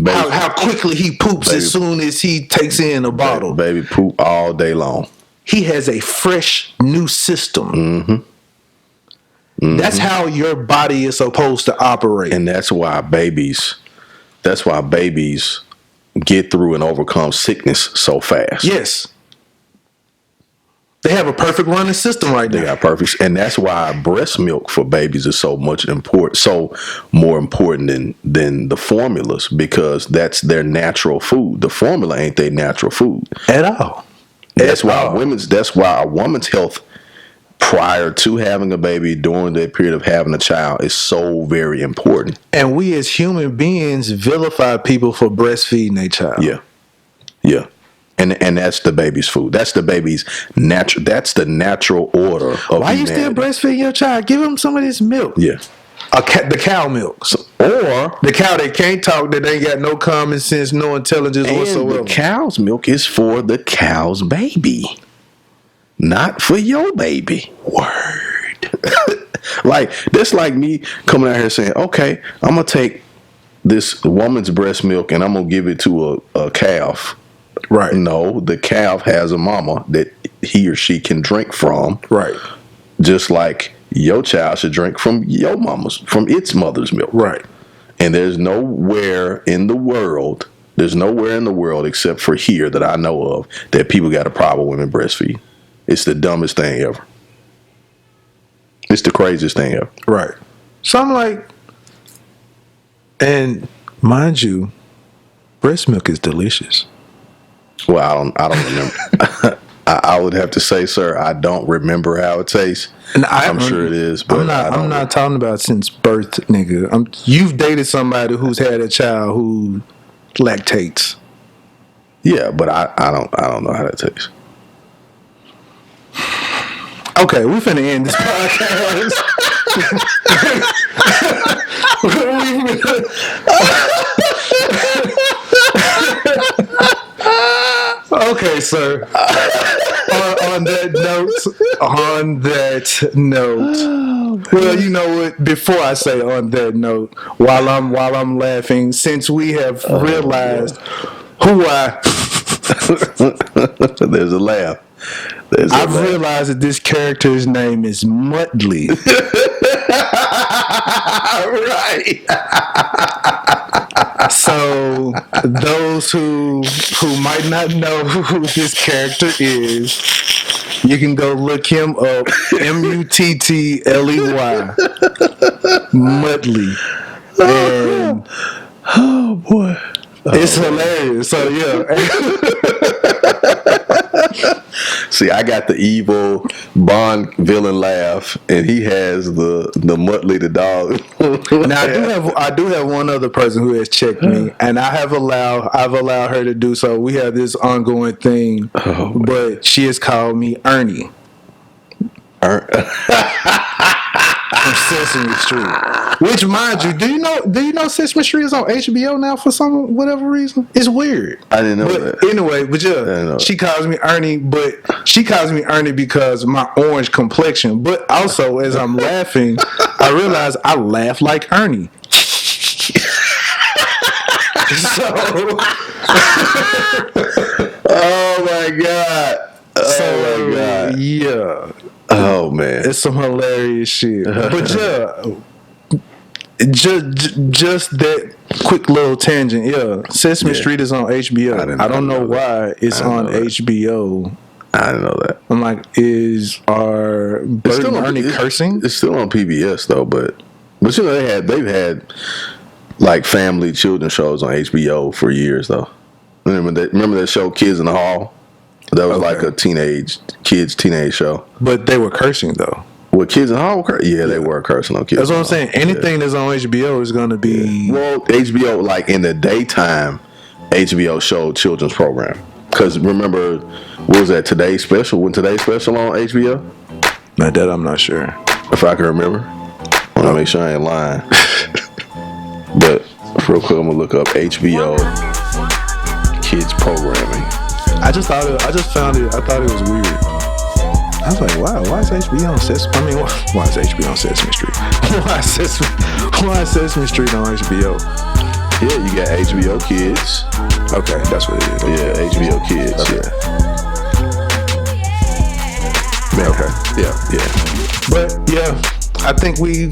how quickly he poops as soon as he takes in a bottle. Baby poop all day long. He has a fresh new system. Mm-hmm. Mm-hmm. That's how your body is supposed to operate. And that's why babies get through and overcome sickness so fast. Yes. They have a perfect running system right now. They got perfect. And that's why breast milk for babies is so more important than the formulas, because that's their natural food. The formula ain't their natural food. At all. That's why a woman's health prior to having a baby, during the period of having a child, is so very important. And we as human beings vilify people for breastfeeding their child. Yeah. Yeah. And that's the baby's food. That's the baby's natural. That's the natural order of Why you still breastfeeding your child? Give him some of this milk. Yeah. The cow milk. Or the cow that can't talk, that ain't got no common sense, no intelligence whatsoever. The cow's milk is for the cow's baby, not for your baby. Word. Like, that's like me coming out here saying, okay, I'm going to take this woman's breast milk and I'm going to give it to a calf. Right. No, the calf has a mama that he or she can drink from. Right. Just like your child should drink from its mother's milk. Right. And there's nowhere in the world except for here that I know of that people got a problem with women breastfeed. It's the dumbest thing ever. It's the craziest thing ever. Right. So I'm like, and mind you, breast milk is delicious. Well, I don't remember. I would have to say, sir, I don't remember how it tastes. I'm sure it is, but I'm not talking about since birth, nigga. You've dated somebody who's had a child who lactates. Yeah, but I don't know how that tastes. Okay, we're finna end this podcast. Okay, sir. On that note, well, you know what? Before I say on that note, while I'm laughing, since we have realized who there's a laugh. I've realized that this character's name is Muttley. Right. So those who might not know who this character is, you can go look him up. Muttley. Muttley. And oh boy. It's hilarious. So yeah. See, I got the evil Bond villain laugh, and he has the Muttley the dog. Now I do have one other person who has checked me, and I've allowed her to do so. We have this ongoing thing, but she has called me Ernie. from Sesame Street. Which, mind you, do you know Sesame Street is on HBO now for some whatever reason? It's weird. I didn't know But that. anyway, but yeah, she calls me Ernie, but she calls me Ernie because of my orange complexion. But also, as I'm laughing, I realize I laugh like Ernie. So, Oh my god. Oh my god. Yeah. Oh man. It's some hilarious shit. But yeah, just that quick little tangent. Yeah, Sesame Street is on HBO. I don't know why it's on HBO. I didn't know that. I'm like, is our Bert and Ernie cursing? It's still on PBS though, but you know they've had like family children shows on HBO for years though. Remember that show Kids in the Hall? That was like a teenage show. But they were cursing though. Well, Kids in the Hall? Yeah, they were cursing on Kids. That's what I'm saying. Anything that's on HBO is going to be. Well, HBO, like in the daytime, HBO showed children's program. Because remember, what was that, Today's Special? When Today's Special on HBO? Now that I'm not sure. If I can remember. I want to make sure I ain't lying. But real quick, I'm going to look up HBO kids programming. I just thought it was weird. I was like, wow, why is HBO on Sesame? I mean, why is HBO on Sesame Street? Why is Sesame Street on HBO? Yeah, you got HBO Kids. Okay, that's what it is. Yeah, HBO Kids. Okay. Yeah. Okay. Yeah. But yeah, I think we've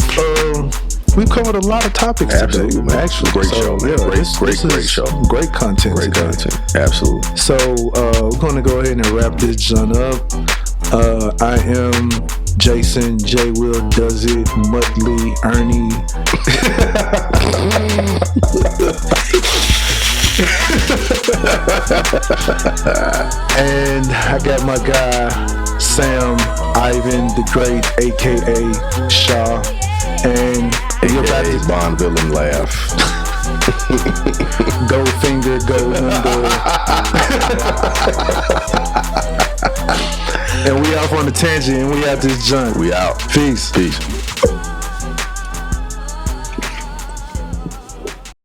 covered a lot of topics Absolutely, today. man. Actually, Great show, man. Great show. Great content. Great today. content. Absolutely. So we're going to go ahead and wrap this John up. I am Jason, J. Will Does It, Muttley, Ernie. And I got my guy, Sam, Ivan the Great, a.k.a. Shaw. And you're about to Bond villain laugh. go finger, go window. And we off on the tangent and we out this joint. We out. Peace. Peace.